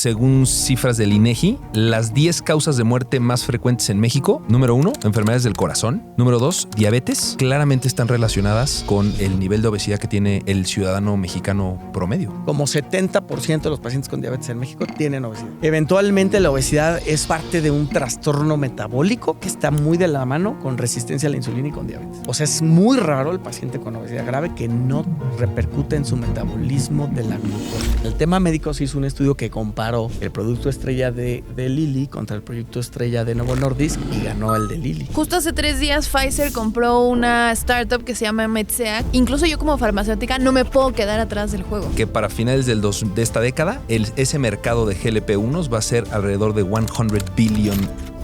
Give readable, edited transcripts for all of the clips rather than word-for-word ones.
según cifras del INEGI, las 10 causas de muerte más frecuentes en México. Número 1, enfermedades del corazón. Número 2, diabetes. Claramente están relacionadas con el nivel de obesidad que tiene el ciudadano mexicano promedio. Como 70% de los pacientes con diabetes en México tienen obesidad. Eventualmente la obesidad es parte de un trastorno metabólico que está muy de la mano con resistencia a la insulina y con diabetes. O sea, es muy raro el paciente con obesidad grave que no repercute en su metabolismo de la glucosa. El tema médico se hizo un estudio que comparó el producto estrella de Lilly contra el producto estrella de Novo Nordisk y ganó el de Lilly. Justo hace 3 días Pfizer compró una startup que se llama Medseac. Incluso yo como farmacéutica no me puedo quedar atrás del juego. Que para finales de esta década, ese mercado de GLP-1s va a ser alrededor de 100 billion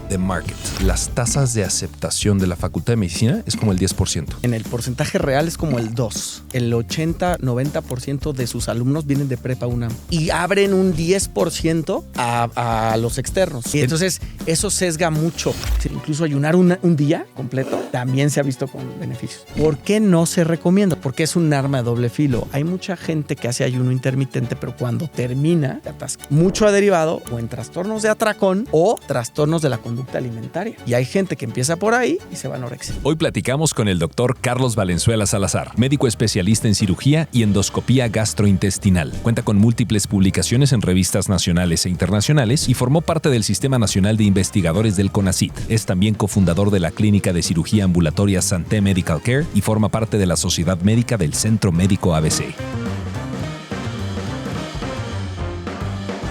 de market. Las tasas de aceptación de la Facultad de Medicina es como el 10%. En el porcentaje real es como el 2. El 80-90% de sus alumnos vienen de prepa UNAM y abren un 10% a los externos. Y entonces eso sesga mucho. Incluso ayunar un día completo también se ha visto con beneficios. ¿Por qué no se recomienda? Porque es un arma de doble filo. Hay mucha gente que hace ayuno intermitente, pero cuando termina, te atasca. Mucho ha derivado o en trastornos de atracón o trastornos de la conducta alimentaria. Y hay gente que empieza por ahí y se va a anorexia. Hoy platicamos con el doctor Carlos Valenzuela Salazar, médico especialista en cirugía y endoscopía gastrointestinal. Cuenta con múltiples publicaciones en revistas nacionales e internacionales y formó parte del Sistema Nacional de Investigadores del CONACYT. Es también cofundador de la Clínica de Cirugía Ambulatoria Santé Medical Care y forma parte de la Sociedad Médica del Centro Médico ABC.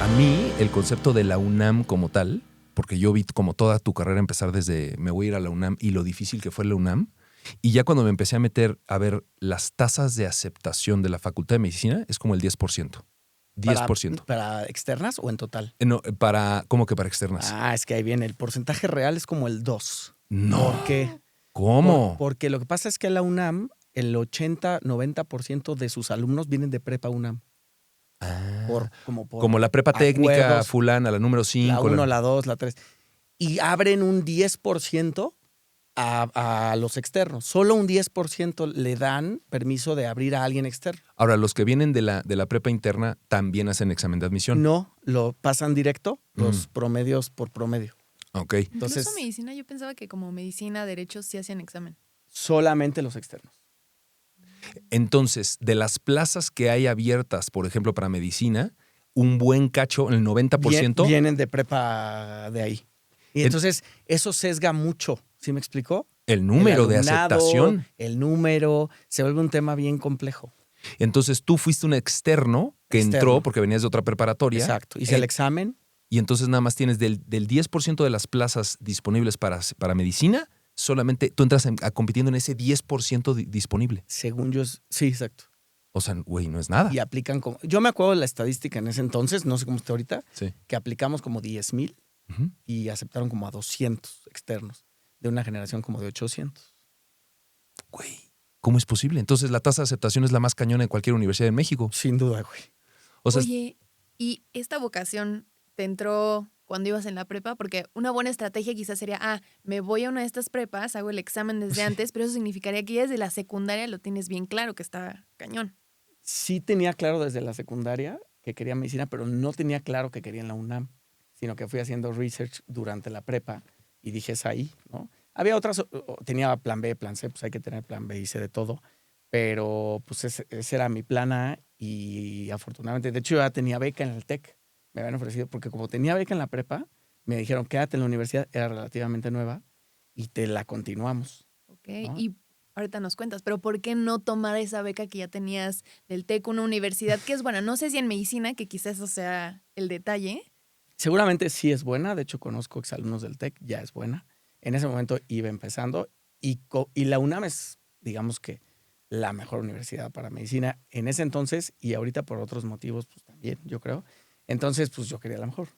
A mí, el concepto de la UNAM como tal, porque yo vi como toda tu carrera empezar desde me voy a ir a la UNAM y lo difícil que fue la UNAM. Y ya cuando me empecé a meter a ver las tasas de aceptación de la Facultad de Medicina, es como el 10%. 10%. ¿Para externas o en total? No, ¿cómo que para externas? Es que ahí viene. El porcentaje real es como el 2. No. ¿Por qué? ¿Cómo? Porque lo que pasa es que la UNAM, el 80-90% de sus alumnos vienen de prepa UNAM. Como la prepa técnica, acuerdos, fulana, la número 5. La 1, la 2, la 3. Y abren un 10% a los externos. Solo un 10% le dan permiso de abrir a alguien externo. Ahora, los que vienen de la prepa interna también hacen examen de admisión. No, lo pasan directo, los promedios por promedio. Ok. Entonces, incluso medicina, yo pensaba que como medicina, derechos sí hacían examen. Solamente los externos. Entonces, de las plazas que hay abiertas, por ejemplo, para medicina, un buen cacho, el 90%. Vienen de prepa de ahí. Y entonces, eso sesga mucho. ¿Sí me explicó? El número de aceptación. El número, se vuelve un tema bien complejo. Entonces, tú fuiste un externo que entró porque venías de otra preparatoria. Exacto. Hice el examen. Y entonces nada más tienes del 10% de las plazas disponibles para medicina, solamente tú entras compitiendo en ese 10% disponible. Según yo, sí, exacto. O sea, güey, no es nada. Y aplican como... Yo me acuerdo de la estadística en ese entonces, no sé cómo está ahorita, sí, que aplicamos como 10,000 y aceptaron como a 200 externos, de una generación como de 800. Güey, ¿cómo es posible? Entonces la tasa de aceptación es la más cañona en cualquier universidad en México. Sin duda, güey. O sea, oye, ¿y esta vocación te entró cuando ibas en la prepa? Porque una buena estrategia quizás sería, me voy a una de estas prepas, hago el examen desde antes, pero eso significaría que ya desde la secundaria lo tienes bien claro, que está cañón. Sí tenía claro desde la secundaria que quería medicina, pero no tenía claro que quería en la UNAM, sino que fui haciendo research durante la prepa y dije, es ahí, ¿no? Había otras, tenía plan B, plan C, pues hay que tener plan B, hice de todo, pero pues ese era mi plan A y afortunadamente, de hecho yo ya tenía beca en el TEC. Me habían ofrecido, porque como tenía beca en la prepa, me dijeron, quédate en la universidad, era relativamente nueva, y te la continuamos. Ok, ¿no? Y ahorita nos cuentas, pero ¿por qué no tomar esa beca que ya tenías del TEC, una universidad que es buena? No sé si en medicina, que quizás eso sea el detalle. Seguramente sí es buena, de hecho conozco exalumnos del TEC, ya es buena. En ese momento iba empezando, y la UNAM es, digamos que, la mejor universidad para medicina en ese entonces, y ahorita por otros motivos, pues también, yo creo. Entonces, pues yo quería la mejor.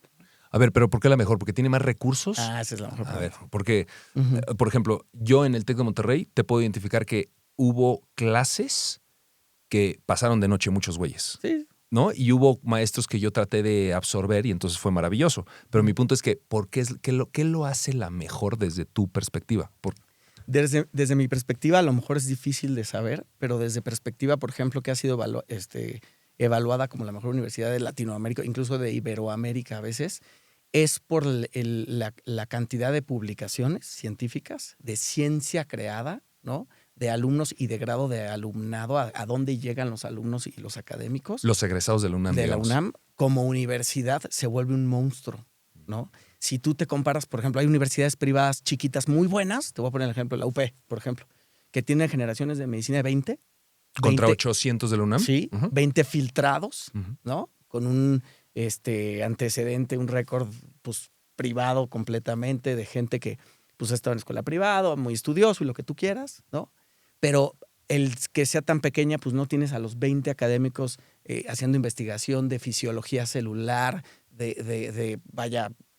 a ver, pero ¿por qué la mejor? ¿Porque tiene más recursos? Esa es la mejor. A ver, porque, por ejemplo, yo en el TEC de Monterrey te puedo identificar que hubo clases que pasaron de noche muchos güeyes. Sí. ¿No? Y hubo maestros que yo traté de absorber y entonces fue maravilloso. Pero mi punto es que, ¿qué lo hace la mejor desde tu perspectiva? Desde mi perspectiva, a lo mejor es difícil de saber, pero desde perspectiva, por ejemplo, que ha sido evaluada como la mejor universidad de Latinoamérica, incluso de Iberoamérica a veces, es por la cantidad de publicaciones científicas, de ciencia creada, ¿no? De alumnos y de grado de alumnado, a dónde llegan los alumnos y los académicos. Los egresados de la UNAM, De la digamos. UNAM, como universidad, se vuelve un monstruo, ¿no? Si tú te comparas, por ejemplo, hay universidades privadas chiquitas muy buenas, te voy a poner el ejemplo, la UP, por ejemplo, que tiene generaciones de medicina de 20. ¿Contra 20, 800 de la UNAM? sí, Ujú. 20 filtrados, Ujú. ¿no? Con un antecedente, un récord pues, privado completamente de gente que pues, ha estado en escuela privada, muy estudioso y lo que tú quieras, ¿no? Pero el que sea tan pequeña, pues no tienes a los 20 académicos haciendo investigación de fisiología celular,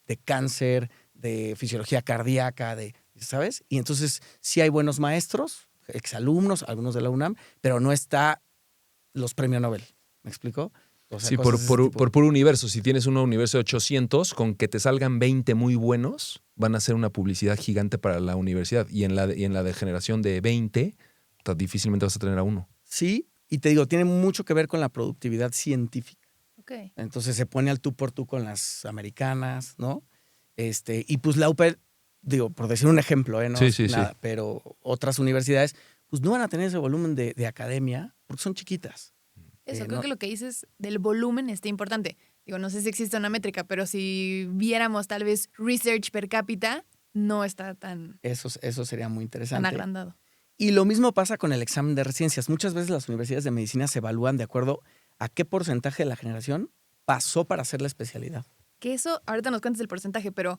de cáncer, de fisiología cardíaca, ¿sabes? Y entonces sí hay buenos maestros, exalumnos, algunos de la UNAM, pero no está los premios Nobel. ¿Me explico? O sea, Sí, cosas de ese tipo. por puro universo. Si tienes un universo de 800, con que te salgan 20 muy buenos, van a ser una publicidad gigante para la universidad. Y en la de generación de 20, difícilmente vas a tener a uno. Sí, y te digo, tiene mucho que ver con la productividad científica. Ok. Entonces se pone al tú por tú con las americanas, ¿no? Y pues la UP, digo, por decir un ejemplo, no Sí, es sí, nada, sí. pero otras universidades, pues no van a tener ese volumen de academia porque son chiquitas. Eso, no- creo que lo que dices del volumen está importante. Digo, no sé si existe una métrica, pero si viéramos tal vez research per cápita, no está tan Eso sería muy interesante. agrandado. Y lo mismo pasa con el examen de residencias. Muchas veces las universidades de medicina se evalúan de acuerdo a qué porcentaje de la generación pasó para hacer la especialidad. Que eso, ahorita nos cuentas el porcentaje, pero,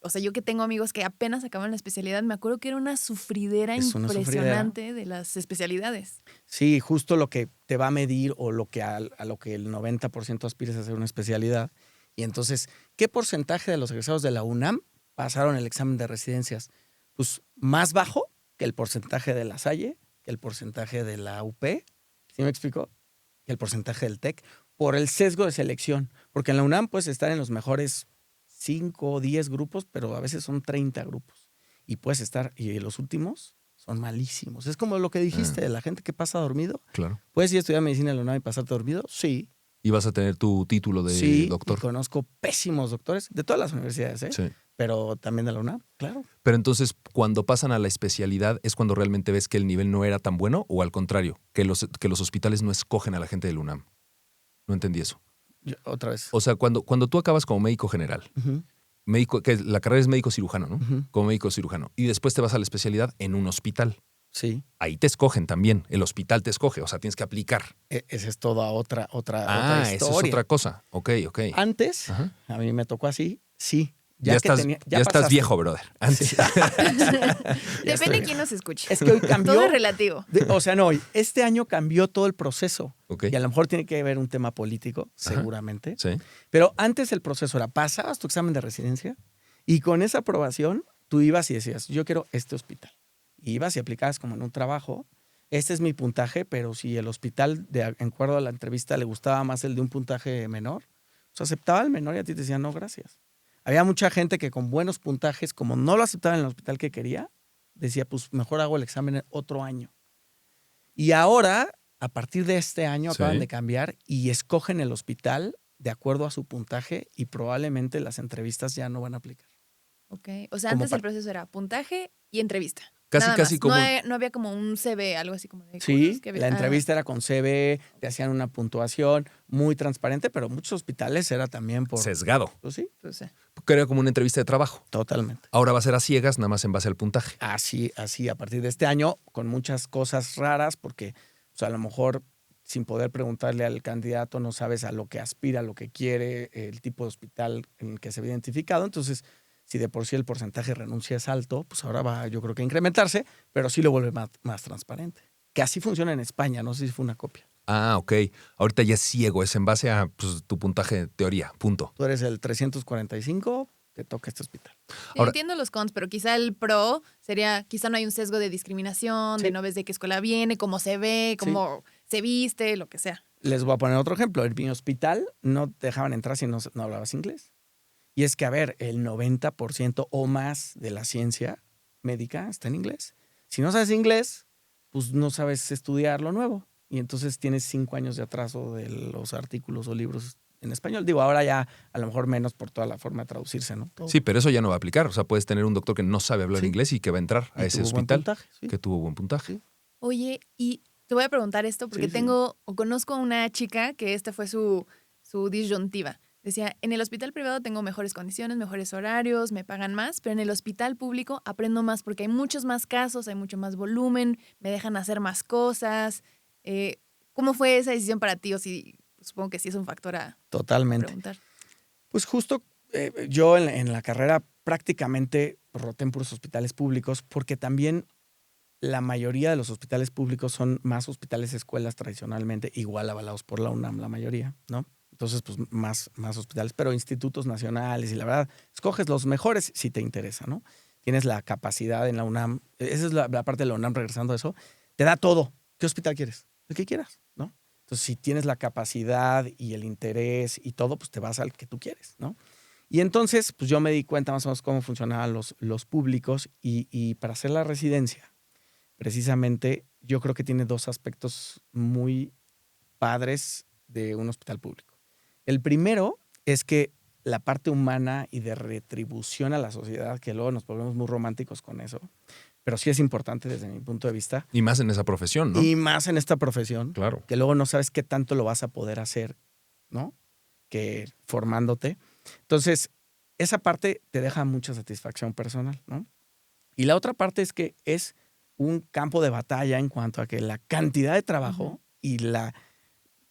o sea, yo que tengo amigos que apenas acaban la especialidad, me acuerdo que era una sufridera Es una impresionante de las especialidades. Sí, justo lo que te va a medir o lo que a lo que el 90% aspires a hacer una especialidad. Y entonces, ¿qué porcentaje de los egresados de la UNAM pasaron el examen de residencias? Pues más bajo que el porcentaje de la Salle, que el porcentaje de la UP, ¿sí me explico? Que el porcentaje del TEC, por el sesgo de selección. Porque en la UNAM puedes estar en los mejores 5 o 10 grupos, pero a veces son 30 grupos. Y puedes estar, y los últimos son malísimos. Es como lo que dijiste de la gente que pasa dormido. Claro. ¿Puedes ir a estudiar medicina en la UNAM y pasarte dormido? Sí. Y vas a tener tu título de Sí, doctor. y conozco pésimos doctores de todas las universidades, ¿eh? Sí. Pero también de la UNAM, claro. Pero entonces, cuando pasan a la especialidad, ¿es cuando realmente ves que el nivel no era tan bueno? ¿O al contrario, que los hospitales no escogen a la gente del UNAM? No entendí eso. Otra vez. O sea, cuando tú acabas como médico general, Ujú, que la carrera es médico cirujano, ¿no? ujú. Como médico cirujano. Y después te vas a la especialidad en un hospital. Sí. Ahí te escogen también. El hospital te escoge. O sea, tienes que aplicar. Esa es toda otra Ah, historia. eso es otra cosa. Ok. Antes, Ajá. a mí me tocó así, sí. Ya que estás pasaste. viejo, brother. Antes. Sí. Depende de quién nos escuche. Es que hoy cambió. Todo es relativo. O sea, no, este año cambió todo el proceso. Ok. Y a lo mejor tiene que ver un tema político, seguramente. Sí. Pero antes el proceso era, pasabas tu examen de residencia y con esa aprobación tú ibas y decías, yo quiero este hospital. Y ibas y aplicabas como en un trabajo. Este es mi puntaje, pero si el hospital, de acuerdo a la entrevista, le gustaba más el de un puntaje menor, pues aceptaba el menor y a ti te decían, no, gracias. Había mucha gente que con buenos puntajes, como no lo aceptaba en el hospital que quería, decía, pues mejor hago el examen otro año. Y ahora, a partir de este año, Sí. acaban de cambiar y escogen el hospital de acuerdo a su puntaje y probablemente las entrevistas ya no van a aplicar. Ok. O sea, Como antes el proceso era puntaje y entrevista. Casi, Nada casi más. como. No había como un CV, algo así como de Sí, cosas que había- la entrevista era con CV, te hacían una puntuación muy transparente, pero muchos hospitales era también por... Sesgado. Pues sí, pues, Que era como una entrevista de trabajo. totalmente. Ahora va a ser a ciegas, nada más en base al puntaje. Así, a partir de este año, con muchas cosas raras, porque o sea, a lo mejor sin poder preguntarle al candidato no sabes a lo que aspira, a lo que quiere, el tipo de hospital en el que se ve identificado. Entonces, si de por sí el porcentaje de renuncia es alto, pues ahora va, yo creo que a incrementarse, pero sí lo vuelve más transparente. Que así funciona en España, no sé si fue una copia. Ah, ok. Ahorita ya es ciego, es en base a pues, tu puntaje de teoría, punto. Tú eres el 345, te toca este hospital. Ahora- entiendo los cons, pero quizá el pro sería, quizá no hay un sesgo de discriminación, Sí. de no ves de qué escuela viene, cómo se ve, cómo se viste, lo que sea. Les voy a poner otro ejemplo. En mi hospital no te dejaban entrar si no hablabas inglés. Y es que, a ver, el 90% o más de la ciencia médica está en inglés. Si no sabes inglés, pues no sabes estudiar lo nuevo. y entonces tienes 5 años de atraso de los artículos o libros en español. Digo, ahora ya a lo mejor menos por toda la forma de traducirse, ¿no? Todo. Sí, pero eso ya no va a aplicar. O sea, puedes tener un doctor que no sabe hablar Sí. inglés y que va a entrar a Y ese tuvo buen hospital puntaje, sí. que tuvo buen puntaje. Sí. Oye, y te voy a preguntar esto porque Sí, sí. conozco a una chica que esta fue su disyuntiva. Decía, en el hospital privado tengo mejores condiciones, mejores horarios, me pagan más, pero en el hospital público aprendo más porque hay muchos más casos, hay mucho más volumen, me dejan hacer más cosas. ¿Cómo fue esa decisión para ti? O si, supongo que sí es un factor a Totalmente. preguntar. Pues justo yo en la carrera prácticamente roté en puros hospitales públicos porque también la mayoría de los hospitales públicos son más hospitales escuelas tradicionalmente, igual avalados por la UNAM la mayoría, ¿no? Entonces, pues más hospitales, pero institutos nacionales y la verdad, escoges los mejores si te interesa, ¿no? Tienes la capacidad en la UNAM, esa es la parte de la UNAM regresando a eso, te da todo. ¿Qué hospital quieres? El que quieras, ¿no? Entonces, si tienes la capacidad y el interés y todo, pues te vas al que tú quieres, ¿no? Y entonces, pues yo me di cuenta más o menos cómo funcionaban los públicos y para hacer la residencia, precisamente, yo creo que tiene 2 aspectos muy padres de un hospital público. El primero es que la parte humana y de retribución a la sociedad, que luego nos volvemos muy románticos con eso, pero sí es importante desde mi punto de vista. Y más en esa profesión, ¿no? Y más en esta profesión, Claro. que luego no sabes qué tanto lo vas a poder hacer, ¿no? Que formándote. Entonces, esa parte te deja mucha satisfacción personal, ¿no? Y la otra parte es que es un campo de batalla en cuanto a que la cantidad de trabajo y la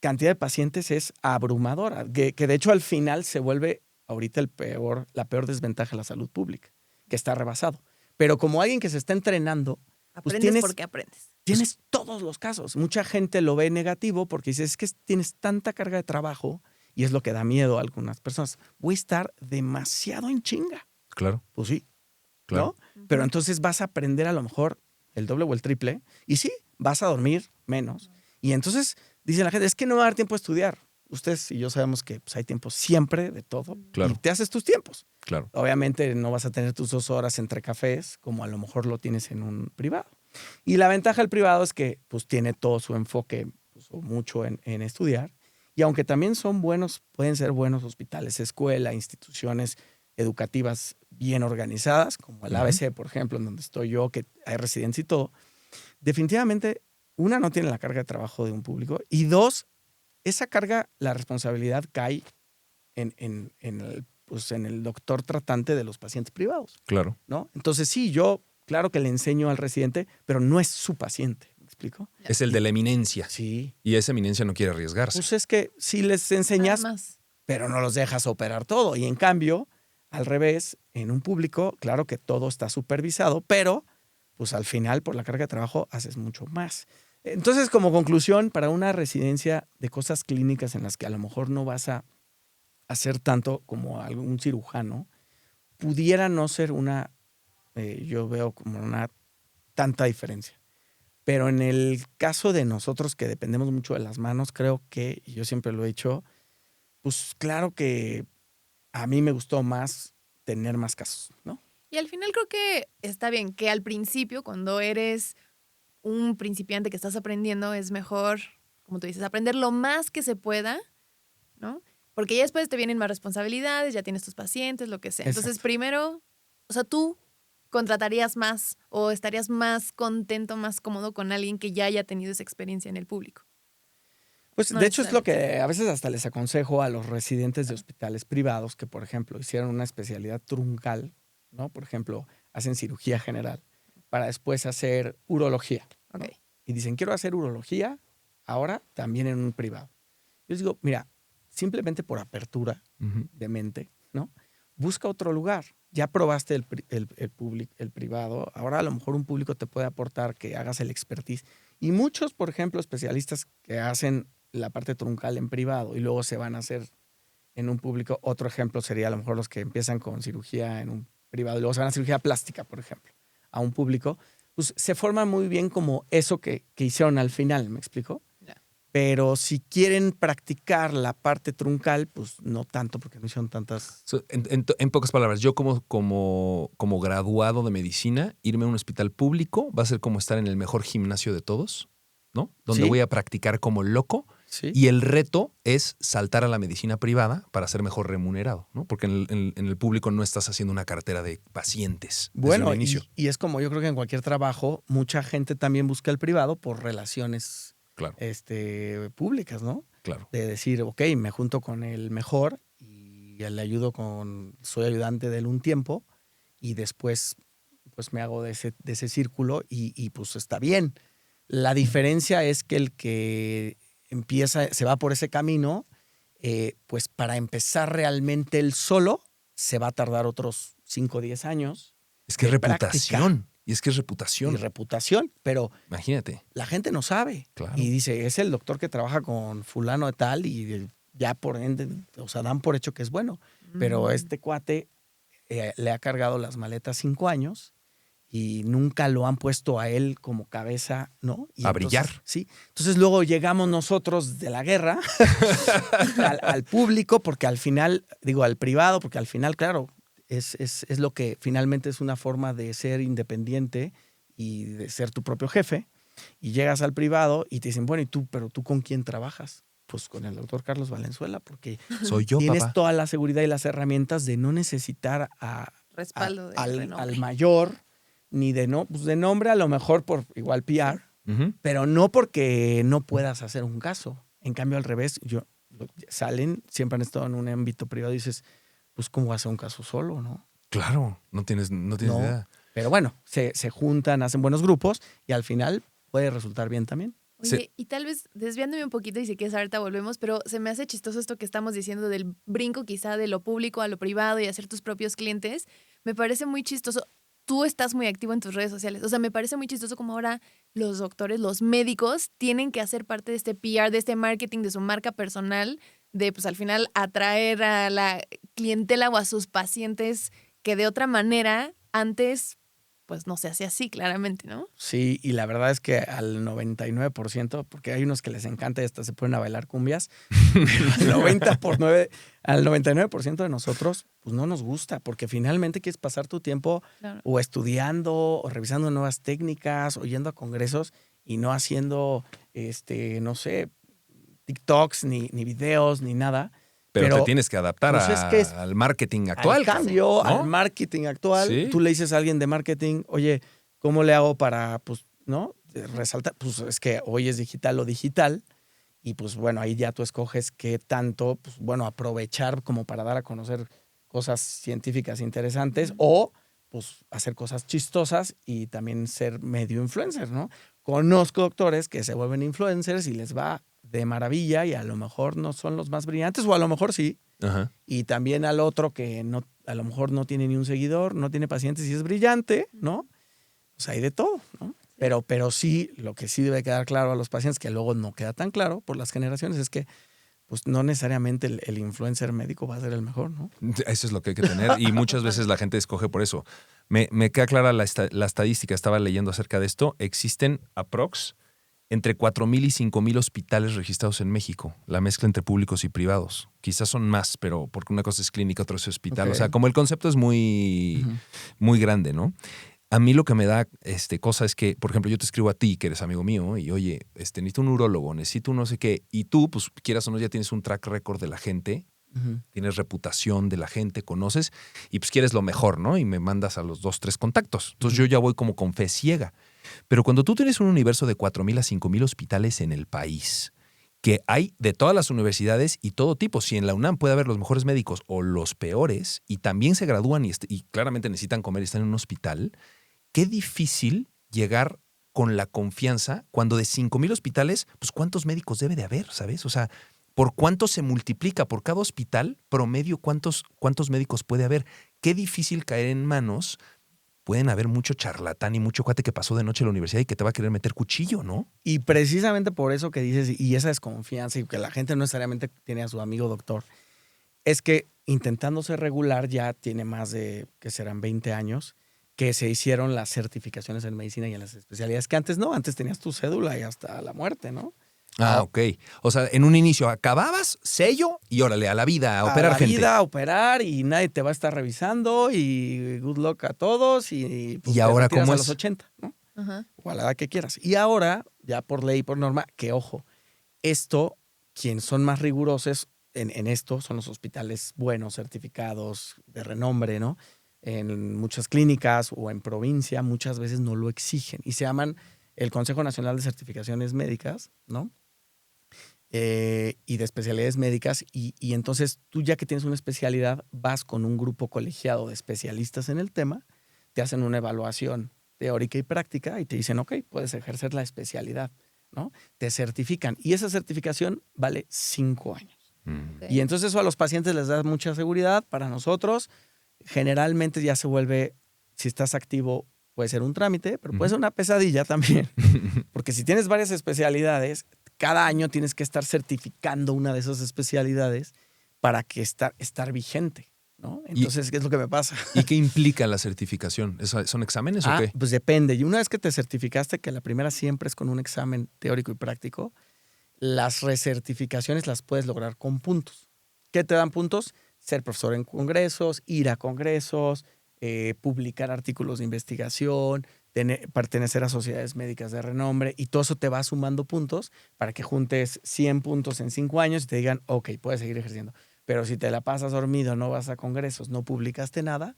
cantidad de pacientes es abrumadora, que de hecho al final se vuelve ahorita la peor desventaja de la salud pública, que está rebasado. Pero como alguien que se está entrenando, pues Aprendes porque aprendes. tienes todos los casos. Mucha gente lo ve negativo porque dices, es que tienes tanta carga de trabajo y es lo que da miedo a algunas personas. Voy a estar demasiado en chinga. Claro, Pues sí, claro. ¿no? Pero entonces vas a aprender a lo mejor el doble o el triple y sí, vas a dormir menos. Y entonces dice la gente, es que no va a dar tiempo a estudiar. Ustedes y yo sabemos que pues, hay tiempo siempre de todo. Claro. Y te haces tus tiempos. Claro. Obviamente no vas a tener tus 2 horas entre cafés como a lo mejor lo tienes en un privado. Y la ventaja del privado es que pues, tiene todo su enfoque pues, o mucho en estudiar. Y aunque también son buenos, pueden ser buenos hospitales, escuela, instituciones educativas bien organizadas, como el ABC, por ejemplo, en donde estoy yo, que hay residencia y todo, definitivamente, una, no tiene la carga de trabajo de un público, y 2, esa carga, la responsabilidad cae en el doctor tratante de los pacientes privados, Claro. ¿no? Entonces, sí, yo, claro que le enseño al residente, pero no es su paciente, ¿me explico? Es el de la eminencia. Sí. Y esa eminencia no quiere arriesgarse. Pues es que sí les enseñas, Más. pero no los dejas operar todo. Y en cambio, al revés, en un público, claro que todo está supervisado, pero pues al final por la carga de trabajo haces mucho más. Entonces, como conclusión, para una residencia de cosas clínicas en las que a lo mejor no vas a hacer tanto como algún cirujano, pudiera no ser yo veo como una tanta diferencia. Pero en el caso de nosotros que dependemos mucho de las manos, creo que, y yo siempre lo he dicho, pues claro que a mí me gustó más tener más casos, ¿no? Y al final creo que está bien que al principio, cuando eres un principiante que estás aprendiendo, es mejor, como tú dices, aprender lo más que se pueda, ¿no? Porque ya después te vienen más responsabilidades, ya tienes tus pacientes, lo que sea. Entonces, Exacto. primero, o sea, tú contratarías más o estarías más contento, más cómodo con alguien que ya haya tenido esa experiencia en el público. Pues No de hecho es lo necesariamente. que a veces hasta les aconsejo a los residentes de hospitales privados que, por ejemplo, hicieran una especialidad truncal, ¿no? Por ejemplo, hacen cirugía general para después hacer urología, ¿no? Ok. Y dicen, quiero hacer urología ahora también en un privado. Yo les digo, mira, simplemente por apertura Ujú. de mente, ¿no? Busca otro lugar. Ya probaste el privado, ahora a lo mejor un público te puede aportar que hagas el expertise. Y muchos, por ejemplo, especialistas que hacen la parte truncal en privado y luego se van a hacer en un público, otro ejemplo sería a lo mejor los que empiezan con cirugía en un privado y luego se van a cirugía plástica, por ejemplo, a un público, pues se forma muy bien como eso que hicieron al final, ¿me explico? Ya. Pero si quieren practicar la parte truncal, pues no tanto, porque no hicieron tantas. En pocas palabras, yo como graduado de medicina, irme a un hospital público va a ser como estar en el mejor gimnasio de todos ¿no? Donde Sí. voy a practicar como loco. Sí. Y el reto es saltar a la medicina privada para ser mejor remunerado, ¿no? Porque en el público no estás haciendo una cartera de pacientes desde Bueno, un inicio. y es como yo creo que en cualquier trabajo, mucha gente también busca el privado por relaciones Claro, públicas, ¿no? claro. De decir, ok, me junto con el mejor y le ayudo soy ayudante de él un tiempo y después pues me hago de ese círculo y pues está bien. La diferencia es que el que se va por ese camino, pues para empezar realmente él solo, se va a tardar otros 5 o 10 años. Es que es de reputación. Y es que es Y reputación. reputación, pero Imagínate. la gente no sabe. Claro. Y dice, es el doctor que trabaja con fulano de tal y ya por ende, o sea, dan por hecho que es bueno. Pero este cuate le ha cargado las maletas 5 años y nunca lo han puesto a él como cabeza, ¿no? Y A entonces, brillar. Sí. Entonces luego llegamos nosotros de la guerra al público, porque al final, digo, al privado, porque al final, claro, es lo que finalmente es una forma de ser independiente y de ser tu propio jefe. Y llegas al privado y te dicen, bueno, pero tú con quién trabajas? Pues con el doctor Carlos Valenzuela, porque Soy yo, tienes papá. toda la seguridad y las herramientas de no necesitar Respaldo de al renombre. mayor, ni pues de nombre, a lo mejor por igual PR, Ujú. pero no porque no puedas hacer un caso. En cambio, al revés, salen, siempre han estado en un ámbito privado y dices, pues, ¿cómo vas a hacer un caso solo, no? Claro, no tienes No. idea. Pero bueno, se juntan, hacen buenos grupos y al final puede resultar bien también. Oye, Sí. y tal vez desviándome un poquito y si quieres ahorita volvemos, pero se me hace chistoso esto que estamos diciendo del brinco quizá de lo público a lo privado y hacer tus propios clientes. Me parece muy chistoso. Tú estás muy activo en tus redes sociales. O sea, me parece muy chistoso como ahora los doctores, los médicos tienen que hacer parte de este PR, de este marketing, de su marca personal, de pues al final atraer a la clientela o a sus pacientes que de otra manera antes pues no se hace así, claramente, ¿no? Sí, y la verdad es que al 99%, porque hay unos que les encanta y hasta se ponen a bailar cumbias, pero al 99% de nosotros, pues no nos gusta, porque finalmente quieres pasar tu tiempo Claro. o estudiando, o revisando nuevas técnicas, o yendo a congresos y no haciendo, no sé, TikToks, ni videos, ni nada. Pero te tienes que adaptar pues es que al marketing actual. Al cambio, ¿no? al marketing actual. Sí. Tú le dices a alguien de marketing, oye, ¿cómo le hago para, pues, ¿no? Resaltar? Pues es que hoy es digital o digital. Y pues bueno, ahí ya tú escoges qué tanto, pues bueno, aprovechar como para dar a conocer cosas científicas interesantes o pues hacer cosas chistosas y también ser medio influencer, ¿no? Conozco doctores que se vuelven influencers y les va de maravilla y a lo mejor no son los más brillantes o a lo mejor sí. Ajá. Y también al otro que no, a lo mejor no tiene ni un seguidor, no tiene pacientes y es brillante, ¿no? Pues hay de todo, ¿no? Pero sí, lo que sí debe quedar claro a los pacientes, que luego no queda tan claro por las generaciones, es que pues no necesariamente el influencer médico va a ser el mejor, ¿no? Eso es lo que hay que tener y muchas veces la gente escoge por eso. Me queda clara la estadística, estaba leyendo acerca de esto. Existen aprox entre 4,000 y 5,000 hospitales registrados en México, la mezcla entre públicos y privados. Quizás son más, pero porque una cosa es clínica, otra es hospital. Ok. O sea, como el concepto es muy, muy grande, ¿no? A mí lo que me da cosa es que, por ejemplo, yo te escribo a ti, que eres amigo mío, y oye, necesito un urólogo, necesito un no sé qué, y tú, pues quieras o no, ya tienes un track record de la gente, tienes reputación de la gente, conoces, y pues quieres lo mejor, ¿no? Y me mandas a los 2, 3 contactos. Entonces yo ya voy como con fe ciega. Pero cuando tú tienes un universo de 4,000 a 5,000 hospitales en el país, que hay de todas las universidades y todo tipo, si en la UNAM puede haber los mejores médicos o los peores, y también se gradúan y claramente necesitan comer y están en un hospital, qué difícil llegar con la confianza cuando de 5,000 hospitales, pues ¿cuántos médicos debe de haber, sabes? O sea, ¿por cuánto se multiplica por cada hospital promedio? ¿Cuántos médicos puede haber? Qué difícil caer en manos. Pueden haber mucho charlatán y mucho cuate que pasó de noche a la universidad y que te va a querer meter cuchillo, ¿no? Y precisamente por eso que dices, y esa desconfianza y que la gente no necesariamente tiene a su amigo doctor, es que intentando ser regular ya tiene más de, que serán 20 años, que se hicieron las certificaciones en medicina y en las especialidades, que antes no, antes tenías tu cédula y hasta la muerte, ¿no? Ah, ok. O sea, en un inicio acababas, sello y órale, a la vida, a operar la gente. vida, a operar y nadie te va a estar revisando y good luck a todos y pues, ¿Y ahora te retiras cómo a es? los 80, ¿no? Ajá. O a la edad que quieras. Y ahora, ya por ley, por norma, que ojo, esto, quienes son más rigurosos en esto son los hospitales buenos, certificados, de renombre, ¿no? En muchas clínicas o en provincia muchas veces no lo exigen y se llaman el Consejo Nacional de Certificaciones Médicas, ¿no? Y de especialidades médicas y entonces tú ya que tienes una especialidad vas con un grupo colegiado de especialistas en el tema, te hacen una evaluación teórica y práctica y te dicen, ok, puedes ejercer la especialidad, ¿no? Te certifican y esa certificación vale 5 años. Ok. Y entonces eso a los pacientes les da mucha seguridad. Para nosotros, generalmente ya se vuelve, si estás activo, puede ser un trámite, pero puede ser una pesadilla también. Porque si tienes varias especialidades, cada año tienes que estar certificando una de esas especialidades para que estar vigente, ¿no? Entonces, ¿qué es lo que me pasa? ¿Y qué implica la certificación? ¿Son exámenes o qué? Pues depende. Y una vez que te certificaste, que la primera siempre es con un examen teórico y práctico, las recertificaciones las puedes lograr con puntos. ¿Qué te dan puntos? Ser profesor en congresos, ir a congresos, publicar artículos de investigación, pertenecer a sociedades médicas de renombre y todo eso te va sumando puntos para que juntes 100 puntos en 5 años y te digan, ok, puedes seguir ejerciendo. Pero si te la pasas dormido, no vas a congresos, no publicaste nada,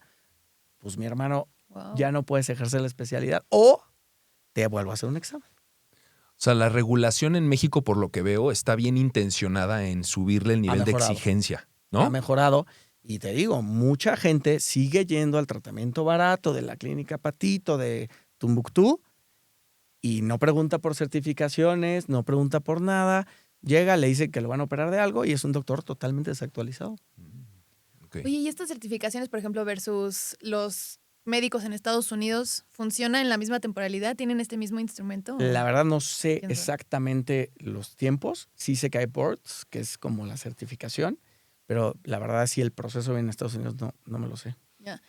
pues mi hermano, Wow. ya no puedes ejercer la especialidad o te vuelvo a hacer un examen. O sea, la regulación en México, por lo que veo, está bien intencionada en subirle el nivel de mejorado. exigencia, Ha ¿no? mejorado. Y te digo, mucha gente sigue yendo al tratamiento barato de la clínica Patito de Tumbuctú y no pregunta por certificaciones, no pregunta por nada. Llega, le dice que lo van a operar de algo y es un doctor totalmente desactualizado. Ok. Oye, ¿y estas certificaciones, por ejemplo, versus los médicos en Estados Unidos, funcionan en la misma temporalidad? ¿Tienen este mismo instrumento? La verdad no sé Entiendo. exactamente los tiempos. Sí sé que hay boards, que es como la certificación, pero la verdad sí el proceso en Estados Unidos no me lo sé. Ya.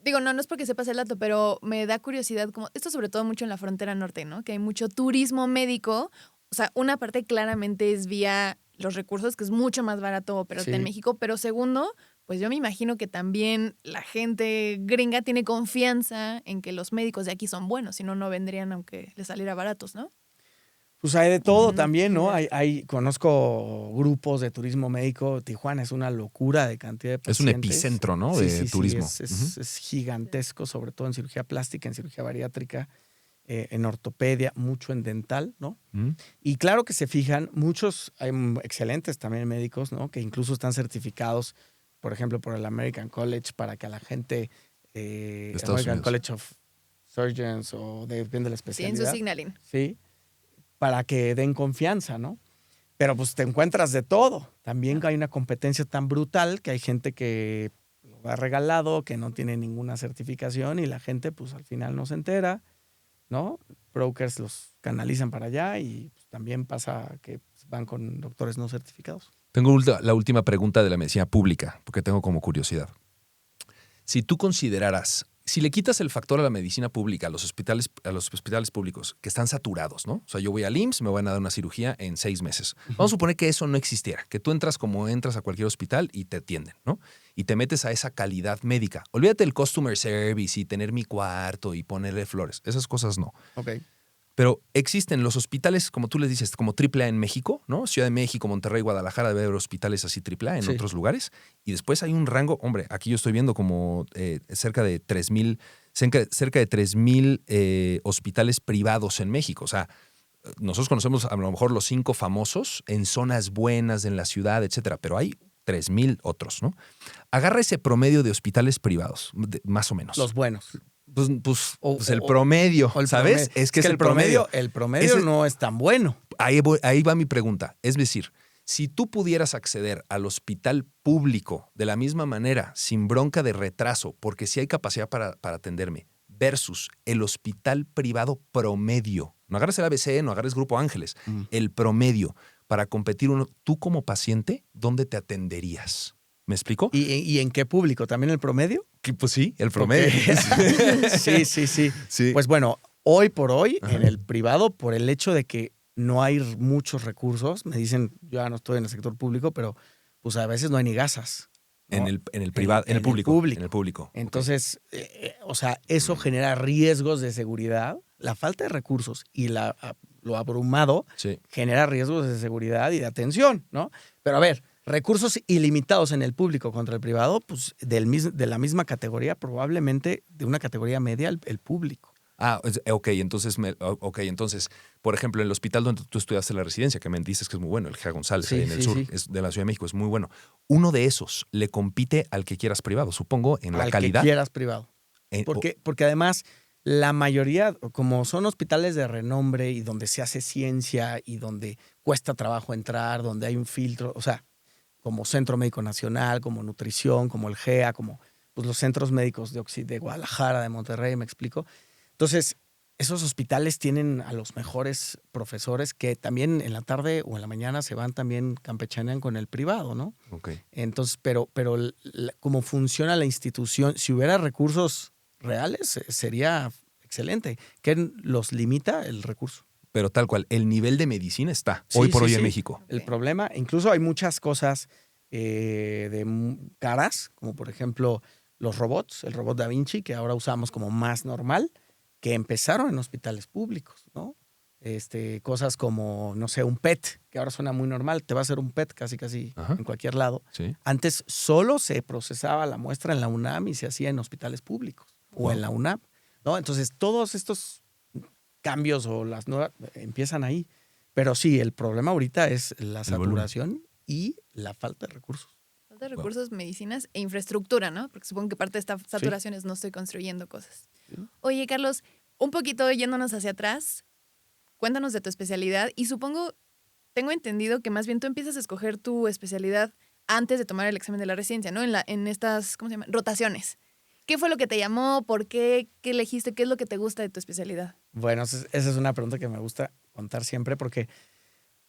Digo, no es porque sepas el dato, pero me da curiosidad, como esto sobre todo mucho en la frontera norte, ¿no? Que hay mucho turismo médico. O sea, una parte claramente es vía los recursos, que es mucho más barato operarte Sí. en México, pero segundo, pues yo me imagino que también la gente gringa tiene confianza en que los médicos de aquí son buenos, si no, no vendrían aunque les saliera baratos, ¿no? Pues hay de todo Ujú, también, ¿no? idea. Conozco grupos de turismo médico. Tijuana es una locura de cantidad de Es un pacientes. epicentro, ¿no? Sí, De sí, turismo. sí, es gigantesco, sobre todo en cirugía plástica, en cirugía bariátrica, en ortopedia, mucho en dental, ¿no? Ujú. Y claro que se fijan, hay excelentes también médicos, ¿no? Que incluso están certificados, por ejemplo, por el American College para que a la gente, Estados American Unidos. College of Surgeons o depende de la Sí, en su especialidad. signaling. Sí, para que den confianza, ¿no? Pero pues te encuentras de todo. También hay una competencia tan brutal que hay gente que lo da regalado, que no tiene ninguna certificación y la gente pues al final no se entera, ¿no? Brokers los canalizan para allá y pues, también pasa que van con doctores no certificados. Tengo la última pregunta de la medicina pública, porque tengo como curiosidad. Si tú consideraras, si le quitas el factor a la medicina pública, a los hospitales públicos que están saturados, ¿no? O sea, yo voy al IMSS, me van a dar una cirugía en 6 meses. Vamos a suponer que eso no existiera, que tú entras como entras a cualquier hospital y te atienden, ¿no? Y te metes a esa calidad médica. Olvídate del customer service y tener mi cuarto y ponerle flores. Esas cosas no. Ok. Pero existen los hospitales, como tú les dices, como AAA en México, ¿no? Ciudad de México, Monterrey, Guadalajara, debe haber hospitales así AAA en Sí. otros lugares. Y después hay un rango, hombre, aquí yo estoy viendo como cerca de 3,000 hospitales privados en México. O sea, nosotros conocemos a lo mejor los 5 famosos en zonas buenas en la ciudad, etcétera, pero hay 3,000 otros, ¿no? Agarra ese promedio de hospitales privados, más o menos. Los buenos. Pues O- el o- promedio, O el ¿sabes? promedio. Es que es el promedio. El promedio Ese- no es tan bueno. Ahí va mi pregunta. Es decir, si tú pudieras acceder al hospital público de la misma manera, sin bronca de retraso, porque sí hay capacidad para atenderme, versus el hospital privado promedio, no agarres el ABC, no agarres Grupo Ángeles, el promedio, para competir tú como paciente, ¿dónde te atenderías? ¿Me explico? ¿Y en qué público? ¿También el promedio? Pues sí, el promedio. Ok. Sí. Sí. Pues bueno, hoy por hoy, Ajá. en el privado, por el hecho de que no hay muchos recursos, me dicen, yo ya no estoy en el sector público, pero pues a veces no hay ni gasas. ¿no? en el privado, en el público. público. En el público. Entonces, o sea, eso genera riesgos de seguridad. La falta de recursos y la lo abrumado, Sí. genera riesgos de seguridad y de atención, ¿no? Pero a ver, recursos ilimitados en el público contra el privado, pues de la misma categoría, probablemente de una categoría media el público. Ok, entonces, por ejemplo, en el hospital donde tú estudiaste la residencia, que me dices que es muy bueno, el G. González, Sí, ahí en el sí, sur, sí. es de la Ciudad de México, es muy bueno. Uno de esos le compite al que quieras privado, supongo, en la Al calidad. que quieras privado. Porque además, la mayoría, como son hospitales de renombre y donde se hace ciencia y donde cuesta trabajo entrar, donde hay un filtro, o sea, como Centro Médico Nacional, como Nutrición, como el GEA, como pues, los centros médicos de Guadalajara, de Monterrey, me explico. Entonces, esos hospitales tienen a los mejores profesores que también en la tarde o en la mañana se van también campechanean con el privado, ¿no? Ok. Entonces, pero como funciona la institución, si hubiera recursos reales, sería excelente. ¿Qué los limita? El recurso. Pero tal cual, el nivel de medicina está hoy por hoy en México. El Ok. problema, incluso hay muchas cosas caras, como por ejemplo los robots, el robot Da Vinci, que ahora usamos como más normal, que empezaron en hospitales públicos, ¿no? Cosas como, no sé, un PET, que ahora suena muy normal, te va a hacer un PET casi Ajá. en cualquier lado. Sí. Antes solo se procesaba la muestra en la UNAM y se hacía en hospitales públicos o Wow. en la UNAM, ¿no? Entonces, todos estos cambios o las nuevas empiezan ahí. Pero sí, el problema ahorita es la saturación y la falta de recursos. Falta de recursos, medicinas e infraestructura, ¿no? Porque supongo que parte de esta saturación es no estoy construyendo cosas. Sí. Oye, Carlos, un poquito yéndonos hacia atrás, cuéntanos de tu especialidad y supongo, tengo entendido que más bien tú empiezas a escoger tu especialidad antes de tomar el examen de la residencia, ¿no? En estas, ¿cómo se llama? Rotaciones. ¿Qué fue lo que te llamó? ¿Por qué? ¿Qué elegiste? ¿Qué es lo que te gusta de tu especialidad? Bueno, esa es una pregunta que me gusta contar siempre porque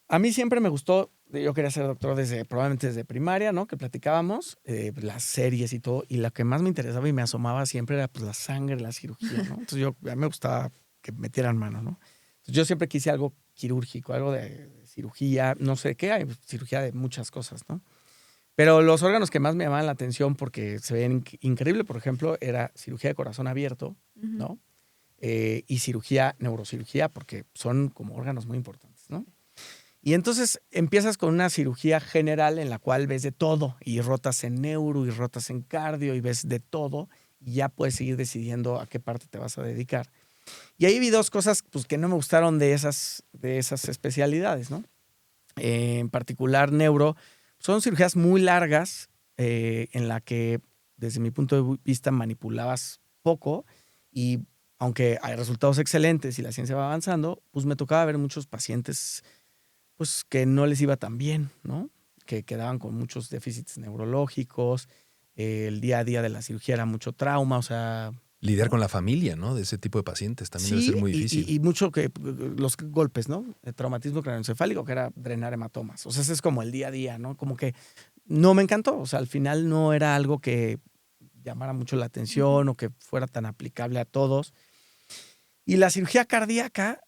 a mí siempre me gustó, yo quería ser doctor probablemente desde primaria, ¿no? Que platicábamos, las series y todo, y lo que más me interesaba y me asomaba siempre era pues la sangre, la cirugía, ¿no? Entonces a mí me gustaba que metieran mano, ¿no? Entonces yo siempre quise algo quirúrgico, algo de cirugía, no sé qué, hay cirugía de muchas cosas, ¿no? Pero los órganos que más me llamaban la atención porque se ven increíble, por ejemplo, era cirugía de corazón abierto, ¿no? Y neurocirugía, porque son como órganos muy importantes, ¿no? Y entonces empiezas con una cirugía general en la cual ves de todo y rotas en neuro y rotas en cardio y ves de todo y ya puedes seguir decidiendo a qué parte te vas a dedicar. Y ahí vi dos cosas pues, que no me gustaron de esas especialidades, ¿no? En particular neuro, son cirugías muy largas en la que desde mi punto de vista manipulabas poco y aunque hay resultados excelentes y la ciencia va avanzando, pues me tocaba ver muchos pacientes pues que no les iba tan bien, ¿no? Que quedaban con muchos déficits neurológicos, el día a día de la cirugía era mucho trauma, o sea... Lidiar con la familia, ¿no? De ese tipo de pacientes también debe ser muy difícil. Y mucho que los golpes, ¿no? El traumatismo craneoencefálico, que era drenar hematomas. O sea, ese es como el día a día, ¿no? Como que no me encantó. O sea, al final no era algo que llamara mucho la atención o que fuera tan aplicable a todos. Y la cirugía cardíaca,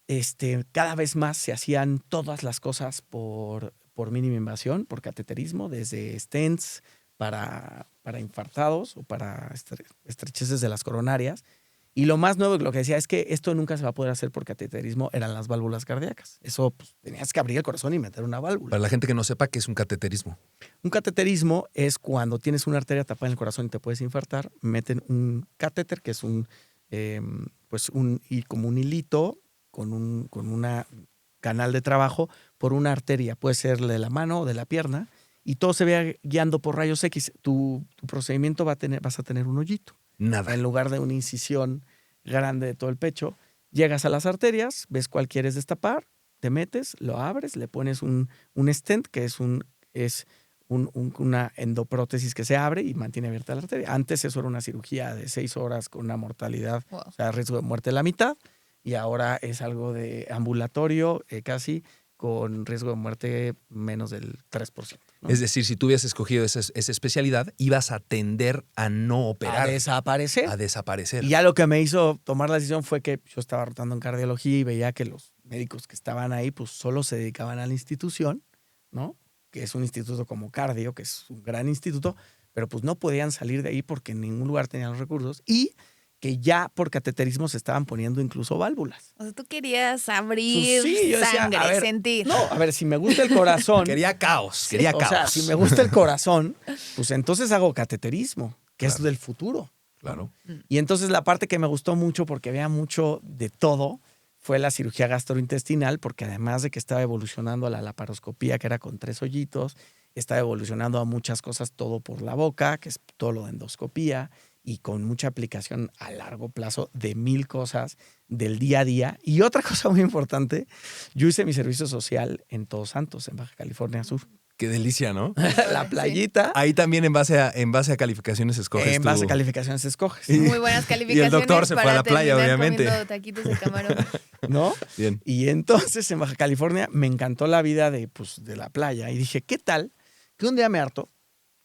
cada vez más se hacían todas las cosas por mínima invasión, por cateterismo, desde stents para infartados o para estrecheces de las coronarias. Y lo más nuevo, lo que decía, es que esto nunca se va a poder hacer por cateterismo, eran las válvulas cardíacas. Eso, pues, tenías que abrir el corazón y meter una válvula. Para la gente que no sepa qué es un cateterismo. Un cateterismo es cuando tienes una arteria tapada en el corazón y te puedes infartar, meten un catéter, que es como un hilito con una canal de trabajo por una arteria, puede ser de la mano o de la pierna, y todo se ve guiando por rayos X. Tu procedimiento vas a tener un hoyito. Nada. En lugar de una incisión grande de todo el pecho, llegas a las arterias, ves cuál quieres destapar, te metes, lo abres, le pones un stent, que es una endoprótesis que se abre y mantiene abierta la arteria. Antes eso era una cirugía de 6 horas con una mortalidad, Wow. o sea, riesgo de muerte de la mitad, y ahora es algo de ambulatorio casi con riesgo de muerte menos del 3%. ¿no? Es decir, si tú hubieras escogido esa especialidad, ibas a tender a no operar. A desaparecer. A desaparecer. Y ya lo que me hizo tomar la decisión fue que yo estaba rotando en cardiología y veía que los médicos que estaban ahí pues solo se dedicaban a la institución, ¿no? Que es un instituto como cardio, que es un gran instituto, pero pues no podían salir de ahí porque en ningún lugar tenían los recursos y que ya por cateterismo se estaban poniendo incluso válvulas. O sea, tú querías abrir Pues sí, yo decía, sangre, a ver, sentir. No, a ver, si me gusta el corazón. Quería caos, Sí, quería o caos. sea, si me gusta el corazón, pues entonces hago cateterismo, que Claro. es del futuro. Claro. Y entonces la parte que me gustó mucho, porque había mucho de todo, fue la cirugía gastrointestinal, porque además de que estaba evolucionando a la laparoscopía, que era con 3 hoyitos, estaba evolucionando a muchas cosas, todo por la boca, que es todo lo de endoscopía, y con mucha aplicación a largo plazo de 1000 cosas del día a día. Y otra cosa muy importante, yo hice mi servicio social en Todos Santos, en Baja California Sur. Qué delicia, ¿no? La playita. Ahí también en base a calificaciones escoges En base a calificaciones escoges, Muy buenas calificaciones. doctor se fue a para la playa, terminar obviamente. comiendo taquitos de camarón. ¿no? Bien. Y entonces en Baja California me encantó la vida de la playa. Y dije, ¿qué tal que un día me harto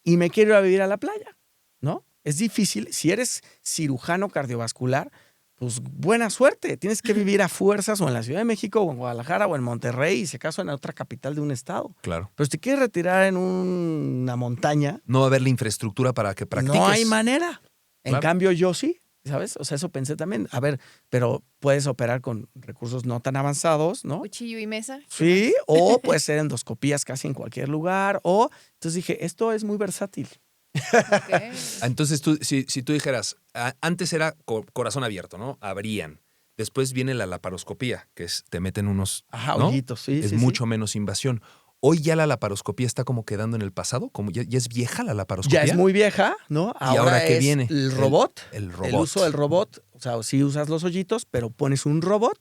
y me quiero ir a vivir a la playa? ¿No? Es difícil. Si eres cirujano cardiovascular, pues buena suerte. Tienes que vivir a fuerzas o en la Ciudad de México o en Guadalajara o en Monterrey y si acaso en otra capital de un estado. Claro. Pero si te quieres retirar en una montaña, No va a haber la infraestructura para que practiques. no hay manera. En Claro. cambio, yo sí, ¿sabes? O sea, eso pensé también. A ver, pero puedes operar con recursos no tan avanzados, ¿no? Cuchillo y mesa. Sí, o puede ser endoscopías casi en cualquier lugar. O entonces dije, esto es muy versátil. Ok. Entonces, tú, si tú dijeras, antes era corazón abierto, ¿no? Abrían. Después viene la laparoscopía, que es te meten unos. Ajá, ¿no? hoyitos, sí. Es sí, mucho menos invasión. Hoy ya la laparoscopía está como quedando en el pasado, como ya es vieja la sí. laparoscopía. Ya es muy vieja, ¿no? ¿Y ahora qué es viene? El robot. El robot. El uso del robot. O sea, sí usas los hoyitos, pero pones un robot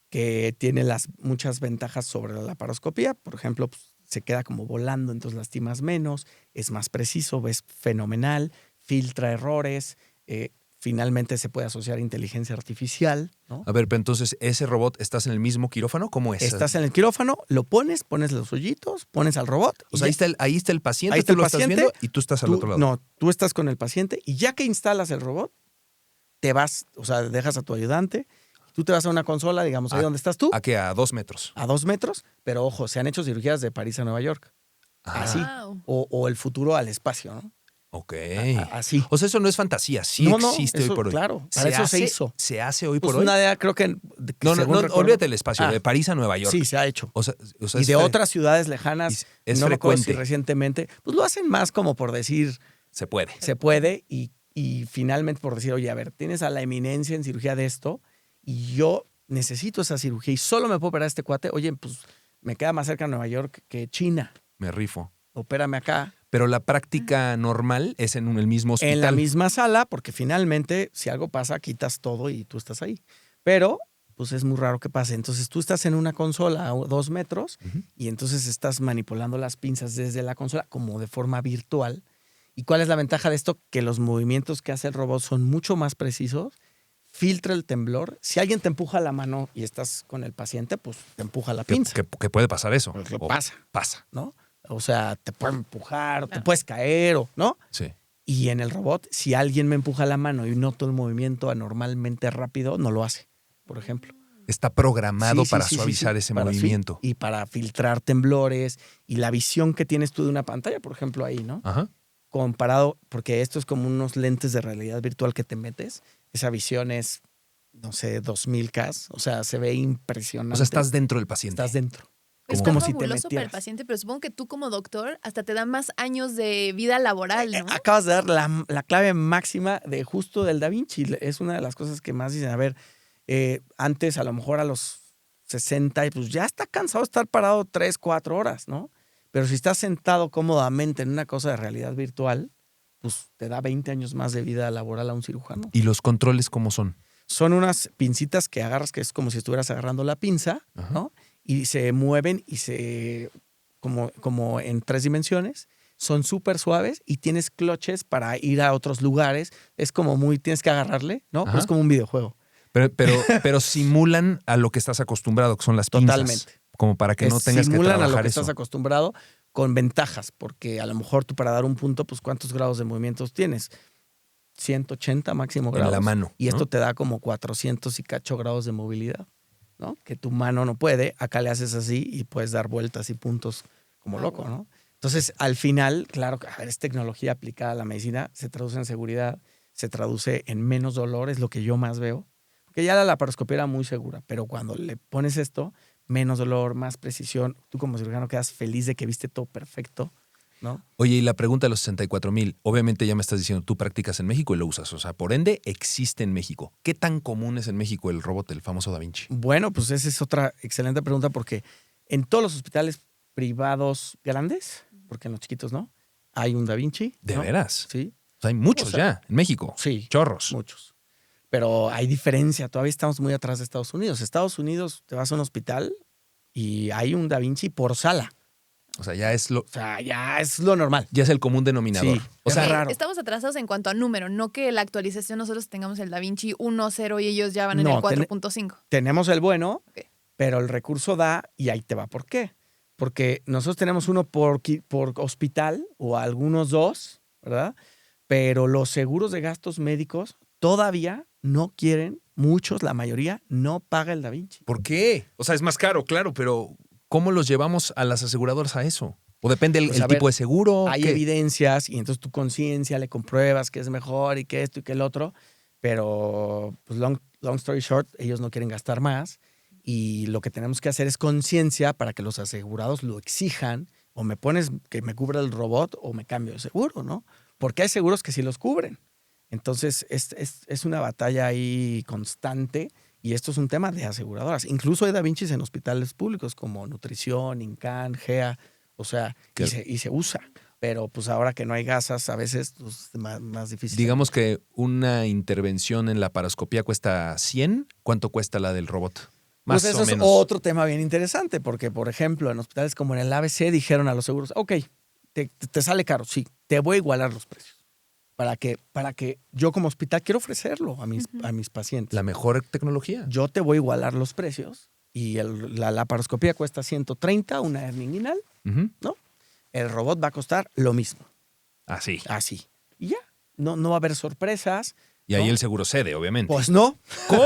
que tiene muchas ventajas sobre la laparoscopía. Por ejemplo, pues, se queda como volando, entonces lastimas menos, es más preciso, ves fenomenal, filtra errores, finalmente se puede asociar inteligencia artificial, ¿no? A ver, pero entonces, ¿ese robot estás en el mismo quirófano? ¿Cómo es? Estás en el quirófano, lo pones los hoyitos, pones al robot. O sea, ahí está el paciente, Ahí está tú el lo paciente, estás viendo y tú estás al otro lado. No, tú estás con el paciente y ya que instalas el robot, te vas, o sea, dejas a tu ayudante, tú te vas a una consola, digamos, ahí donde estás tú, ¿A qué? ¿A 2 metros? a 2 metros, pero ojo, se han hecho cirugías de París a Nueva York. Ah, Así. Wow. O el futuro al espacio, ¿no? ok. Así. O sea, eso no es fantasía, sí No, existe eso, hoy por hoy. claro, para eso se hizo. ¿Se hace hoy Pues por hoy? una idea, creo que No, según recuerdo- olvídate del espacio, Ah, de París a Nueva York. Sí, se ha hecho. O sea, Y es de otras ciudades lejanas, es no me acuerdo si frecuente. recientemente, pues lo hacen más como por decir, Se puede. se puede, y finalmente por decir, oye, a ver, tienes a la eminencia en cirugía de esto, y yo necesito esa cirugía y solo me puedo operar este cuate, oye, pues me queda más cerca Nueva York que China, Me rifo. opérame acá. Pero la práctica normal es en el mismo hospital. En la misma sala, porque finalmente, si algo pasa, quitas todo y tú estás ahí. Pero, pues es muy raro que pase. Entonces, tú estás en una consola a 2 metros Ujú. y entonces estás manipulando las pinzas desde la consola como de forma virtual. ¿Y cuál es la ventaja de esto? Que los movimientos que hace el robot son mucho más precisos, filtra el temblor. Si alguien te empuja la mano y estás con el paciente, pues te empuja la pinza. Que puede pasar eso. Porque O pasa. Pasa. ¿No? O sea, te puede empujar, te Claro. puedes caer, ¿no? Sí. Y en el robot, si alguien me empuja la mano y noto el movimiento anormalmente rápido, no lo hace, por ejemplo. Está programado Sí, para sí, suavizar ese para- sí, movimiento. y para filtrar temblores y la visión que tienes tú de una pantalla, por ejemplo, ahí, ¿no? Ajá. Comparado, porque esto es como unos lentes de realidad virtual que te metes, esa visión es, no sé, 2000K, o sea, se ve impresionante. O sea, estás dentro del paciente. Estás dentro. Es como como si te fabuloso para el metieras. paciente, pero supongo que tú como doctor hasta te da más años de vida laboral, ¿no? Acabas de dar la clave máxima de justo del Da Vinci. Es una de las cosas que más dicen, a ver, antes a lo mejor a los 60, pues ya está cansado de estar parado 3, 4 horas, ¿no? Pero si estás sentado cómodamente en una cosa de realidad virtual, pues te da 20 años más de vida laboral a un cirujano. ¿Y los controles cómo son? Son unas pincitas que agarras, que es como si estuvieras agarrando la pinza, Ajá. ¿no? Y se mueven y como en 3 dimensiones. Son súper suaves y tienes cloches para ir a otros lugares. Es como tienes que agarrarle, ¿no? Ajá. Es como un videojuego. Pero simulan a lo que estás acostumbrado, que son las pinzas. Totalmente. Como para que no tengas que Simulan a lo trabajar que eso. estás acostumbrado con ventajas, porque a lo mejor tú para dar un punto, pues ¿cuántos grados de movimientos tienes? 180 máximo En grados. la mano, Y esto ¿no? te da como 400 y cacho grados de movilidad, ¿no? Que tu mano no puede. Acá le haces así y puedes dar vueltas y puntos como loco, ¿no? Entonces, al final, claro, a ver, es tecnología aplicada a la medicina, se traduce en seguridad, se traduce en menos dolor, es lo que yo más veo. Porque ya la laparoscopia era muy segura, pero cuando le pones esto, menos dolor, más precisión. Tú como cirujano quedas feliz de que viste todo perfecto, ¿no? Oye, y la pregunta de los 64,000, obviamente ya me estás diciendo, tú practicas en México y lo usas, o sea, por ende existe en México. ¿Qué tan común es en México el robot, el famoso Da Vinci? Bueno, pues esa es otra excelente pregunta porque en todos los hospitales privados grandes, porque en los chiquitos no, hay un Da Vinci. ¿De ¿no? veras? Sí, O sea, hay muchos O sea, ya en México. sí. Chorros. Muchos. Pero hay diferencia, todavía estamos muy atrás de Estados Unidos. Estados Unidos, te vas a un hospital y hay un Da Vinci por sala. O sea, ya es lo, O sea, ya es lo normal. ya es el común denominador. Sí. O sea, Es raro. Estamos atrasados en cuanto a número, no que la actualización nosotros tengamos el Da Vinci 1.0 y ellos ya van en No, el 4.5. Tenemos el bueno, Ok. pero el recurso da y ahí te va. ¿Por qué? Porque nosotros tenemos uno por hospital o algunos dos, ¿verdad? Pero los seguros de gastos médicos todavía no quieren, muchos, la mayoría, no paga el Da Vinci. ¿por qué? O sea, es más caro, claro, pero ¿cómo los llevamos a las aseguradoras a eso? ¿O depende el, Pues, el a ver, tipo de seguro? Hay ¿Qué? evidencias y entonces tu conciencia le compruebas que es mejor y que esto y que el otro, pero pues long story short, ellos no quieren gastar más y lo que tenemos que hacer es conciencia para que los asegurados lo exijan o me pones que me cubra el robot o me cambio de seguro, ¿no? Porque hay seguros que sí los cubren. Entonces es una batalla ahí constante y esto es un tema de aseguradoras. Incluso hay Da Vincis en hospitales públicos como Nutrición, INCAN, GEA, o sea, y se usa. Pero pues ahora que no hay gasas, a veces pues, es más difícil. Digamos que una intervención en la laparoscopía cuesta 100, ¿cuánto cuesta la del robot? Más Pues eso o es menos. otro tema bien interesante, porque, por ejemplo, en hospitales como en el ABC dijeron a los seguros, ok, te sale caro, sí, te voy a igualar los precios. Para que yo como hospital quiero ofrecerlo a mis pacientes. La mejor tecnología. Yo te voy a igualar los precios y la laparoscopía cuesta 130, una hernia inguinal, Ujú. ¿no? El robot va a costar lo mismo, Así. así. Y ya, no va a haber sorpresas. Y ahí ¿no? el seguro cede, obviamente. Pues no. ¿Cómo?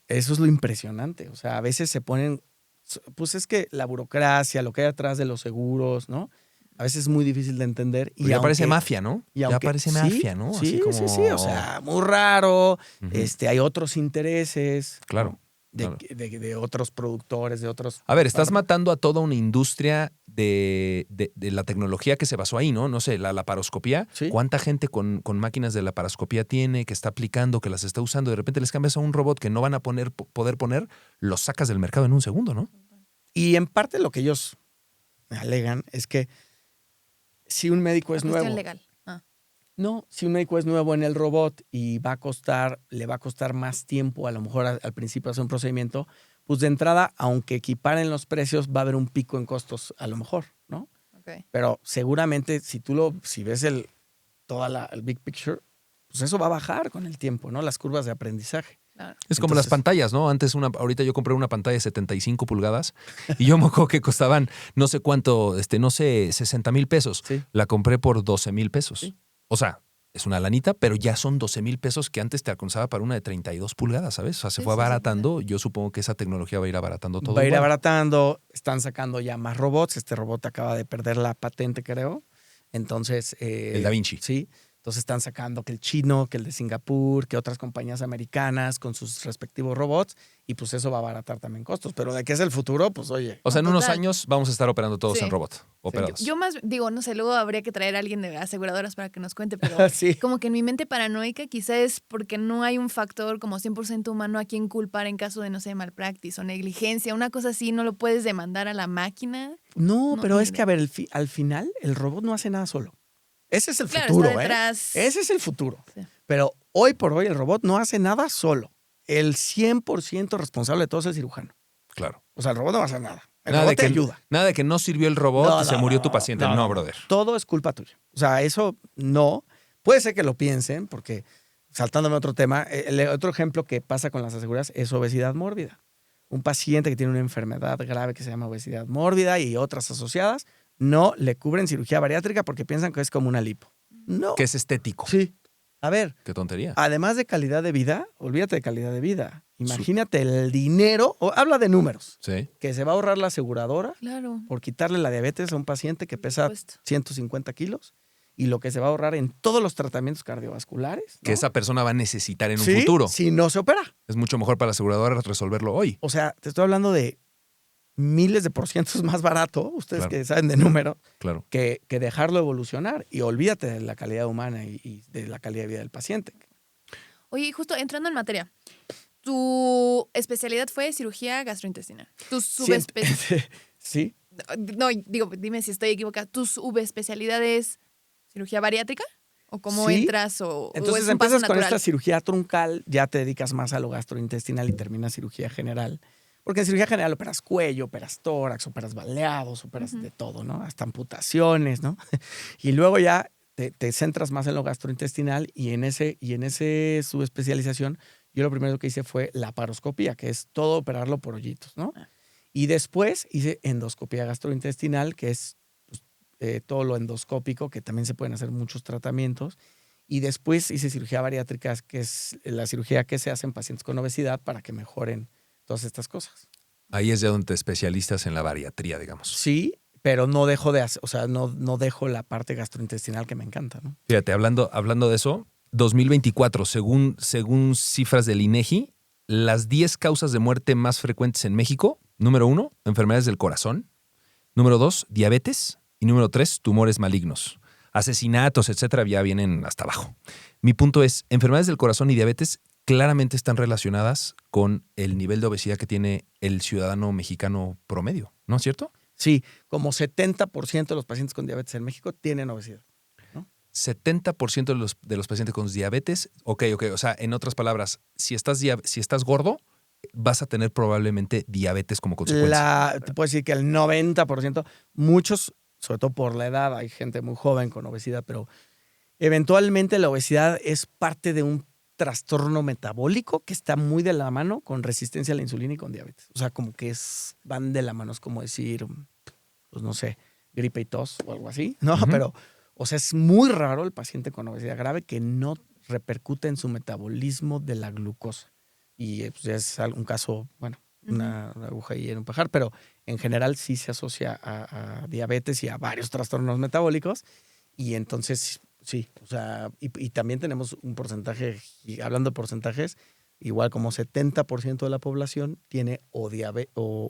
Eso es lo impresionante. O sea, a veces se ponen, pues es que la burocracia, lo que hay atrás de los seguros, ¿no? A veces es muy difícil de entender. Y ya aunque- parece mafia, ¿no? y Ya aunque- parece sí, mafia, ¿no? Sí, Así como... sí, sí. O sea, muy raro. Ujú. Hay otros intereses. Claro, ¿no? De, claro. de otros productores, de otros. A ver, estás matando a toda una industria de la tecnología que se basó ahí, ¿no? No sé, la laparoscopía. Sí. ¿Cuánta gente con máquinas de laparoscopía tiene, que está aplicando, que las está usando? De repente les cambias a un robot que no van a poder poner, los sacas del mercado en un segundo, ¿no? Y en parte lo que ellos alegan es que si un médico es La cuestión nuevo. legal. Ah, No, si un médico es nuevo en el robot y le va a costar más tiempo, a lo mejor al principio hacer un procedimiento, pues de entrada, aunque equiparen los precios, va a haber un pico en costos a lo mejor, ¿no? ok. Pero seguramente si ves el big picture, pues eso va a bajar con el tiempo, ¿no? Las curvas de aprendizaje. Claro. Es como las Entonces- pantallas, ¿no? Ahorita yo compré una pantalla de 75 pulgadas y yo me acuerdo que costaban no sé cuánto, no sé, 60,000 pesos. Sí. La compré por 12,000 pesos. Sí. O sea, es una lanita, pero ya son 12,000 pesos que antes te alcanzaba para una de 32 pulgadas, ¿sabes? O sea, se Sí, fue sí, sí, abaratando. Yo supongo que esa tecnología va a ir abaratando todo. Va a ir igual. abaratando, están sacando ya más robots. Este robot acaba de perder la patente, creo. Entonces. El Da Vinci. Sí. Entonces están sacando que el chino, que el de Singapur, que otras compañías americanas con sus respectivos robots. Y pues eso va a abaratar también costos. Pero de qué es el futuro, pues oye. O sea, en No, unos total. años vamos a estar operando todos Sí. en robot. Operados. Yo más digo, no sé, luego habría que traer a alguien de aseguradoras para que nos cuente, pero Sí. como que en mi mente paranoica quizá es porque no hay un factor como 100% humano a quien culpar en caso de, no sé, malpractice o negligencia. Una cosa así, no lo puedes demandar a la máquina. No, No, pero ni es que, idea. a ver, al final el robot no hace nada solo. Ese es el Claro, futuro, está detrás. Ese es el futuro. Sí. Pero hoy por hoy el robot no hace nada solo. El 100% responsable de todo es el cirujano. Claro. O sea, el robot no va a hacer nada. El Nada robot de, te que, ayuda. nada de que no sirvió el robot No, y se no, murió no, tu paciente. No, no. brother. Todo es culpa tuya. O sea, eso no. Puede ser que lo piensen, porque saltándome a otro tema, el otro ejemplo que pasa con las aseguradoras es obesidad mórbida. Un paciente que tiene una enfermedad grave que se llama obesidad mórbida y otras asociadas, no le cubren cirugía bariátrica porque piensan que es como una lipo. No. Que es estético. Sí. A ver, Qué tontería. además de calidad de vida, olvídate de calidad de vida. Imagínate el dinero, o habla de números, Sí. que se va a ahorrar la aseguradora Claro. por quitarle la diabetes a un paciente que pesa supuesto. 150 kilos y lo que se va a ahorrar en todos los tratamientos cardiovasculares, ¿no? Que esa persona va a necesitar en un Sí, futuro. si no se opera. Es mucho mejor para la aseguradora resolverlo hoy. O sea, te estoy hablando de miles de % más barato, ustedes Claro. que saben de número, Claro. que dejarlo evolucionar. Y olvídate de la calidad humana y de la calidad de vida del paciente. Oye, justo entrando en materia, tu especialidad fue cirugía gastrointestinal. Tu subespecialidad. Sí. No, digo, dime si estoy equivocada. ¿Tu subespecialidad es cirugía bariátrica? ¿O cómo Sí. entras? ¿O Entonces es un paso empiezas con natural? esta cirugía truncal, ya te dedicas más a lo gastrointestinal y terminas cirugía general. Porque en cirugía general operas cuello, operas tórax, operas baleados, operas de todo, ¿no? Hasta amputaciones, ¿no? Y luego ya te centras más en lo gastrointestinal y en ese subespecialización, yo lo primero que hice fue la laparoscopía, que es todo operarlo por hoyitos, ¿no? Y después hice endoscopía gastrointestinal, que es todo lo endoscópico, que también se pueden hacer muchos tratamientos. Y después hice cirugía bariátrica, que es la cirugía que se hace en pacientes con obesidad para que mejoren todas estas cosas. Ahí es de donde te especialistas en la bariatría, digamos. Sí, pero no dejo de hacer, o sea, no dejo la parte gastrointestinal que me encanta, ¿no? Fíjate, hablando de eso, 2024, según cifras del INEGI, las 10 causas de muerte más frecuentes en México, número 1, enfermedades del corazón, número 2, diabetes, y número 3, tumores malignos. Asesinatos, etcétera, ya vienen hasta abajo. Mi punto es, enfermedades del corazón y diabetes claramente están relacionadas con el nivel de obesidad que tiene el ciudadano mexicano promedio, ¿no es cierto? Sí, como 70% de los pacientes con diabetes en México tienen obesidad. 70% de los pacientes con diabetes, ok, o sea, en otras palabras, si estás gordo, vas a tener probablemente diabetes como consecuencia. Te puedo decir que el 90%, muchos, sobre todo por la edad, hay gente muy joven con obesidad, pero eventualmente la obesidad es parte de un trastorno metabólico que está muy de la mano con resistencia a la insulina y con diabetes. O sea, como que van de la mano, es como decir, pues no sé, gripe y tos o algo así, ¿no? Ujú. Pero, o sea, es muy raro el paciente con obesidad grave que no repercute en su metabolismo de la glucosa. Y pues ya es un caso, bueno, una aguja ahí en un pajar, pero en general sí se asocia a diabetes y a varios trastornos metabólicos. Y entonces, sí, o sea, y también tenemos un porcentaje, y hablando de porcentajes, igual como 70% de la población tiene o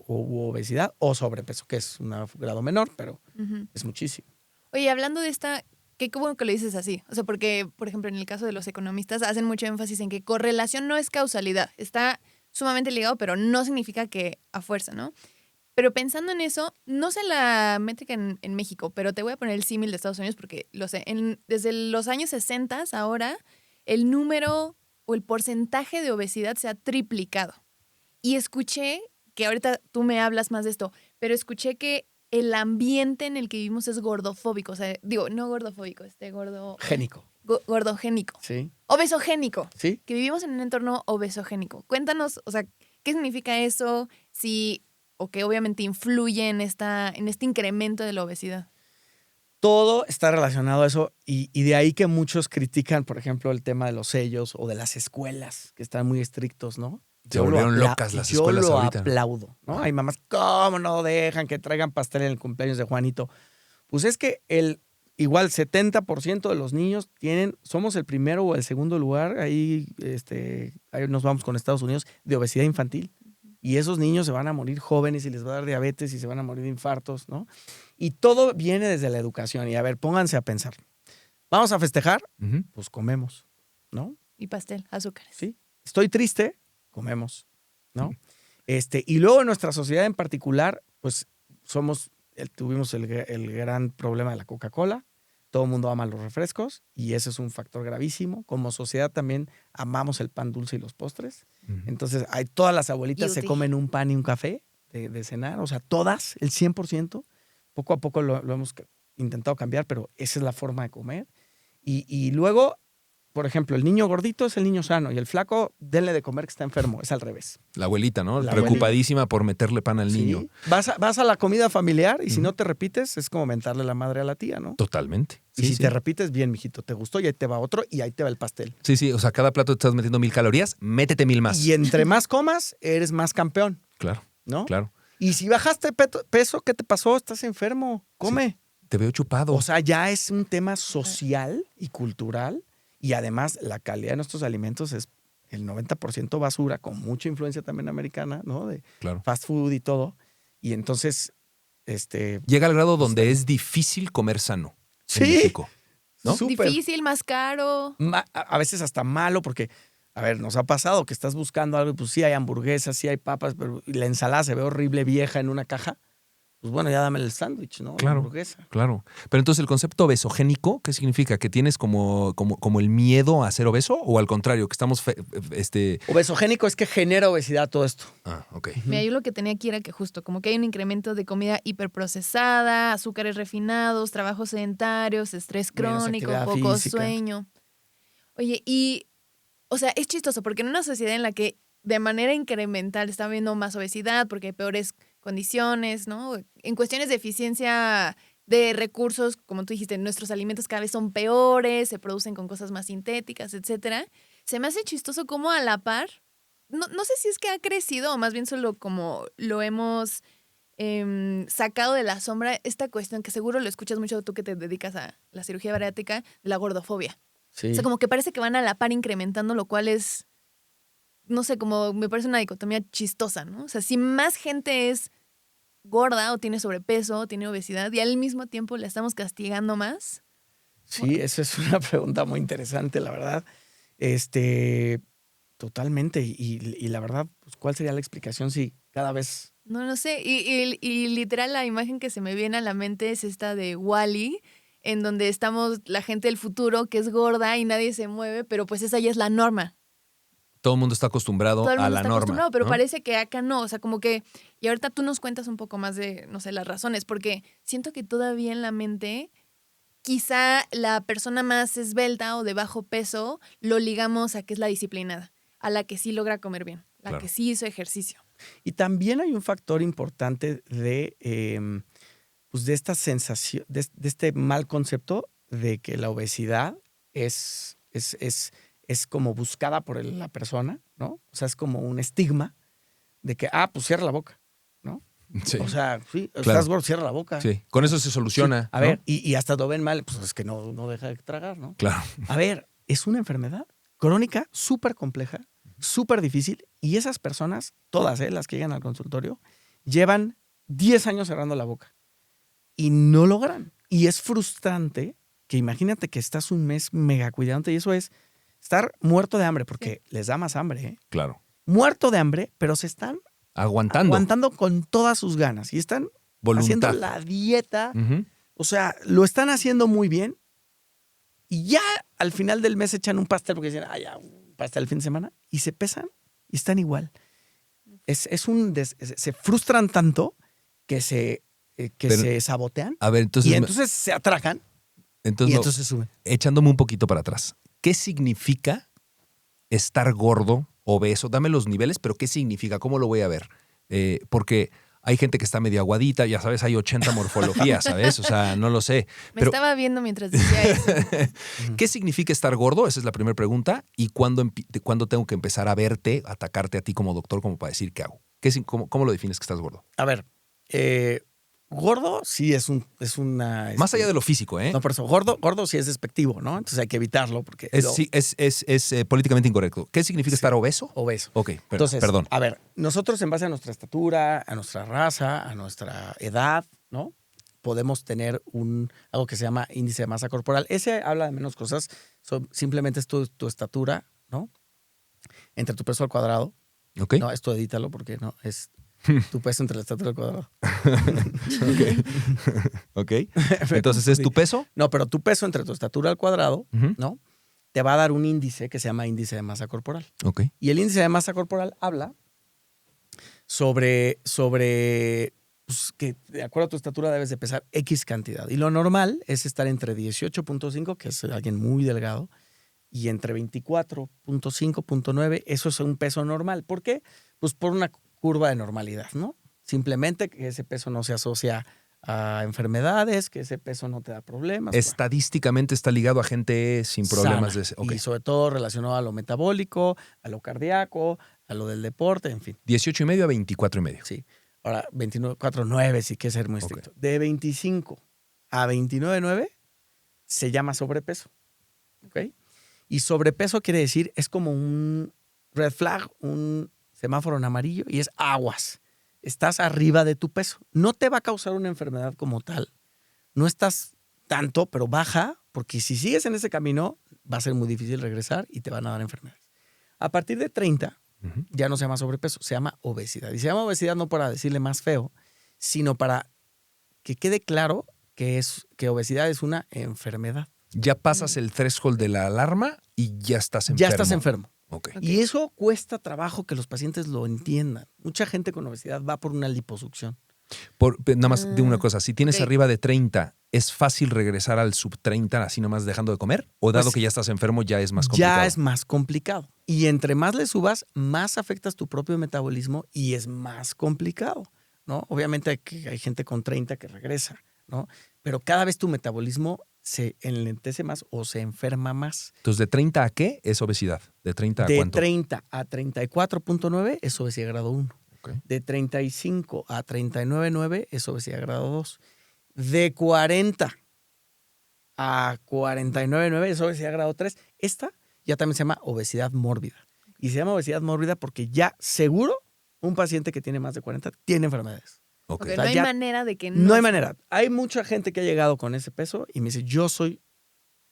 obesidad o sobrepeso, que es un grado menor, pero Ujú. es muchísimo. Oye, hablando de esta, qué bueno que lo dices así. O sea, porque, por ejemplo, en el caso de los economistas hacen mucho énfasis en que correlación no es causalidad. Está sumamente ligado, pero no significa que a fuerza, ¿no? Pero pensando en eso, no sé la métrica en México, pero te voy a poner el símil de Estados Unidos porque lo sé. Desde los años 60 ahora, el número o el porcentaje de obesidad se ha triplicado. Y escuché, que ahorita tú me hablas más de esto, pero escuché que el ambiente en el que vivimos es gordofóbico. O sea, digo, no gordofóbico, Génico, gordogénico. ¿sí? Obesogénico. ¿Sí? Que vivimos en un entorno obesogénico. Cuéntanos, o sea, ¿qué significa eso? O que obviamente influye en este incremento de la obesidad. Todo está relacionado a eso y de ahí que muchos critican, por ejemplo, el tema de los sellos o de las escuelas, que están muy estrictos, ¿no? Se volvieron locas las escuelas Yo lo ahorita. aplaudo, ¿no? Hay mamás, ¿cómo no dejan que traigan pastel en el cumpleaños de Juanito? Pues es que igual 70% de los niños somos el primero o el segundo lugar, ahí nos vamos con Estados Unidos, de obesidad infantil. Y esos niños se van a morir jóvenes y les va a dar diabetes y se van a morir de infartos, ¿no? Y todo viene desde la educación. Y a ver, pónganse a pensar. ¿Vamos a festejar? Ujú. Pues comemos, ¿no? Y pastel, azúcares. Sí. Estoy triste, comemos, ¿no? Y luego en nuestra sociedad en particular, pues tuvimos el gran problema de la Coca-Cola. Todo el mundo ama los refrescos y ese es un factor gravísimo. Como sociedad también amamos el pan dulce y los postres. Ujú. Entonces, todas las abuelitas se Guilty. comen un pan y un café de cenar. O sea, todas, el 100%. Poco a poco lo hemos intentado cambiar, pero esa es la forma de comer. Y luego, por ejemplo, el niño gordito es el niño sano y el flaco, denle de comer que está enfermo. Es al revés. La abuelita, ¿no? La Preocupadísima por meterle pan al ¿Sí? niño. Vas a la comida familiar y si Ujú. no te repites, es como mentarle la madre a la tía, ¿no? Totalmente. Y Sí, si sí. te repites, bien, mijito, te gustó y ahí te va otro y ahí te va el pastel. Sí, o sea, cada plato te estás metiendo 1000 calorías, métete 1000 más. Y entre más comas, eres más campeón, Claro, ¿no? claro. Y si bajaste peso, ¿qué te pasó? Estás enfermo. Come. Te veo chupado. O sea, ya es un tema social y cultural y además la calidad de nuestros alimentos es el 90% basura, con mucha influencia también americana, ¿no? De claro. fast food y todo. Y entonces, Llega al grado donde es difícil comer sano en sí, México, ¿no? súper. Difícil, más caro. A veces hasta malo porque, a ver, nos ha pasado que estás buscando algo, pues sí hay hamburguesas, sí hay papas, pero la ensalada se ve horrible vieja en una caja. Pues bueno, ya dame el sándwich, ¿no? Claro. La hamburguesa. Claro. Pero entonces el concepto obesogénico, ¿qué significa? ¿Que tienes como el miedo a ser obeso? ¿O al contrario, que estamos Obesogénico es que genera obesidad todo esto. Ah, ok. Mira, yo lo que tenía aquí era que justo como que hay un incremento de comida hiperprocesada, azúcares refinados, trabajos sedentarios, estrés Menos crónico, actividad poco física. sueño. Oye, y, o sea, es chistoso porque en una sociedad en la que de manera incremental está habiendo más obesidad porque hay peores condiciones, ¿no? En cuestiones de eficiencia de recursos, como tú dijiste, nuestros alimentos cada vez son peores, se producen con cosas más sintéticas, etcétera. Se me hace chistoso cómo a la par, no sé si es que ha crecido o más bien solo como lo hemos sacado de la sombra esta cuestión que seguro lo escuchas mucho tú que te dedicas a la cirugía bariátrica, de la gordofobia. Sí. O sea, como que parece que van a la par incrementando, lo cual es, no sé, como me parece una dicotomía chistosa, ¿no? O sea, si más gente es gorda o tiene sobrepeso o tiene obesidad y al mismo tiempo la estamos castigando más. Sí, esa es una pregunta muy interesante, la verdad. Totalmente. Y la verdad, pues, ¿cuál sería la explicación si cada vez... No sé. Y literal la imagen que se me viene a la mente es esta de Wall-E, en donde estamos la gente del futuro que es gorda y nadie se mueve, pero pues esa ya es la norma. Todo el mundo está acostumbrado Todo el a mundo la está norma. acostumbrado, pero ¿no? parece que acá no. O sea, como que... Y ahorita tú nos cuentas un poco más de, no sé, las razones, porque siento que todavía en la mente... Quizá la persona más esbelta o de bajo peso lo ligamos a que es la disciplinada, a la que sí logra comer bien, la Claro. que sí hizo ejercicio. Y también hay un factor importante pues de esta sensación, de este mal concepto de que la obesidad es como buscada por la persona, ¿no? O sea, es como un estigma de que, pues cierra la boca, ¿no? Sí. O sea, sí, Claro. estás gordo, cierra la boca. Sí. Con eso se soluciona. Sí. A ¿no? ver, y hasta lo ven mal, pues es que no deja de tragar, ¿no? Claro. A ver, es una enfermedad crónica súper compleja, súper difícil, y esas personas, todas las que llegan al consultorio, llevan 10 años cerrando la boca y no logran. Y es frustrante que imagínate que estás un mes mega cuidándote y eso es estar muerto de hambre, porque les da más hambre, ¿eh? Claro. Muerto de hambre, pero se están Aguantando. con todas sus ganas y están Voluntad. haciendo la dieta. Ujú. O sea, lo están haciendo muy bien y ya al final del mes echan un pastel porque dicen, ya, un pastel el fin de semana y se pesan y están igual. Se frustran tanto que se sabotean A ver, y entonces se atracan y entonces suben. Echándome un poquito para atrás. ¿Qué significa estar gordo, obeso? Dame los niveles, pero ¿qué significa? ¿Cómo lo voy a ver? Porque hay gente que está medio aguadita, ya sabes, hay 80 morfologías, ¿sabes? O sea, no lo sé. Me estaba viendo mientras decía eso. ¿Qué significa estar gordo? Esa es la primera pregunta. ¿Y cuándo tengo que empezar a verte, atacarte a ti como doctor, como para decir qué hago? ¿Cómo lo defines que estás gordo? A ver, gordo sí es una... Más allá de lo físico, ¿eh? No, por eso, gordo sí es despectivo, ¿no? Entonces hay que evitarlo porque... Es políticamente incorrecto. ¿Qué significa estar obeso? Obeso. Ok, Entonces, perdón. a ver, nosotros en base a nuestra estatura, a nuestra raza, a nuestra edad, ¿no? Podemos tener algo que se llama índice de masa corporal. Ese habla de menos cosas. Simplemente es tu estatura, ¿no? Entre tu peso al cuadrado. Ok. No, esto edítalo porque no, es tu peso entre la estatura al cuadrado. Ok. Entonces, ¿es tu peso? No, pero tu peso entre tu estatura al cuadrado, Ujú. ¿no? Te va a dar un índice que se llama índice de masa corporal. Ok. Y el índice de masa corporal habla sobre pues, que de acuerdo a tu estatura debes de pesar X cantidad. Y lo normal es estar entre 18.5, que es alguien muy delgado, y entre 24.5, 0.9. Eso es un peso normal. ¿Por qué? Pues por una curva de normalidad, ¿no? Simplemente que ese peso no se asocia a enfermedades, que ese peso no te da problemas. Estadísticamente está ligado a gente sin problemas sana. de... Ok. Y sobre todo relacionado a lo metabólico, a lo cardíaco, a lo del deporte, en fin. 18,5 a 24,5. Sí. Ahora, 24.9 sí que ser muy estricto. De 25 a 29.9 se llama sobrepeso. ¿Ok? Y sobrepeso quiere decir, es como un red flag, un semáforo en amarillo, y es aguas. Estás arriba de tu peso. No te va a causar una enfermedad como tal. No estás tanto, pero baja, porque si sigues en ese camino, va a ser muy difícil regresar y te van a dar enfermedades. A partir de 30, ya no se llama sobrepeso, se llama obesidad. Y se llama obesidad no para decirle más feo, sino para que quede claro que obesidad es una enfermedad. Ya pasas el threshold de la alarma y ya estás enfermo. Ya estás enfermo. Ok. Y eso cuesta trabajo que los pacientes lo entiendan. Mucha gente con obesidad va por una liposucción. Nada más de una cosa, si tienes ok. arriba de 30, ¿es fácil regresar al sub 30 así nomás dejando de comer? ¿O dado Pues, que ya estás enfermo ya es más complicado? Ya es más complicado. Y entre más le subas, más afectas tu propio metabolismo y es más complicado, ¿no? Obviamente hay gente con 30 que regresa, ¿no? Pero cada vez tu metabolismo se enlentece más o se enferma más. Entonces, ¿de 30 a qué es obesidad? ¿De 30 a De cuánto? 30 a 34.9 es obesidad grado 1. Ok. De 35 a 39.9 es obesidad grado 2. De 40 a 49.9 es obesidad grado 3. Esta ya también se llama obesidad mórbida. Y se llama obesidad mórbida porque ya seguro un paciente que tiene más de 40 tiene enfermedades. Ok. Ok, O sea, no hay ya- manera de que No hay esté. manera. Hay mucha gente que ha llegado con ese peso y me dice, yo soy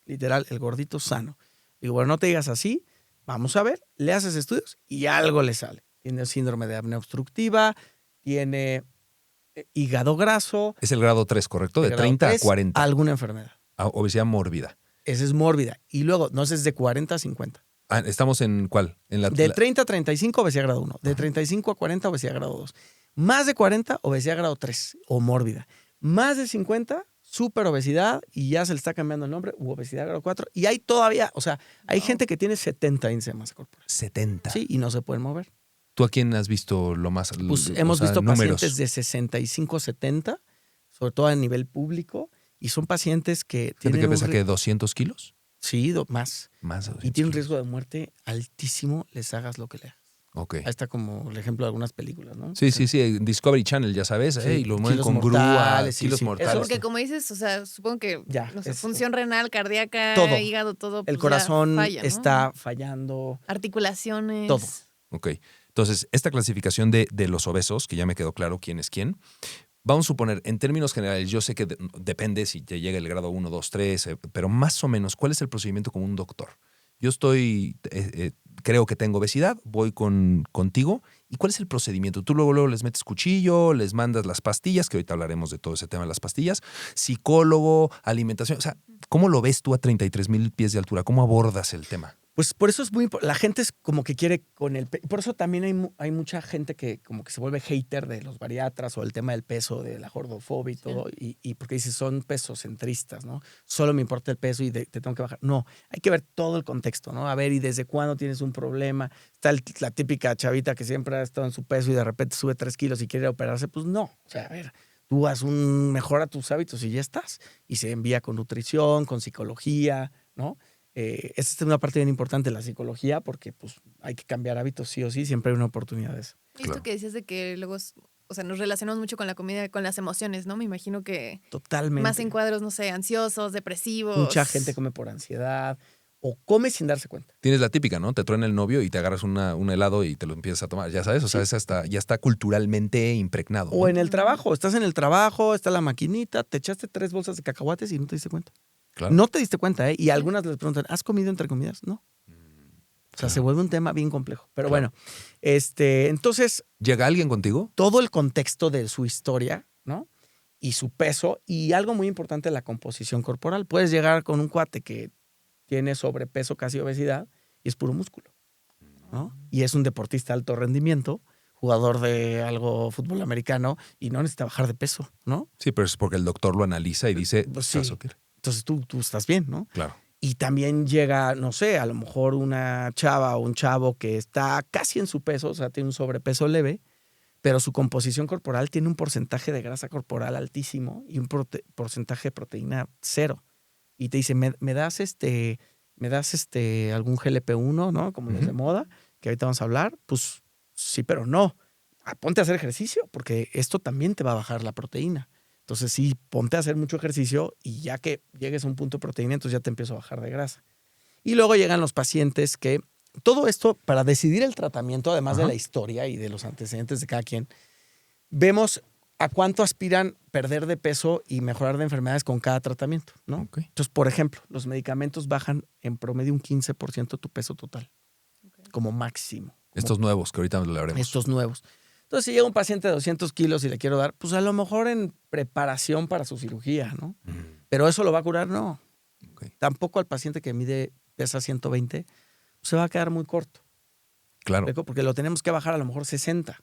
literal el gordito sano. Digo, bueno, no te digas así, vamos a ver, le haces estudios y algo le sale. Tiene síndrome de apnea obstructiva, tiene hígado graso, Es el grado 3, ¿correcto? De grado 30 a 3, 40. alguna enfermedad. Obesidad mórbida. Esa es mórbida. Y luego, no sé, es de 40 a 50. ¿Estamos en cuál? En De 30 a 35, obesidad grado 1. De 35 a 40, obesidad grado 2. Más de 40, obesidad grado 3 o mórbida. Más de 50, super obesidad y ya se le está cambiando el nombre, u obesidad grado 4. Y hay todavía, o sea, hay gente que tiene 70 índice de masa corporal. 70. Sí, y no se pueden mover. ¿Tú a quién has visto lo más? Pues o hemos sea, visto números? pacientes de 65, 70, sobre todo a nivel público, y son pacientes que ¿Gente tienen que un pesa que 200 kilos? Sí, más. Más de 200 Y tiene un kilos. riesgo de muerte altísimo, les hagas lo que le hagas. Ok. Ahí está como el ejemplo de algunas películas, ¿no? Sí, sí, sí. Discovery Channel, ya sabes. Sí, Y lo mueven kilos con mortales, grúa, sí, kilos sí. mortales. Eso- Porque como dices, o sea, supongo que Ya, no sé, es- función renal, cardíaca, Todo. hígado, todo. El pues, ya corazón falla, ¿no? está fallando. Articulaciones. Todo. Ok. Entonces, esta clasificación de los obesos, que ya me quedó claro quién es quién, vamos a suponer, en términos generales, yo sé que depende si te llega el grado 1, 2, 3, pero más o menos, ¿cuál es el procedimiento como un doctor? Yo creo que tengo obesidad, voy contigo. ¿Y cuál es el procedimiento? Tú luego les metes cuchillo, les mandas las pastillas, que ahorita hablaremos de todo ese tema de las pastillas, psicólogo, alimentación. O sea, ¿cómo lo ves tú a 33,000 pies de altura? ¿Cómo abordas el tema? Pues por eso es muy importante. La gente es como que quiere con el peso. Por eso también hay mucha gente que como que se vuelve hater de los bariatras o el tema del peso, de la gordofobia y todo. Y porque dice, son pesocentristas, ¿no? Solo me importa el peso y te tengo que bajar. No, hay que ver todo el contexto, ¿no? A ver, ¿y desde cuándo tienes un problema? Está la típica chavita que siempre ha estado en su peso y de repente sube 3 kilos y quiere operarse. Pues no. O sea, a ver, tú mejora tus hábitos y ya estás. Y se envía con nutrición, con psicología, ¿no? Esta es una parte bien importante de la psicología porque pues, hay que cambiar hábitos sí o sí, siempre hay una oportunidad de eso. Y esto que decías de que luego, o sea, nos relacionamos mucho con la comida, con las emociones, ¿no? Me imagino que Totalmente. más en cuadros, no sé, ansiosos, depresivos. Mucha gente come por ansiedad o come sin darse cuenta. Tienes la típica, ¿no? Te truena el novio y te agarras un helado y te lo empiezas a tomar, ya sabes, o sea, ya está culturalmente impregnado. O ¿no? en el trabajo, estás en el trabajo, está la maquinita, te echaste 3 bolsas de cacahuates y no te diste cuenta. Claro. No te diste cuenta, ¿eh? Y algunas les preguntan, ¿has comido entre comidas? No. O sea, Claro. se vuelve un tema bien complejo. Pero Claro. bueno, entonces ¿Llega alguien contigo? todo el contexto de su historia, ¿no? Y su peso y algo muy importante, la composición corporal. Puedes llegar con un cuate que tiene sobrepeso, casi obesidad, y es puro músculo, ¿no? Y es un deportista de alto rendimiento, jugador de algo fútbol americano y no necesita bajar de peso, ¿no? Sí, pero es porque el doctor lo analiza y dice, Pues sí. "Eso quiere". Entonces tú estás bien, ¿no? Claro. Y también llega, no sé, a lo mejor una chava o un chavo que está casi en su peso, o sea, tiene un sobrepeso leve, pero su composición corporal tiene un porcentaje de grasa corporal altísimo y un porcentaje de proteína cero. Y te dice, ¿me das algún GLP-1, ¿no? Como los de moda, que ahorita vamos a hablar. Pues sí, pero no. Ponte a hacer ejercicio, porque esto también te va a bajar la proteína. Entonces sí, ponte a hacer mucho ejercicio y ya que llegues a un punto de proteína, entonces ya te empiezo a bajar de grasa. Y luego llegan los pacientes que todo esto, para decidir el tratamiento, además de la historia y de los antecedentes de cada quien, vemos a cuánto aspiran perder de peso y mejorar de enfermedades con cada tratamiento, ¿no? Okay. Entonces, por ejemplo, los medicamentos bajan en promedio un 15% tu peso total, como máximo. Estos nuevos, que ahorita hablaremos. Estos nuevos. Entonces, si llega un paciente de 200 kilos y le quiero dar, pues a lo mejor en preparación para su cirugía, ¿no? Pero eso lo va a curar, no. Okay. Tampoco al paciente que pesa 120, se va a quedar muy corto. Claro. Porque lo tenemos que bajar a lo mejor 60.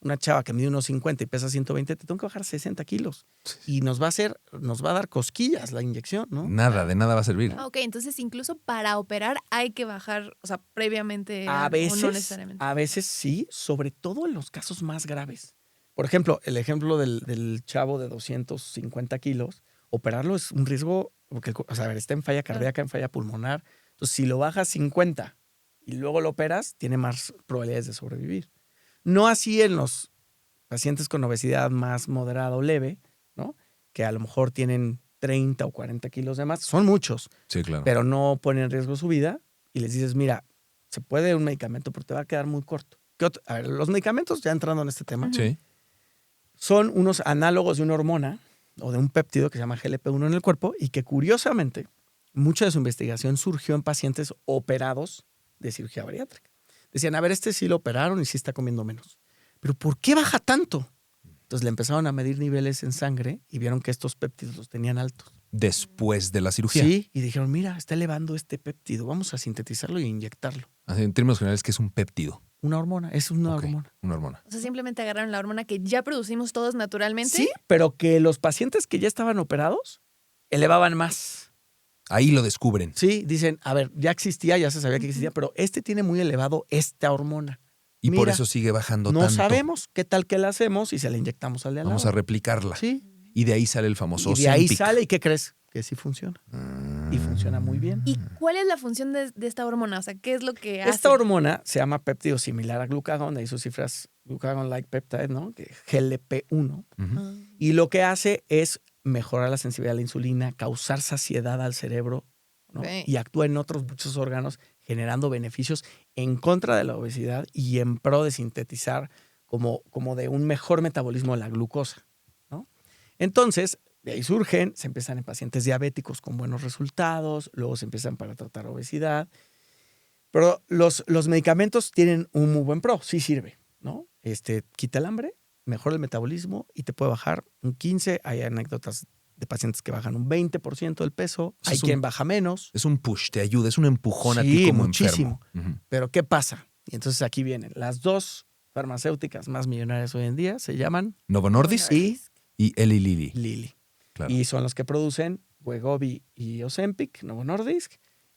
Una chava que mide unos 50 y pesa 120, te tengo que bajar 60 kilos. Y nos va a dar cosquillas la inyección, ¿no? Nada, de nada va a servir. Ok, entonces incluso para operar hay que bajar, o sea, previamente A o no veces necesariamente. sí, sobre todo en los casos más graves. Por ejemplo, el ejemplo del chavo de 250 kilos, operarlo es un riesgo, porque está en falla cardíaca, en falla pulmonar. Entonces, si lo bajas 50 y luego lo operas, tiene más probabilidades de sobrevivir. No así en los pacientes con obesidad más moderada o leve, ¿no? Que a lo mejor tienen 30 o 40 kilos de más. Son muchos, Sí, claro. pero no ponen en riesgo su vida. Y les dices, mira, se puede un medicamento, pero te va a quedar muy corto. A ver, los medicamentos, ya entrando en este tema, Sí. son unos análogos de una hormona o de un péptido que se llama GLP-1 en el cuerpo y que curiosamente mucha de su investigación surgió en pacientes operados de cirugía bariátrica. Decían, a ver, sí lo operaron y sí está comiendo menos. ¿Pero por qué baja tanto? Entonces le empezaron a medir niveles en sangre y vieron que estos péptidos los tenían altos. Después de la cirugía. Sí, y dijeron, mira, está elevando este péptido, vamos a sintetizarlo y inyectarlo. Así, en términos generales, ¿qué es un péptido? Una hormona, es una Ok, hormona. Una hormona. O sea, simplemente agarraron la hormona que ya producimos todos naturalmente. Sí, pero que los pacientes que ya estaban operados elevaban más. Ahí lo descubren. Sí, dicen, a ver, ya existía, ya se sabía que existía, pero tiene muy elevado esta hormona. Y por Mira, eso sigue bajando no tanto. sabemos qué tal que la hacemos y se la inyectamos al de al Vamos a lado. replicarla. Sí. Y de ahí sale el famoso Y de ahí Ozempic. sale, ¿y qué crees? Que sí funciona. Y funciona muy bien. ¿Y cuál es la función de esta hormona? O sea, ¿qué es lo que hace? Esta hormona se llama péptido similar a glucagón, de ahí sus cifras glucagon-like peptide, ¿no? Que GLP-1. Ujú. Ah. Y lo que hace es mejorar la sensibilidad a la insulina, causar saciedad al cerebro, ¿no? Ok. Y actúa en otros muchos órganos, generando beneficios en contra de la obesidad y en pro de sintetizar como de un mejor metabolismo de la glucosa, ¿no? Entonces, de ahí surgen, se empiezan en pacientes diabéticos con buenos resultados, luego se empiezan para tratar obesidad. Pero los medicamentos tienen un muy buen pro, sí sirve, ¿no? Quita el hambre, mejora el metabolismo y te puede bajar un 15%. Hay anécdotas de pacientes que bajan un 20% del peso. Eso Hay es un- quien baja menos. Es un push, te ayuda, es un empujón a Sí, ti como muchísimo. enfermo. Ujú. Pero ¿qué pasa? Y entonces aquí vienen las dos farmacéuticas más millonarias hoy en día, se llaman Novo Nordisk y y Eli Lilly. Lilly. Claro. Y son los que producen Wegovy y Ozempic, Novo Nordisk,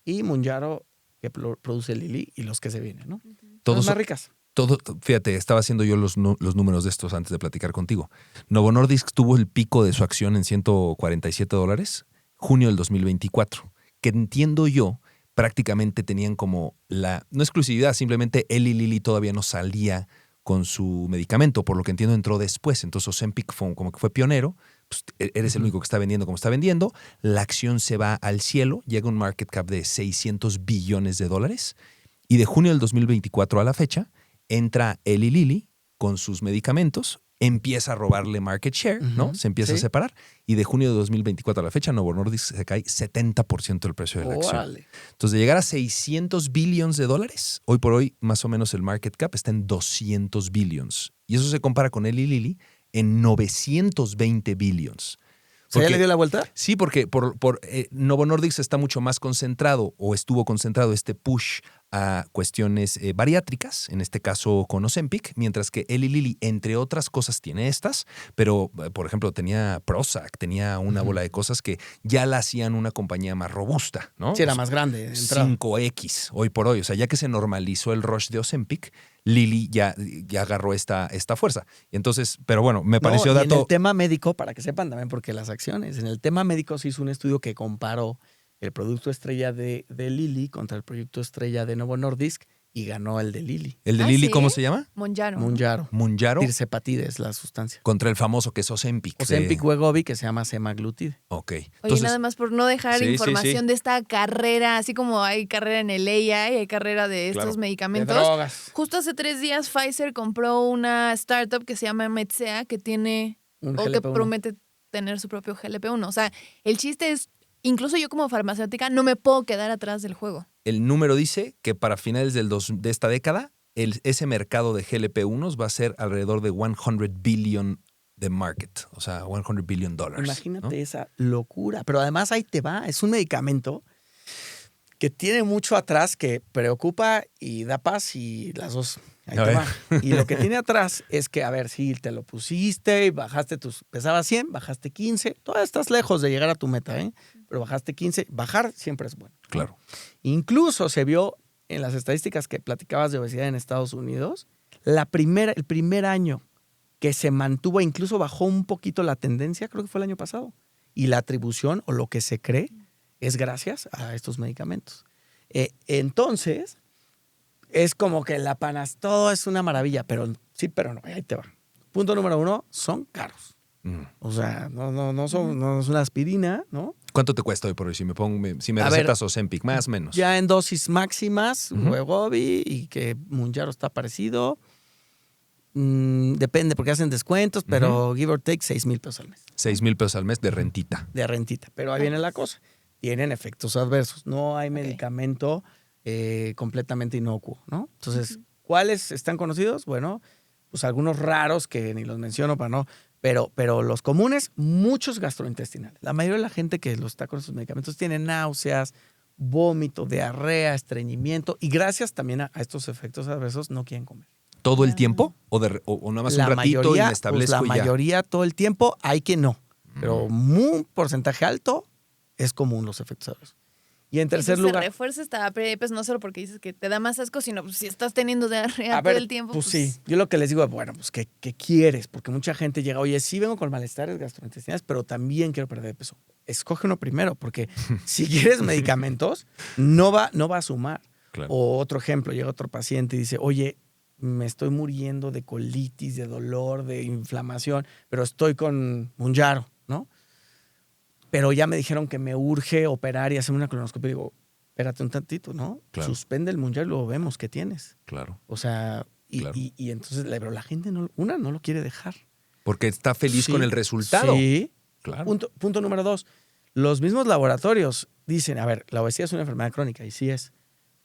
y Mounjaro, que produce Lilly, y los que se vienen, ¿no? Son Todos, las más ricas. fíjate, estaba haciendo yo los números de estos antes de platicar contigo. Novo Nordisk tuvo el pico de su acción en $147, junio del 2024, que entiendo yo, prácticamente tenían como no exclusividad, simplemente Eli Lilly todavía no salía con su medicamento, por lo que entiendo entró después. Entonces Ozempic como que fue pionero, pues eres el único que está vendiendo como está vendiendo, la acción se va al cielo, llega un market cap de $600 billones, y de junio del 2024 a la fecha, entra Eli Lilly con sus medicamentos, empieza a robarle market share, ¿no? Ujú, Se empieza a sí. separar, y de junio de 2024 a la fecha, Novo Nordisk se cae 70% del precio de la acción. Órale. Entonces, de llegar a $600 billones, hoy por hoy, más o menos el market cap está en 200 billions. Y eso se compara con Eli Lilly en 920 billions. ¿Se ya Porque- le dio la vuelta? Sí, porque Novo Nordisk está mucho más concentrado o estuvo concentrado este push a cuestiones bariátricas, en este caso con Ozempic, mientras que Eli Lilly, entre otras cosas, tiene estas, pero por ejemplo tenía Prozac, tenía una bola de cosas que ya la hacían una compañía más robusta, ¿no? Sí, era más grande. de entrada. 5X hoy por hoy. O sea, ya que se normalizó el rush de Ozempic, Lilly ya agarró esta fuerza. Y entonces, pero bueno, me pareció No, y en dato. el tema médico, para que sepan también, porque las acciones, en el tema médico se hizo un estudio que comparó el producto estrella de Lilly contra el producto estrella de Novo Nordisk y ganó el de Lilly. ¿El de ¿Ah, Lilly sí? cómo se llama? Monjaro. Mounjaro. Mounjaro Tirzepatide es la sustancia. contra el famoso que es Ozempic. Ozempic Wegovy, que se llama semaglutide. Ok. Oye, Entonces, nada más por no dejar sí, sí, información sí. de esta carrera, así como hay carrera en el AI, hay carrera de estos Claro. De medicamentos. drogas. Justo hace 3 días Pfizer compró una startup que se llama Metsea, que tiene Un o que GLP-1. promete tener su propio GLP-1. O sea, el chiste es, incluso yo como farmacéutica no me puedo quedar atrás del juego. el número dice que para finales de esta década, ese mercado de GLP-1s va a ser alrededor de 100 billion de market. O sea, $100 billion. Imagínate ¿no? esa locura. Pero además ahí te va. Es un medicamento que tiene mucho atrás que preocupa y da paz y las dos. Ahí A te ver. va. Y lo que tiene atrás es que, a ver, si te lo pusiste y bajaste pesabas 100, bajaste 15. Todavía estás lejos de llegar a tu meta, ¿eh? Pero bajaste 15. Bajar siempre es bueno. Claro. Incluso se vio en las estadísticas que platicabas de obesidad en Estados Unidos, el primer año que se mantuvo, incluso bajó un poquito la tendencia, creo que fue el año pasado. Y la atribución, o lo que se cree, es gracias a estos medicamentos. Entonces, es como que la panas, todo es una maravilla, pero sí, pero no, ahí te va. Punto número 1, son caros. Mm. O sea, no es una aspirina, ¿no? ¿Cuánto te cuesta hoy por hoy si me A ver, recetas Ozempic? Más o menos. Ya en dosis máximas, Ujú. Wegovy y que Mounjaro está parecido. Depende porque hacen descuentos, pero give or take 6,000 pesos al mes 6,000 pesos al mes de rentita. de rentita. Pero ahí viene la cosa. Tienen efectos adversos. No hay medicamento completamente inocuo, ¿no? Entonces, ¿cuáles están conocidos? Bueno, pues algunos raros que ni los menciono para no. Pero los comunes, muchos gastrointestinales. La mayoría de la gente que los está con esos medicamentos tiene náuseas, vómito, diarrea, estreñimiento. Y gracias también a estos efectos adversos no quieren comer. ¿Todo el tiempo? ¿O nada más La un ratito mayoría, y me establezco pues, la y ya? mayoría todo el tiempo, hay que no. Pero un porcentaje alto es común los efectos adversos. Y en tercer Entonces, lugar, se refuerza esta pues no solo porque dices que te da más asco, sino pues, si estás teniendo diarrea a todo ver, el tiempo. pues sí, yo lo que les digo es, bueno, pues ¿qué quieres? Porque mucha gente llega, oye, sí vengo con malestares gastrointestinales, pero también quiero perder de peso. Escoge uno primero, porque si quieres medicamentos, no va a sumar. Claro. O otro ejemplo, llega otro paciente y dice, oye, me estoy muriendo de colitis, de dolor, de inflamación, pero estoy con Mounjaro, ¿no? Pero ya me dijeron que me urge operar y hacerme una colonoscopia. Y digo, espérate un tantito, ¿no? Claro. Suspende el Mounjaro y luego vemos qué tienes. Claro. O sea, Claro. y entonces, pero la gente no lo quiere dejar. Porque está feliz Sí, con el resultado. Sí. Claro. Punto número 2. Los mismos laboratorios dicen, a ver, la obesidad es una enfermedad crónica, y sí es.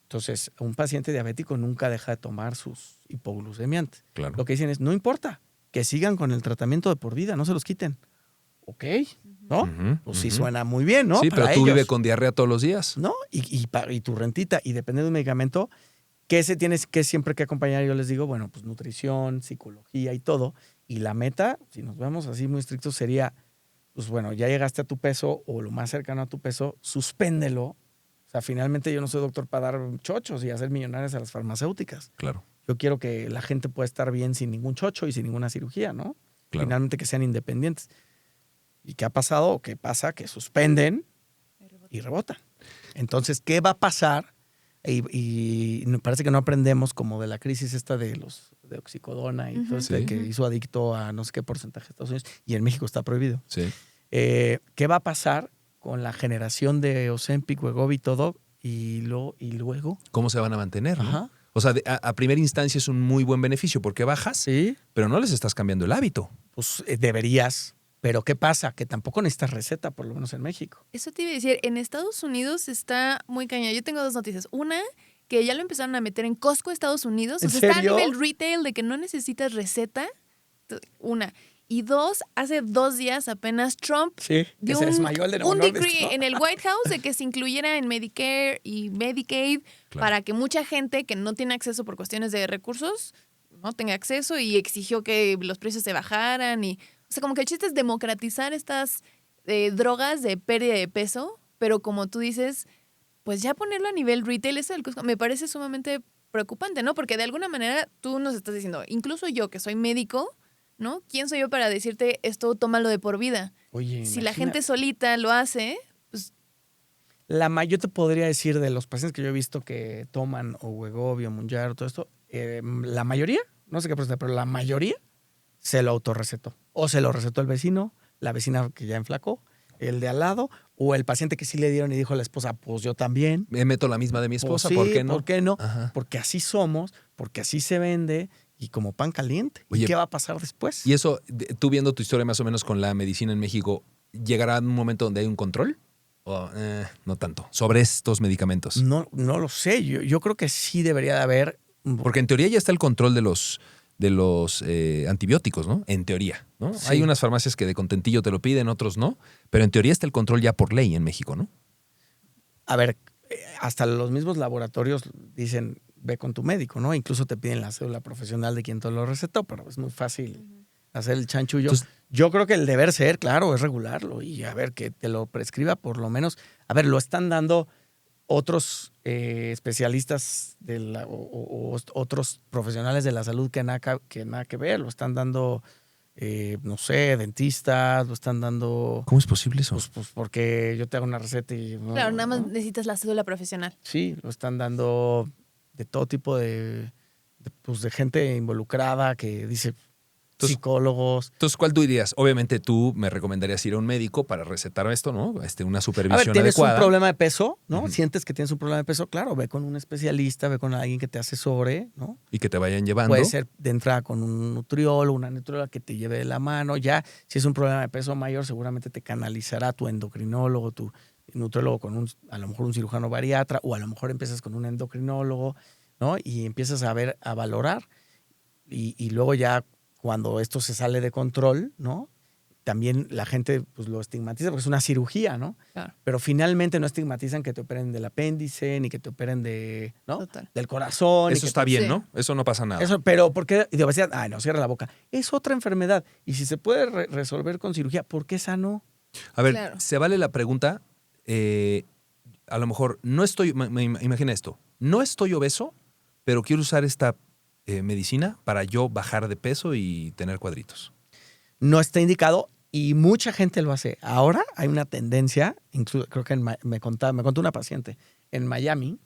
Entonces, un paciente diabético nunca deja de tomar sus hipoglucemiantes. Claro. Lo que dicen es, no importa, que sigan con el tratamiento de por vida, no se los quiten. ¿Ok? ¿no? Pues sí suena muy bien, ¿no? Sí, Para pero tú ellos, vives con diarrea todos los días. ¿no? Y tu rentita, y depende de un medicamento, ¿qué se tienes que siempre que acompañar? Yo les digo, bueno, pues nutrición, psicología y todo. Y la meta, si nos vemos así muy estrictos, sería, pues bueno, ya llegaste a tu peso o lo más cercano a tu peso, suspéndelo. O sea, finalmente yo no soy doctor para dar chochos y hacer millonarias a las farmacéuticas. Claro. Yo quiero que la gente pueda estar bien sin ningún chocho y sin ninguna cirugía, ¿no? Claro. Finalmente que sean independientes. ¿Y qué ha pasado o qué pasa? Que suspenden y rebotan. Entonces, ¿qué va a pasar? Y parece que no aprendemos como de la crisis esta de oxicodona y todo este Sí. que hizo adicto a no sé qué porcentaje de Estados Unidos, y en México está prohibido. Sí. ¿Qué va a pasar con la generación de Ozempic, Wegovy y todo? Y luego. ¿Cómo se van a mantener? ¿no? Ajá. O sea, a primera instancia es un muy buen beneficio porque bajas, Sí. pero no les estás cambiando el hábito. Pues deberías. Pero ¿qué pasa? Que tampoco necesitas receta, por lo menos en México. Eso te iba a decir, en Estados Unidos está muy cañón. Yo tengo 2 noticias. Una, que ya lo empezaron a meter en Costco, Estados Unidos. ¿En O sea, está a serio? nivel retail de que no necesitas receta. Una. Y 2, hace 2 días apenas Trump Sí. dio Se desmayó el de Novo un Nordisk, decree ¿no? en el White House de que se incluyera en Medicare y Medicaid para que mucha gente que no tiene acceso por cuestiones de recursos no tenga acceso, y exigió que los precios se bajaran. O sea, como que el chiste es democratizar estas drogas de pérdida de peso, pero como tú dices, pues ya ponerlo a nivel retail, eso del Costco, me parece sumamente preocupante, ¿no? Porque de alguna manera tú nos estás diciendo, incluso yo que soy médico, ¿no? ¿Quién soy yo para decirte esto, tómalo de por vida? Oye, Si la imagina- gente solita lo hace, pues Yo te podría decir de los pacientes que yo he visto que toman o Wegovy o Mounjaro, todo esto, la mayoría, no sé qué porcentaje, pero la mayoría se lo autorrecetó. O se lo recetó el vecino, la vecina que ya enflacó, el de al lado, o el paciente que sí le dieron y dijo a la esposa, pues yo también. Me meto la misma de mi esposa, Pues sí, ¿por qué no? ¿por qué no? Ajá. Porque así somos, porque así se vende y como pan caliente. Oye, ¿y qué va a pasar después? Y eso, tú viendo tu historia más o menos con la medicina en México, ¿llegará un momento donde hay un control? ¿O no tanto? Sobre estos medicamentos. No lo sé. Yo creo que sí debería de haber. Porque en teoría ya está el control de los antibióticos, ¿no? En teoría, ¿no? Sí. Hay unas farmacias que de contentillo te lo piden, otros no, pero en teoría está el control ya por ley en México, ¿no? A ver, hasta los mismos laboratorios dicen, ve con tu médico, ¿no? Incluso te piden la cédula profesional de quien te lo recetó, pero es muy fácil hacer el chanchullo. Entonces, yo creo que el deber ser, claro, es regularlo y a ver, que te lo prescriba por lo menos. A ver, lo están dando otros especialistas o otros profesionales de la salud que nada que ver. Lo están dando, no sé, dentistas, lo están dando. ¿Cómo es posible eso? Pues porque yo te hago una receta y. Claro, nada más ¿no? necesitas la cédula profesional. Sí, lo están dando de todo tipo de gente involucrada que dice Entonces, psicólogos. Entonces, ¿cuál tú dirías? Obviamente tú me recomendarías ir a un médico para recetar esto, ¿no? Una A supervisión ver, tienes adecuada. un problema de peso, ¿no? Ujú. Sientes que tienes un problema de peso, claro, ve con un especialista, ve con alguien que te asesore, ¿no? Y que te vayan llevando. Puede ser de entrada con un nutriólogo, una nutrióloga que te lleve de la mano. Ya, si es un problema de peso mayor, seguramente te canalizará tu endocrinólogo, tu nutriólogo con a lo mejor un cirujano bariatra, o a lo mejor empiezas con un endocrinólogo, ¿no? Y empiezas a ver, a valorar. Y luego ya cuando esto se sale de control, ¿no? También la gente pues, lo estigmatiza porque es una cirugía, ¿no? Claro. Pero finalmente no estigmatizan que te operen del apéndice, ni que te operen ¿no? Total. Del corazón. Eso está bien, ¿no? Eso no pasa nada. Pero ¿por qué? Y de obesidad, ay, no, cierra la boca. Es otra enfermedad. Y si se puede resolver con cirugía, ¿por qué esa no? A ver, Claro. se vale la pregunta. A lo mejor no estoy. Imagina esto. No estoy obeso, pero quiero usar esta medicina para yo bajar de peso y tener cuadritos. No está indicado y mucha gente lo hace. Ahora hay una tendencia, incluso creo que me contó una paciente en Miami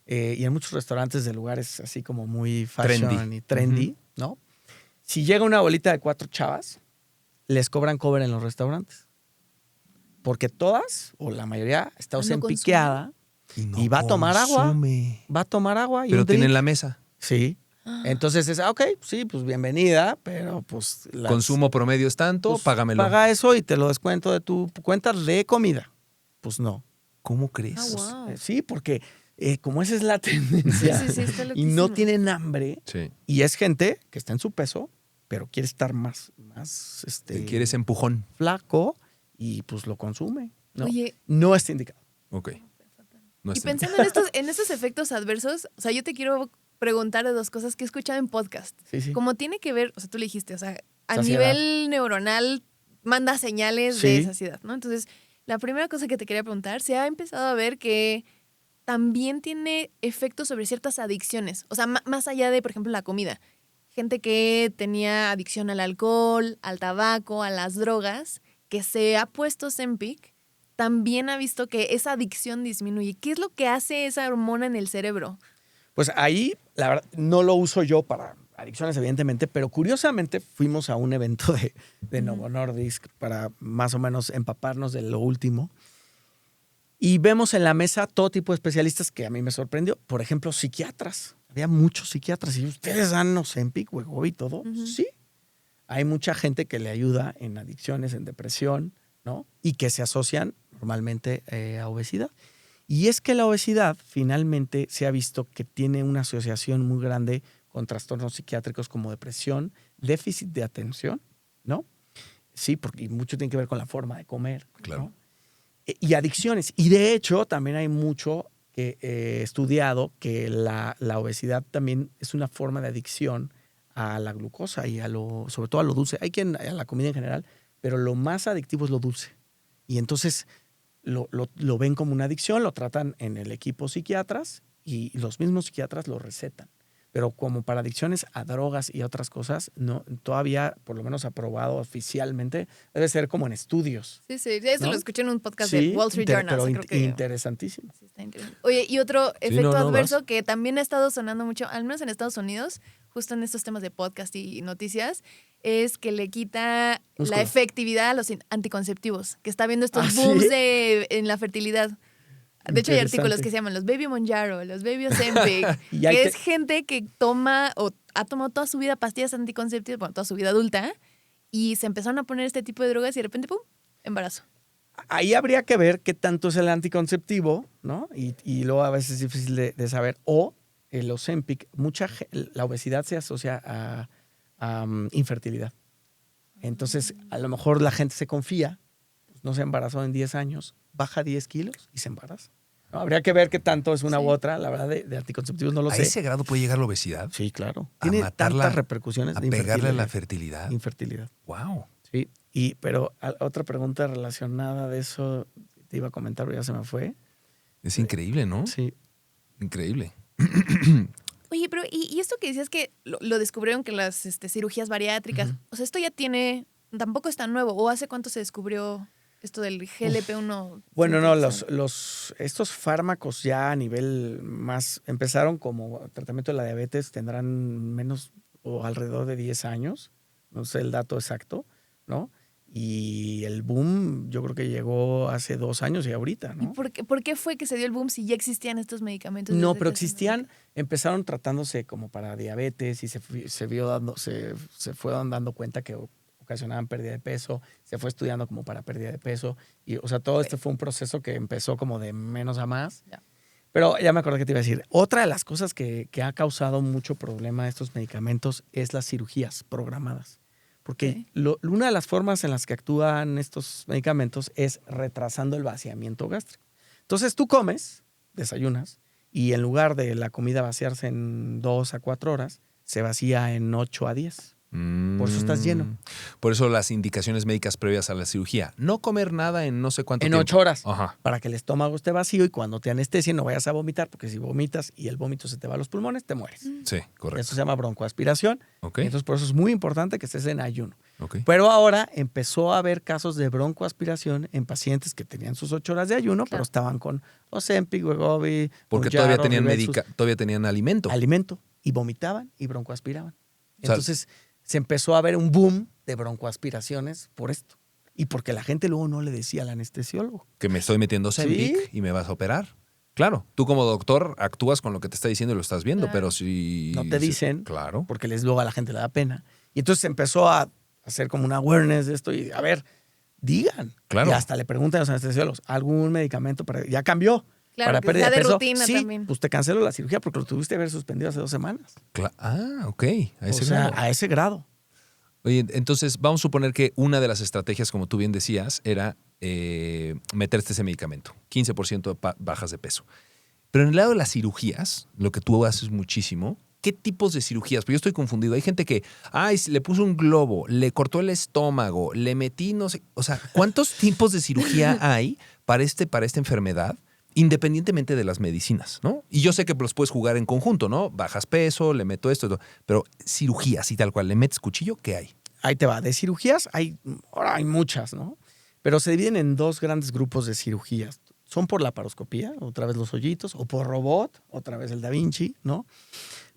y en muchos restaurantes de lugares así como muy fashion Trendy. y trendy, ¿no? Si llega una bolita de 4 chavas, les cobran cover en los restaurantes. Porque todas, o la mayoría, está No piqueada no y va a tomar agua. consume. Va a tomar agua y Pero un drink. tienen la mesa. Sí. Entonces es, ok, sí, pues bienvenida, pero pues... Consumo promedio es tanto, pues, págamelo. Paga eso y te lo descuento de tu cuenta de comida. Pues no. ¿Cómo crees? Ah, wow. Sí, porque como esa es la tendencia Sí, está y loquísimo. no tienen hambre Sí. y es gente que está en su peso, pero quiere estar más ¿Quieres empujón? flaco y pues lo consume. ¿No? Oye, No está indicado. Ok. No y está pensando en estos efectos adversos, o sea, yo te quiero preguntar de 2 cosas que he escuchado en podcast. Sí, sí. Como tiene que ver, o sea, tú le dijiste, o sea, a Saciedad. nivel neuronal manda señales Sí. de saciedad, ¿no? Entonces, la primera cosa que te quería preguntar, se ha empezado a ver que también tiene efectos sobre ciertas adicciones, o sea, más allá de, por ejemplo, la comida. Gente que tenía adicción al alcohol, al tabaco, a las drogas, que se ha puesto Ozempic, también ha visto que esa adicción disminuye. ¿Qué es lo que hace esa hormona en el cerebro? Pues ahí, la verdad, no lo uso yo para adicciones, evidentemente, pero curiosamente fuimos a un evento de Novo Nordisk para más o menos empaparnos de lo último. Y vemos en la mesa todo tipo de especialistas que a mí me sorprendió. Por ejemplo, psiquiatras. Había muchos psiquiatras. ¿Y ustedes dan Ozempic, Wegovy y todo? Sí. Hay mucha gente que le ayuda en adicciones, en depresión, ¿no? Y que se asocian normalmente a obesidad. Y es que la obesidad finalmente se ha visto que tiene una asociación muy grande con trastornos psiquiátricos como depresión, déficit de atención, ¿no? Sí, porque mucho tiene que ver con la forma de comer, Claro. ¿no? Y adicciones. Y de hecho, también hay mucho que estudiado que la obesidad también es una forma de adicción a la glucosa y sobre todo a lo dulce. Hay quien a la comida en general, pero lo más adictivo es lo dulce. Y entonces lo ven como una adicción, lo tratan en el equipo psiquiatras y los mismos psiquiatras lo recetan. pero como para adicciones a drogas y a otras cosas, no, todavía, por lo menos aprobado oficialmente, debe ser como en estudios. Sí, eso ¿no? lo escuché en un podcast Sí, de Wall Street Journal. pero o sea, creo que interesantísimo. sí está interesante. Oye, y otro efecto no, adverso vas. que también ha estado sonando mucho, al menos en Estados Unidos, justo en estos temas de podcast y noticias, es que le quita Músculo. la efectividad a los anticonceptivos, que está viendo estos ¿Ah, booms sí? en la fertilidad. De hecho, hay artículos que se llaman los Baby Monjaro, los Baby Ozempic, Y hay que que- es gente que toma o ha tomado toda su vida pastillas anticonceptivas, bueno, toda su vida adulta, y se empezaron a poner este tipo de drogas y de repente, ¡pum!, embarazo. Ahí habría que ver qué tanto es el anticonceptivo, ¿no? Y luego a veces es difícil de saber. O el Ozempic, la obesidad se asocia a infertilidad. Entonces, a lo mejor la gente se confía, pues, no se embarazó en 10 años, baja 10 kilos y se embaraza. ¿No? Habría que ver qué tanto es una Sí. u otra. La verdad, de anticonceptivos no lo ¿A sé. ese grado puede llegar la obesidad? Sí, claro. ¿A Tiene matarla, tantas repercusiones ¿A de pegarle a la infertilidad. fertilidad? Infertilidad. Wow. Sí. Pero otra pregunta relacionada de eso, te iba a comentar, pero ya se me fue. Es increíble, ¿no? Sí. Increíble. Oye, pero ¿y esto que decías que lo descubrieron que las cirugías bariátricas, o sea, esto ya tiene, tampoco es tan nuevo, o hace cuánto se descubrió esto del GLP-1? Bueno, no, sintetizado? estos fármacos ya a nivel más empezaron como tratamiento de la diabetes, tendrán menos o alrededor de 10 años, no sé el dato exacto, ¿no? Y el boom yo creo que llegó hace 2 años y ahorita, ¿Y ¿no? por qué fue que se dio el boom si ya existían estos medicamentos? No, desde pero hace existían, empezaron tratándose como para diabetes y se fue dando cuenta que ocasionaban pérdida de peso, se fue estudiando como para pérdida de peso y, o sea, todo esto fue un proceso que empezó como de menos a más. Ya. Pero ya me acordé que te iba a decir, otra de las cosas que ha causado mucho problema a estos medicamentos es las cirugías programadas. Porque una de las formas en las que actúan estos medicamentos es retrasando el vaciamiento gástrico. Entonces tú comes, desayunas, y en lugar de la comida vaciarse en 2 a 4 horas, se vacía en 8 a 10. Por eso estás lleno. Por eso las indicaciones médicas previas a la cirugía. No comer nada en no sé cuánto En tiempo. 8 horas. Ajá. Para que el estómago esté vacío y cuando te anestesien no vayas a vomitar, porque si vomitas y el vómito se te va a los pulmones, te mueres. Sí, correcto. Eso se llama broncoaspiración. Ok. Entonces, por eso es muy importante que estés en ayuno. Ok. Pero ahora empezó a haber casos de broncoaspiración en pacientes que tenían sus 8 horas de ayuno, pero estaban con Ozempic, Wegovy, Porque Mounjaro, todavía Rybelsus, todavía tenían alimento. alimento, y vomitaban y broncoaspiraban. O sea, Entonces, se empezó a ver un boom de broncoaspiraciones por esto. Y porque la gente luego no le decía al anestesiólogo. Que me estoy metiendo Ozempic Sí. y me vas a operar. Claro, tú como doctor actúas con lo que te está diciendo y lo estás viendo, Claro. pero si... No te dicen, Claro. porque luego a la gente le da pena. Y entonces se empezó a hacer como una awareness de esto y, a ver, digan. Claro. Y hasta le preguntan a los anestesiólogos, ¿algún medicamento para...? Ya cambió. Claro, para que pérdida sea de de peso. rutina Sí, también. pues te cancelo la cirugía porque lo tuviste que haber suspendido hace 2 semanas. Ok. A ese O sea, grado. a ese grado. Oye, entonces vamos a suponer que una de las estrategias, como tú bien decías, era meterte ese medicamento. 15% de bajas de peso. Pero en el lado de las cirugías, lo que tú haces muchísimo, ¿qué tipos de cirugías? Porque yo estoy confundido. Hay gente que, le puso un globo, le cortó el estómago, le metí no sé... O sea, ¿cuántos tipos de cirugía hay para esta enfermedad? Independientemente de las medicinas, ¿no? Y yo sé que los puedes jugar en conjunto, ¿no? Bajas peso, le meto esto, pero cirugías y tal cual, ¿le metes cuchillo? ¿Qué hay? Ahí te va. De cirugías ahora hay muchas, ¿no? Pero se dividen en 2 grandes grupos de cirugías. Son por laparoscopía, otra vez los hoyitos, o por robot, otra vez el Da Vinci, ¿no?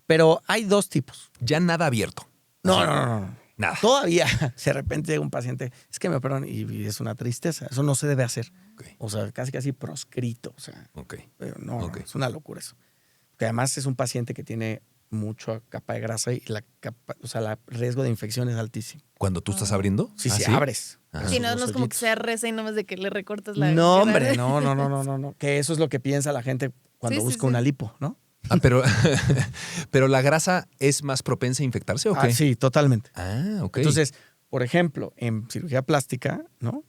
Pero hay 2 tipos. Ya nada abierto. No. Nada. Todavía, de repente llega un paciente, es que me operan y es una tristeza. Eso no se debe hacer. Ok. O sea, casi proscrito. O sea, Ok. pero no, Ok. es una locura eso. Porque además es un paciente que tiene mucha capa de grasa y el riesgo de infección es altísimo. ¿Cuando tú estás abriendo? Sí, ¿Ah, si abres. Ajá. Sí, Los no es como que hoyitos. sea reza y nomás de que le recortas la... No, la- hombre, no. Que eso es lo que piensa la gente cuando Sí, sí, busca sí. una lipo, ¿no? Ah, pero la grasa es más propensa a infectarse o qué? Sí, totalmente. Ah, ok. Entonces, por ejemplo, en cirugía plástica, ¿no?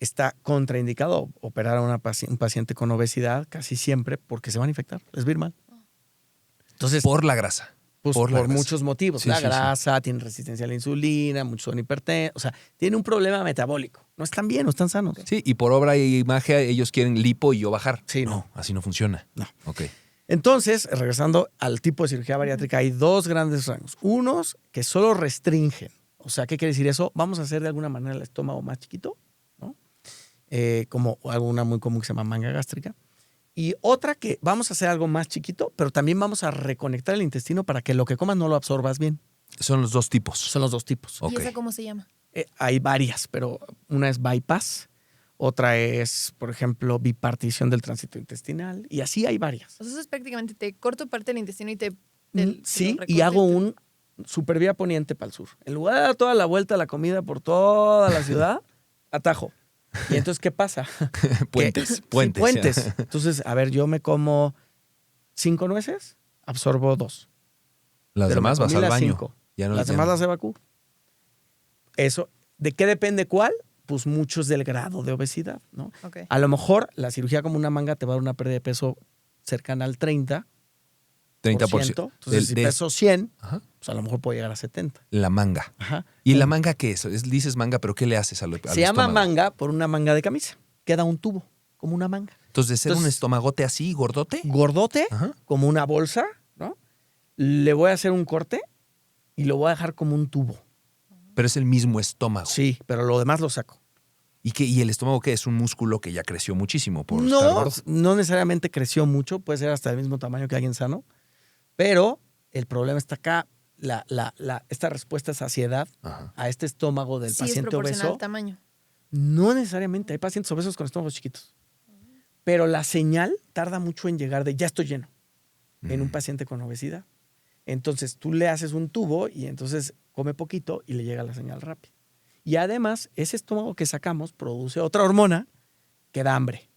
Está contraindicado operar a un paciente con obesidad casi siempre porque se van a infectar, les va a ir mal. Entonces, por la grasa. pues, por la por grasa. muchos motivos. Sí, La sí, sí. grasa, tienen resistencia a la insulina, muchos son hipertensos. O sea, tiene un problema metabólico. No están bien, no están sanos. Sí, y por obra y magia ellos quieren lipo y yo bajar. Sí, no. Así no funciona. No. Ok. Entonces, regresando al tipo de cirugía bariátrica, hay dos grandes rangos. Unos que solo restringen. O sea, ¿qué quiere decir eso? Vamos a hacer de alguna manera el estómago más chiquito, ¿no? Como alguna muy común que se llama manga gástrica. Y otra que vamos a hacer algo más chiquito, pero también vamos a reconectar el intestino para que lo que comas no lo absorbas bien. Son los dos tipos. Son los dos tipos. Ok. ¿Y esa cómo se llama? Hay varias, pero una es bypass, otra es, por ejemplo, bipartición del tránsito intestinal, y así hay varias. O sea, eso es prácticamente te corto parte del intestino y te Sí, lo y hago reconecto. un supervía poniente para el sur. En lugar de dar toda la vuelta a la comida por toda la ciudad, atajo. Y entonces, ¿qué pasa? Puentes, Sí, puentes. puentes. Entonces, a ver, yo me como 5 nueces, absorbo 2. Las Pero me demás vas comí al las baño. 5. Ya no, Las ya demás no. las evacúo. Eso, ¿de qué depende cuál? Pues mucho es del grado de obesidad, ¿no? Ok. A lo mejor la cirugía como una manga te va a dar una pérdida de peso cercana al 30%. 30%. Entonces, si peso 100, Ajá. pues a lo mejor puedo llegar a 70. La manga. Ajá. ¿Y la manga qué es? Dices manga, pero ¿qué le haces al Se llama estómago? manga por una manga de camisa. Queda un tubo, como una manga. Entonces, de ser un Entonces- estomagote así, gordote. Gordote, Ajá. como una bolsa, ¿no? Le voy a hacer un corte y lo voy a dejar como un tubo. Pero es el mismo estómago. Sí, pero lo demás lo saco. ¿Y el estómago qué es? Un músculo que ya creció muchísimo por estar No, gordo. no necesariamente creció mucho, puede ser hasta el mismo tamaño que alguien sano, pero el problema está acá, esta respuesta a saciedad Ajá. a este estómago del Sí, es paciente proporcional obeso. al tamaño. No necesariamente, hay pacientes obesos con estómagos chiquitos, pero la señal tarda mucho en llegar de ya estoy lleno en un paciente con obesidad. Entonces tú le haces un tubo y entonces come poquito y le llega la señal rápido. Y además, ese estómago que sacamos produce otra hormona que da hambre.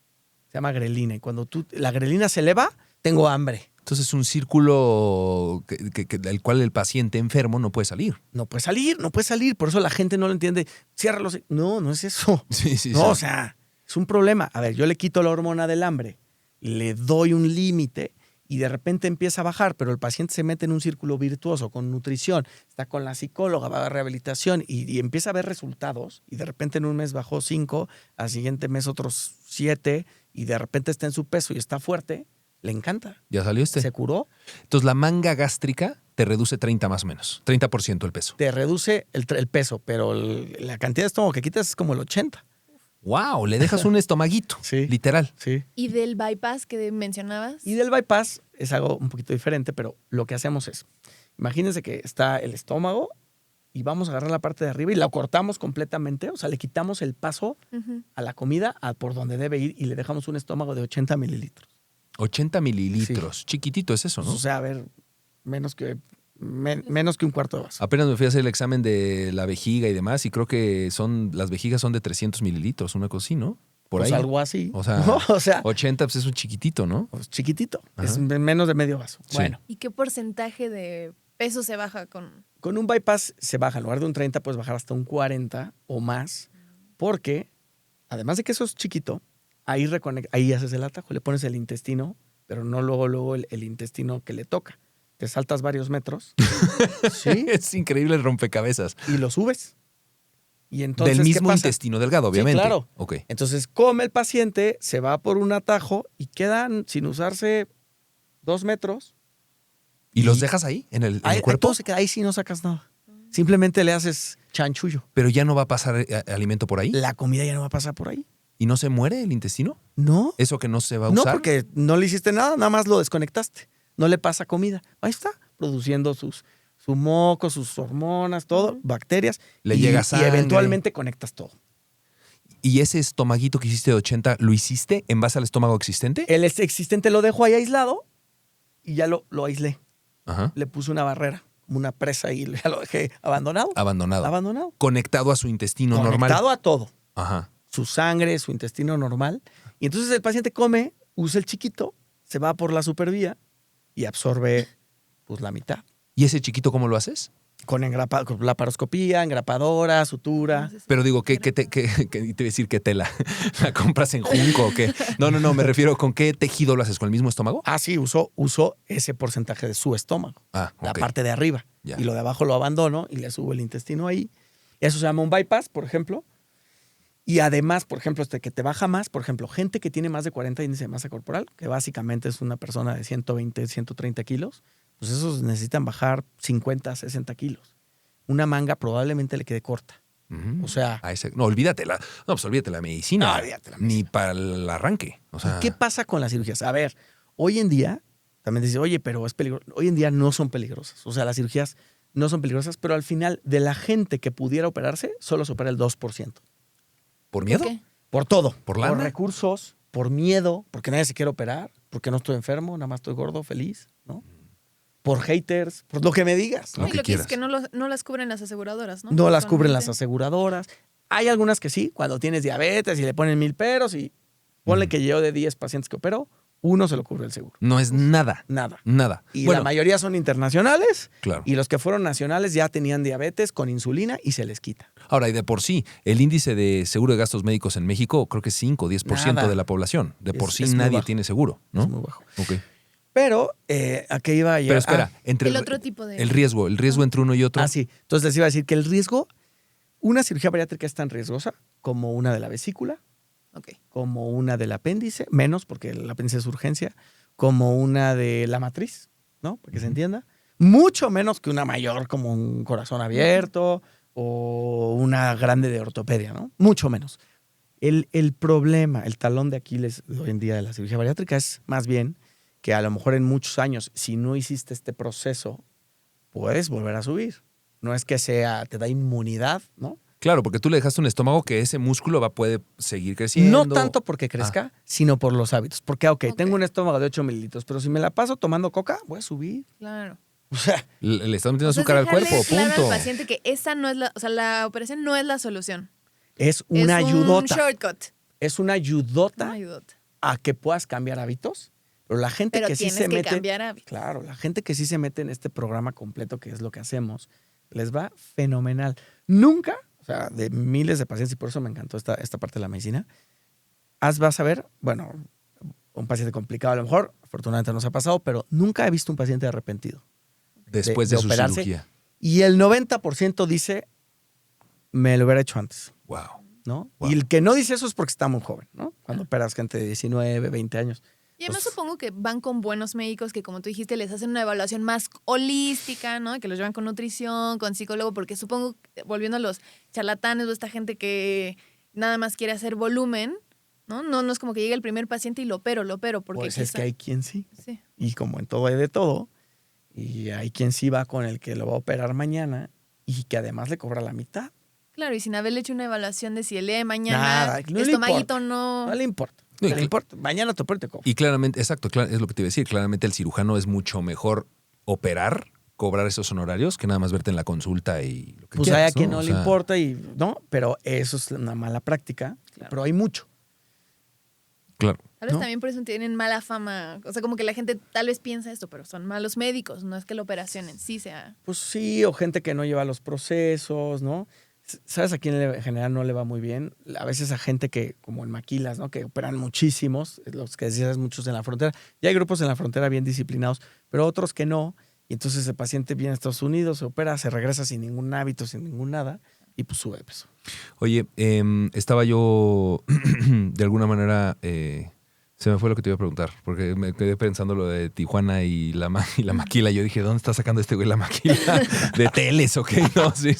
Se llama grelina. Y cuando la grelina se eleva, tengo hambre. Entonces es un círculo del cual el paciente enfermo no puede salir. No puede salir, no puede salir. Por eso la gente no lo entiende. Ciérralo. No, no es eso. Sí, sí, No, o sea, es un problema. A ver, yo le quito la hormona del hambre, le doy un límite y de repente empieza a bajar, pero el paciente se mete en un círculo virtuoso con nutrición, está con la psicóloga, va a rehabilitación y empieza a ver resultados y de repente en un mes bajó 5, al siguiente mes otros 7 y de repente está en su peso y está fuerte, le encanta. Ya salió este. Se curó, Entonces la manga gástrica te reduce 30 más o menos. 30% el peso. te reduce el peso, pero la cantidad de estómago que quitas es como el 80. ¡Wow! Le dejas un estomaguito. Sí. Literal. Sí. ¿Y del bypass que mencionabas? Y del bypass es algo un poquito diferente, pero lo que hacemos es, imagínense que está el estómago y vamos a agarrar la parte de arriba y la cortamos completamente, o sea, le quitamos el paso Ujú. a la comida por donde debe ir y le dejamos un estómago de 80 mililitros. 80 mililitros. Chiquitito es eso, ¿no? O sea, a ver, menos que un cuarto de vaso. Apenas me fui a hacer el examen de la vejiga y demás y creo que las vejigas son de 300 mililitros, una cosa así, ¿no? Por Pues ahí. algo así. O sea, ¿no? O sea, 80 pues es un chiquitito, ¿no? pues chiquitito, Ajá. es menos de medio vaso. Sí. Bueno, ¿Y qué porcentaje de peso se baja con...? con un bypass se baja, en lugar de un 30 puedes bajar hasta un 40 o más, porque además de que eso es chiquito, ahí haces el atajo, le pones el intestino, pero no luego el intestino que le toca. Te saltas varios metros, ¿sí? Es increíble el rompecabezas. Y lo subes. Y entonces, Del ¿qué mismo pasa? intestino delgado, obviamente. claro. Ok. Entonces come el paciente, se va por un atajo y quedan sin usarse 2 metros. ¿Y los dejas ahí, en el cuerpo? Todo se queda ahí si no sacas nada. Simplemente le haces chanchullo. Pero ya no va a pasar alimento por ahí. La comida ya no va a pasar por ahí. ¿Y no se muere el intestino? No. ¿Eso que no se va a No, usar? porque no le hiciste nada, nada más lo desconectaste. No le pasa comida. Ahí está, produciendo su moco, sus hormonas, todo, bacterias. Le llega sangre. Y eventualmente conectas todo. ¿Y ese estomaguito que hiciste de 80, lo hiciste en base al estómago existente? El existente lo dejo ahí aislado y ya lo aislé. Ajá. Le puse una barrera, como una presa y ya lo dejé abandonado. Abandonado. Abandonado. Conectado a su intestino normal. Conectado a todo. Ajá. Su sangre, su intestino normal. Y entonces el paciente come, usa el chiquito, se va por la supervía y absorbe pues la mitad. ¿Y ese chiquito cómo lo haces? Con laparoscopía, engrapadora, sutura. Pero digo, te iba a decir qué tela. ¿La compras en Junco o qué? No, me refiero con qué tejido lo haces, ¿con el mismo estómago? Ah, sí, uso ese porcentaje de su estómago, Ah, la ok. parte de arriba. Ya. Y lo de abajo lo abandono y le subo el intestino ahí. Eso se llama un bypass, por ejemplo. Y además, por ejemplo, que te baja más, por ejemplo, gente que tiene más de 40 índice de masa corporal, que básicamente es una persona de 120, 130 kilos, pues esos necesitan bajar 50, 60 kilos. Una manga probablemente le quede corta. Ujú. O sea, No, olvídatela. No, pues olvídate la medicina. No, olvídate la medicina. Ni para el arranque. O sea, ¿y qué pasa con las cirugías? A ver, hoy en día, también dices, oye, pero es peligroso. Hoy en día no son peligrosas. O sea, las cirugías no son peligrosas, pero al final, de la gente que pudiera operarse, solo se opera el 2%. ¿por miedo? ¿Qué? Por todo. ¿Por lana? recursos, por miedo, porque nadie se quiere operar, porque no estoy enfermo, nada más estoy gordo, feliz, ¿no? Por haters, por lo que me digas, ¿no? Lo Y que lo que dices quieras. que no las cubren las aseguradoras, ¿no? No las cubren las Usualmente. aseguradoras. Hay algunas que sí, cuando tienes diabetes y le ponen 1,000 peros y ponle Ujú. que yo de 10 pacientes que opero, uno se lo cubre el seguro. No es nada. Nada. Nada. Y Bueno, la mayoría son internacionales claro. y los que fueron nacionales ya tenían diabetes con insulina y se les quita. Ahora, y de por sí, el índice de seguro de gastos médicos en México creo que es 5 o 10% Nada. de la población. De por sí Es muy nadie bajo. tiene seguro, Es ¿no? muy bajo. Ok. Pero, ¿a qué iba a llegar? Pero espera, entre El otro tipo de... el riesgo entre uno y otro. Sí. Entonces les iba a decir que el riesgo, una cirugía bariátrica es tan riesgosa como una de la vesícula, Ok. como una del apéndice, menos porque el apéndice es urgencia, como una de la matriz, ¿no? Para que se Ujú. entienda. Mucho menos que una mayor como un corazón abierto o una grande de ortopedia, ¿no? Mucho menos. El problema, el talón de Aquiles de hoy en día de la cirugía bariátrica es más bien que a lo mejor en muchos años, si no hiciste este proceso, puedes volver a subir. No es que te da inmunidad, ¿no? Claro, porque tú le dejaste un estómago que ese músculo puede seguir creciendo. No tanto porque crezca, sino por los hábitos. Porque, ok, tengo un estómago de 8 mililitros, pero si me la paso tomando coca, voy a subir. Claro. O sea, Le estás metiendo O sea, azúcar al dejarle cuerpo, claro punto. al paciente que esa no es la... O sea, la operación no es la solución. es una es ayudota. un shortcut. Es una ayudota Una ayudota. a que puedas cambiar hábitos. Pero la gente Pero que sí tienes se que mete. cambiar hábitos. Claro, la gente que sí se mete en este programa completo, que es lo que hacemos, les va fenomenal. Nunca, o sea, de miles de pacientes, y por eso me encantó esta parte de la medicina, vas a ver, bueno, un paciente complicado a lo mejor, afortunadamente nos ha pasado, pero nunca he visto un paciente arrepentido. Después de de su operarse. cirugía. Y el 90% dice, me lo hubiera hecho antes, Wow. ¿no? Wow. Y el que no dice eso es porque está muy joven, ¿no? Cuando operas gente de 19, 20 años. Y además Pues- supongo que van con buenos médicos que, como tú dijiste, les hacen una evaluación más holística, ¿no? Que los llevan con nutrición, con psicólogo, porque supongo, volviendo a los charlatanes o esta gente que nada más quiere hacer volumen, ¿no? No es como que llegue el primer paciente y lo opero, porque Pues es quizá- que hay quien sí. Sí. Y como en todo hay de todo, y hay quien sí va con el que lo va a operar mañana y que además le cobra la mitad. Claro, y sin haberle hecho una evaluación de si el día de mañana Nada, no le estomaguito importa. no... No le importa. No, No y le cl- importa. Mañana te opero y te cobro. Y claramente, exacto, es lo que te iba a decir. Claramente el cirujano es mucho mejor operar, cobrar esos honorarios, que nada más verte en la consulta y lo que Pues quieras, hay a quien no O le sea, importa y no, pero eso es una mala práctica. Claro. Pero hay mucho. Claro. Tal vez ¿no? también por eso tienen mala fama. O sea, como que la gente tal vez piensa esto, pero son malos médicos. No es que la operación en sí sea... Pues sí, o gente que no lleva los procesos, ¿no? ¿Sabes a quién en general no le va muy bien? A veces a gente que, como en maquilas, ¿no? Que operan muchísimos, los que decías muchos en la frontera. Ya hay grupos en la frontera bien disciplinados, pero otros que no. Y entonces el paciente viene a Estados Unidos, se opera, se regresa sin ningún hábito, sin ningún nada, y pues sube de peso. Oye, estaba yo de alguna manera. Se me fue lo que te iba a preguntar, porque me quedé pensando lo de Tijuana y la maquila. Yo dije, ¿dónde está sacando este güey la maquila? ¿De teles o qué? No, sí,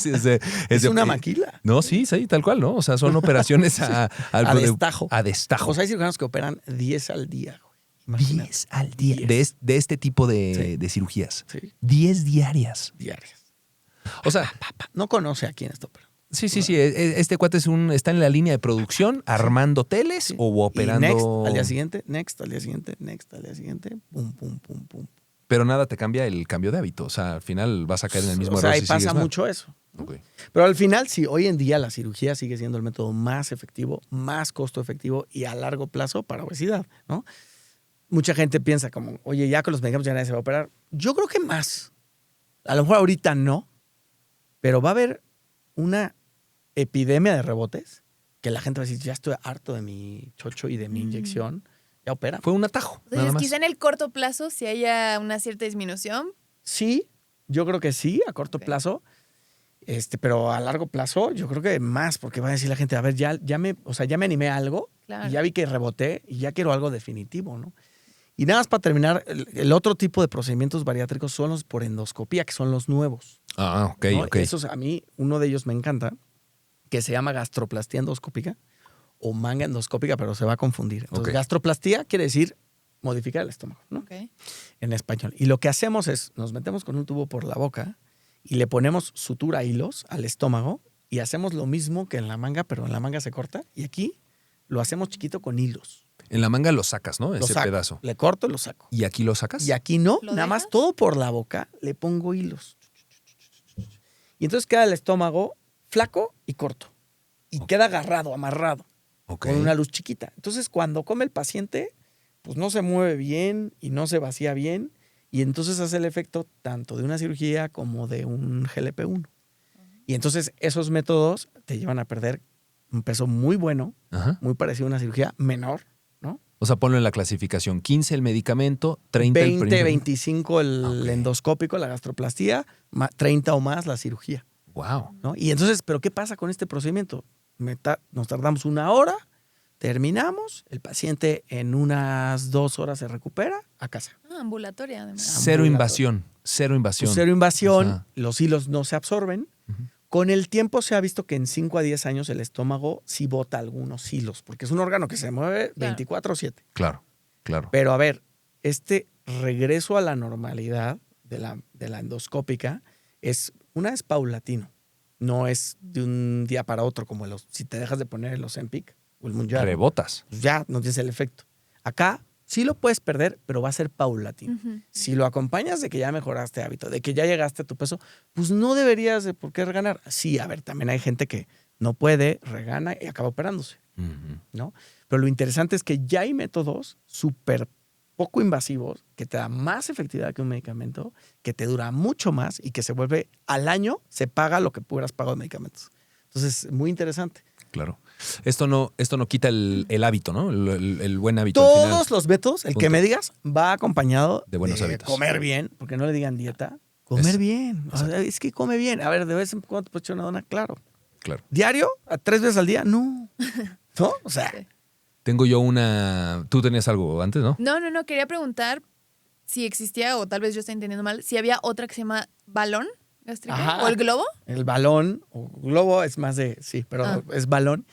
Es una maquila. No, sí, tal cual, ¿no? O sea, son operaciones a destajo. A destajo. O sea, hay cirujanos que operan 10 al día, güey. Imagínate. 10 al día. 10. De este tipo de, Sí. de cirugías. Sí, 10 diarias. diarias. O sea, No conoce a quién está operando. sí. Este cuate está en la línea de producción, armando teles Sí. o operando. Y next al día siguiente, next al día siguiente, next al día siguiente, pum, pum, pum, pum. Pero nada te cambia el cambio de hábito. O sea, al final vas a caer en el mismo O sea, error ahí si pasa sigues mal. mucho eso. Ok. Pero al final, sí, hoy en día la cirugía sigue siendo el método más efectivo, más costo efectivo y a largo plazo para obesidad, ¿no? Mucha gente piensa como, oye, ya con los medicamentos ya nadie se va a operar. Yo creo que más. A lo mejor ahorita no, pero va a haber una epidemia de rebotes que la gente va a decir, ya estoy harto de mi chocho y de mi inyección, ya opera. Fue un atajo. Nada Entonces, más. quizá en el corto plazo, si haya una cierta disminución, Sí, yo creo que sí, a corto Ok. plazo. Pero a largo plazo, yo creo que más, porque va a decir la gente, a ver, ya me animé a algo, Claro. y ya vi que reboté y ya quiero algo definitivo, ¿no? Y nada más para terminar, el otro tipo de procedimientos bariátricos son los por endoscopía, que son los nuevos. Ah, ok, ¿no? ok. Esos a mí, uno de ellos me encanta, que se llama gastroplastía endoscópica o manga endoscópica, pero se va a confundir. Entonces, Ok. gastroplastía quiere decir modificar el estómago, ¿no? Ok. En español. Y lo que hacemos es, nos metemos con un tubo por la boca y le ponemos sutura hilos al estómago y hacemos lo mismo que en la manga, pero en la manga se corta y aquí lo hacemos chiquito con hilos. En la manga lo sacas, ¿no? Lo Ese saco, pedazo. le corto y lo saco. ¿Y aquí lo sacas? Y aquí no, ¿Lo nada más dejas? todo por la boca le pongo hilos. Y entonces queda el estómago flaco y corto. Y Ok. queda agarrado, amarrado, Ok. con una luz chiquita. Entonces cuando come el paciente, pues no se mueve bien y no se vacía bien. Y entonces hace el efecto tanto de una cirugía como de un GLP-1. Y entonces esos métodos te llevan a perder un peso muy bueno, Ajá. muy parecido a una cirugía menor, ¿no? O sea, ponlo en la clasificación. 15 el medicamento, 30 el 20, primer. 25 el Ok. endoscópico, la gastroplastía, 30 o más la cirugía, Wow. ¿no? Y entonces, ¿pero qué pasa con este procedimiento? Nos tardamos 1 hora, terminamos, el paciente en unas 2 horas se recupera a casa. Ah, ambulatoria, además. Cero Ambulatorio. invasión. Cero invasión. Pues cero invasión, Ajá. los hilos no se absorben. Ujú. Con el tiempo se ha visto que en 5 a 10 años el estómago sí bota algunos hilos, porque es un órgano que se mueve Claro. 24/7. Claro, claro. Pero a ver, este regreso a la normalidad de la endoscópica es paulatino. No es de un día para otro, como si te dejas de poner el Ozempic o el Mounjaro, Rebotas. pues ya no tienes el efecto. Acá sí lo puedes perder, pero va a ser paulatino. Ujú. Si lo acompañas de que ya mejoraste hábito, de que ya llegaste a tu peso, pues no deberías de por qué reganar. Sí, a ver, también hay gente que no puede, regana y acaba operándose, Ujú. ¿no? Pero lo interesante es que ya hay métodos súper poco invasivos que te dan más efectividad que un medicamento, que te dura mucho más y que se vuelve al año, se paga lo que hubieras pagado de medicamentos. Entonces, muy interesante. Claro. Esto no quita el hábito, ¿no? El buen hábito. al final. Todos los métodos, el que Punto. me digas, va acompañado De buenos hábitos. comer bien, porque no le digan dieta. Comer Es- bien. O sea, es que come bien. A ver, de vez en cuando te puedes echar una dona, claro. Claro. ¿Diario? ¿A 3 veces al día? No. ¿No? O sea, Sí. Tengo yo una. Tú tenías algo antes, ¿no? No. Quería preguntar si existía, o tal vez yo estoy entendiendo mal, si había otra que se llama balón gástrico Ajá. o el globo. el balón o globo es más de, sí, pero Ah. es balón.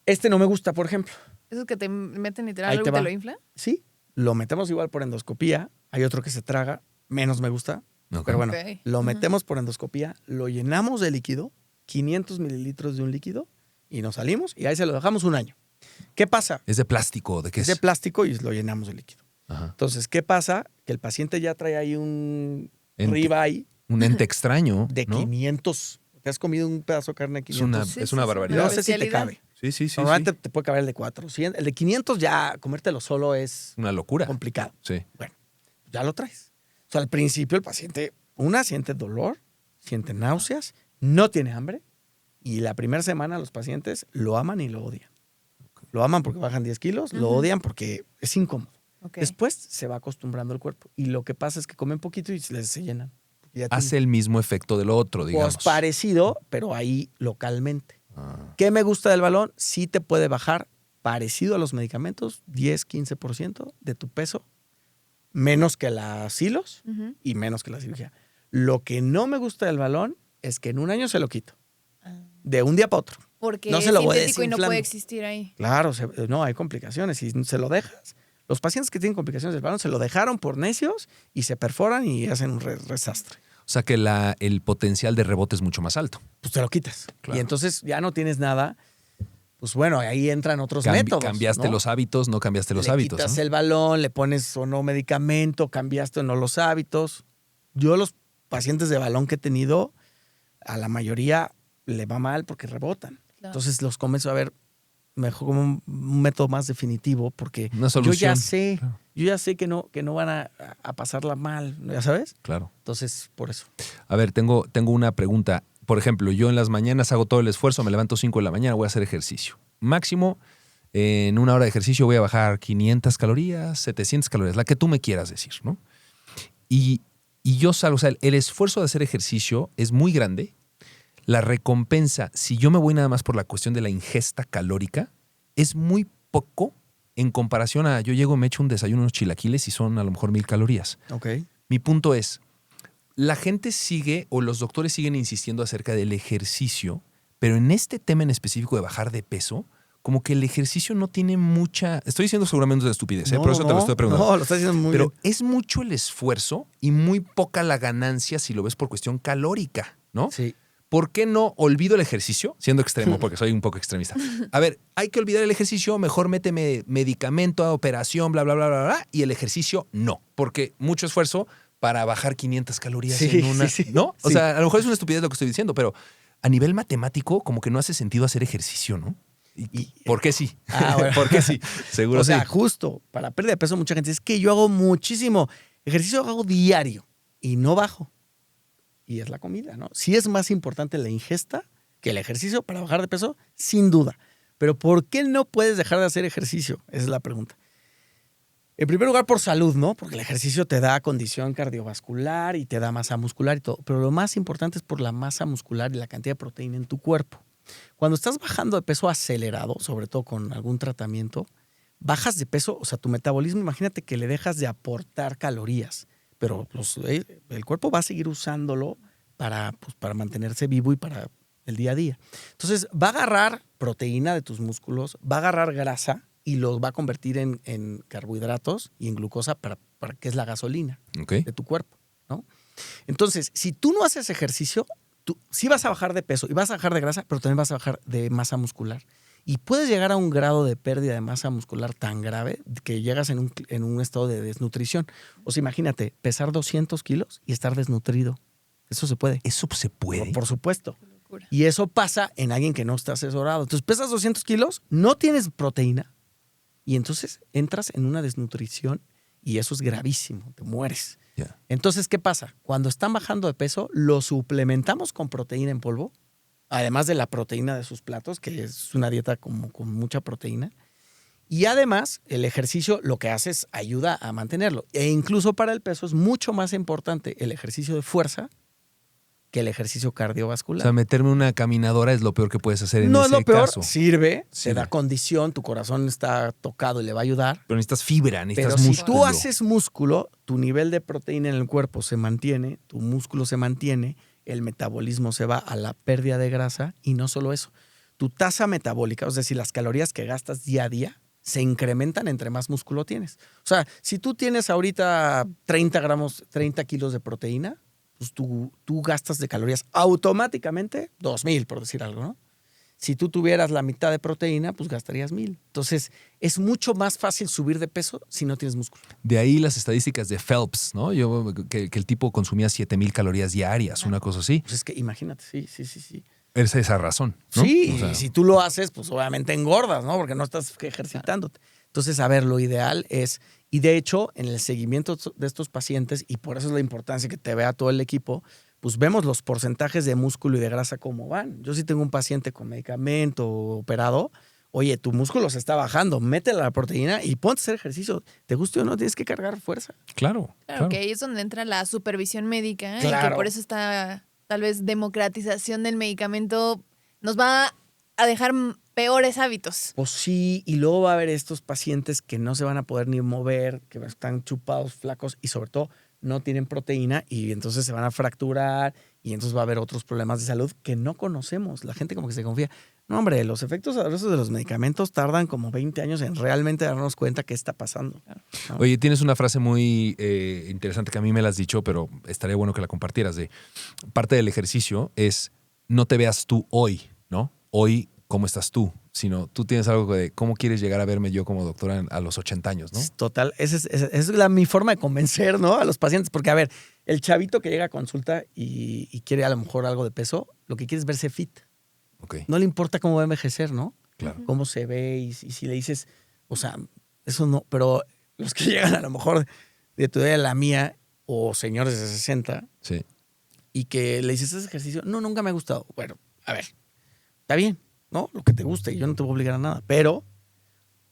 Este no me gusta, por ejemplo. Esos que te meten literal Ahí algo te y te va. lo infla. Sí, lo metemos igual por endoscopía. Hay otro que se traga, menos me gusta. Ok. Pero bueno, Ok. lo Ajá. metemos por endoscopía, lo llenamos de líquido, 500 mililitros de un líquido, y nos salimos y ahí se lo dejamos 1 año. ¿Qué pasa? Es de plástico, ¿de qué Es es? de plástico y lo llenamos de líquido. Ajá. Entonces, ¿qué pasa? Que el paciente ya trae ahí un Ente. ribeye Un ente extraño. de ¿no? 500. ¿Te has comido un pedazo de carne de Es 500? una, Sí, es sí, una sí. barbaridad. No sé si te especialidad. cabe. Sí, sí, sí. Normalmente sí. te puede caber el de 400. El de 500 ya comértelo solo es Una locura. complicado. Sí. Bueno, ya lo traes. O sea, al principio el paciente, siente dolor, siente náuseas, no tiene hambre, y la primera semana los pacientes lo aman y lo odian. Lo aman porque bajan 10 kilos, lo Ujú. odian porque es incómodo. Ok. Después se va acostumbrando el cuerpo, y lo que pasa es que comen poquito y se llenan. Ya Hace el mismo efecto de lo otro, digamos. pues parecido, pero ahí localmente. Ah, ¿Qué me gusta del balón? Sí te puede bajar, parecido a los medicamentos, 10-15% de tu peso, menos que las hilos Ujú. y menos que la cirugía. Lo que no me gusta del balón es que en 1 año se lo quito, Ah. de un día para otro. Porque No es se lo voy sintético y no desinflando. puede existir ahí. Claro, no, hay complicaciones y se lo dejas. Los pacientes que tienen complicaciones del balón se lo dejaron por necios y se perforan y hacen un desastre. o sea que el potencial de rebote es mucho más alto. Pues te lo quitas. Claro. Y entonces ya no tienes nada. Pues bueno, ahí entran otros métodos. Cambiaste ¿no? los hábitos, no cambiaste los le hábitos. quitas ¿no? el balón, le pones o no medicamento, cambiaste o no los hábitos. Yo los pacientes de balón que he tenido, a la mayoría le va mal porque rebotan. Claro. Entonces los convenzo a ver mejor como un método más definitivo porque Una solución. yo ya sé que no van a pasarla mal, ¿ya sabes? Claro. Entonces, por eso. A ver, tengo una pregunta. Por ejemplo, yo en las mañanas hago todo el esfuerzo, me levanto 5 de la mañana, voy a hacer ejercicio. Máximo, en 1 hora de ejercicio voy a bajar 500 calorías, 700 calorías, la que tú me quieras decir, ¿no? Y yo salgo, o sea, el esfuerzo de hacer ejercicio es muy grande, la recompensa, si yo me voy nada más por la cuestión de la ingesta calórica, es muy poco en comparación a yo llego, me echo un desayuno, unos chilaquiles y son a lo mejor 1000 calorías. Ok. Mi punto es, la gente sigue o los doctores siguen insistiendo acerca del ejercicio, pero en este tema en específico de bajar de peso, como que el ejercicio no tiene mucha... Estoy diciendo seguramente una estupidez, por eso te lo estoy preguntando. No, lo estás diciendo muy Pero bien. es mucho el esfuerzo y muy poca la ganancia si lo ves por cuestión calórica, ¿no? Sí. ¿Por qué no olvido el ejercicio? Siendo extremo, porque soy un poco extremista. A ver, hay que olvidar el ejercicio, mejor méteme medicamento, operación, bla, bla, bla, bla, bla, y el ejercicio no, porque mucho esfuerzo para bajar 500 calorías Sí, en una... sí, sí. ¿No? O Sí. sea, a lo mejor es una estupidez lo que estoy diciendo, pero a nivel matemático como que no hace sentido hacer ejercicio, ¿no? ¿Por qué sí? Bueno. ¿Por qué sí? Seguro O sea, sí. justo para pérdida de peso, mucha gente dice es que yo hago muchísimo ejercicio, hago diario y no bajo. Y es la comida, ¿no? Sí es más importante la ingesta que el ejercicio para bajar de peso, sin duda. Pero ¿por qué no puedes dejar de hacer ejercicio? Esa es la pregunta. En primer lugar, por salud, ¿no? Porque el ejercicio te da condición cardiovascular y te da masa muscular y todo. Pero lo más importante es por la masa muscular y la cantidad de proteína en tu cuerpo. Cuando estás bajando de peso acelerado, sobre todo con algún tratamiento, bajas de peso, o sea, tu metabolismo, imagínate que le dejas de aportar calorías, pero el cuerpo va a seguir usándolo para mantenerse vivo y para el día a día. Entonces, va a agarrar proteína de tus músculos, va a agarrar grasa y los va a convertir en carbohidratos y en glucosa para que es la gasolina Ok. de tu cuerpo, ¿no? Entonces, si tú no haces ejercicio, tú sí vas a bajar de peso y vas a bajar de grasa, pero también vas a bajar de masa muscular. Y puedes llegar a un grado de pérdida de masa muscular tan grave que llegas en un estado de desnutrición. O sea, imagínate, pesar 200 kilos y estar desnutrido. Eso se puede. ¿Eso se puede? Por supuesto. Qué locura. Y eso pasa en alguien que no está asesorado. Entonces, pesas 200 kilos, no tienes proteína y entonces entras en una desnutrición y eso es gravísimo, te mueres. Ya. Entonces, ¿qué pasa? Cuando están bajando de peso, lo suplementamos con proteína en polvo, además de la proteína de sus platos, que es una dieta como con mucha proteína. Y además, el ejercicio lo que hace es ayuda a mantenerlo. E incluso para el peso es mucho más importante el ejercicio de fuerza que el ejercicio O cardiovascular. sea, meterme una caminadora es lo peor que puedes hacer en No es ese lo peor, caso. sirve, te Sirve. da condición, tu corazón está tocado y le va a ayudar. Pero necesitas fibra, necesitas Pero si músculo. tú haces músculo, tu nivel de proteína en el cuerpo se mantiene, tu músculo se mantiene, el metabolismo se va a la pérdida de grasa y no solo eso. Tu tasa metabólica, es decir, las calorías que gastas día a día, se incrementan entre más músculo tienes. O sea, si tú tienes ahorita 30 kilos de proteína, pues tú gastas de calorías automáticamente 2000, por decir algo, ¿no? Si tú tuvieras la mitad de proteína, pues gastarías 1000. Entonces, es mucho más fácil subir de peso si no tienes músculo. De ahí las estadísticas de Phelps, ¿no? Que el tipo consumía 7000 calorías diarias, una cosa así. Pues es que imagínate, sí. Es esa razón, ¿no? Sí, O sea, y si tú lo haces, pues obviamente engordas, ¿no? Porque no estás ejercitándote. Entonces, a ver, lo ideal es, y de hecho, en el seguimiento de estos pacientes, y por eso es la importancia que te vea todo el equipo, pues vemos los porcentajes de músculo y de grasa cómo van. Yo sí tengo un paciente con medicamento operado, oye, tu músculo se está bajando, métele la proteína y ponte a hacer ejercicio. Te guste o no, tienes que cargar fuerza. claro. Claro, que ahí es donde entra la supervisión médica y Claro. que por eso esta tal vez democratización del medicamento nos va a dejar peores hábitos. Pues sí, y luego va a haber estos pacientes que no se van a poder ni mover, que están chupados, flacos y sobre todo no tienen proteína y entonces se van a fracturar y entonces va a haber otros problemas de salud que no conocemos. La gente como que se confía. No, hombre, los efectos adversos de los medicamentos tardan como 20 años en realmente darnos cuenta qué está pasando. ¿No? Oye, tienes una frase muy interesante que a mí me la has dicho, pero estaría bueno que la compartieras. De parte del ejercicio es no te veas tú hoy, ¿no? Hoy, ¿cómo estás tú? Sino tú tienes algo de cómo quieres llegar a verme yo como doctora a los 80 años, ¿no? Total, esa es mi forma de convencer, ¿no? A los pacientes. Porque, a ver, el chavito que llega a consulta y quiere a lo mejor algo de peso, lo que quiere es verse fit. Ok, No le importa cómo va a envejecer, ¿no? claro. Cómo se ve y si le dices, o sea, eso no, pero los que llegan a lo mejor de tu edad a la mía o señores de 60 Sí. y que le dices, ¿haces ejercicio? No, nunca me ha gustado. Bueno, a ver, está bien, ¿no? Lo que te guste, yo no te voy a obligar a nada, pero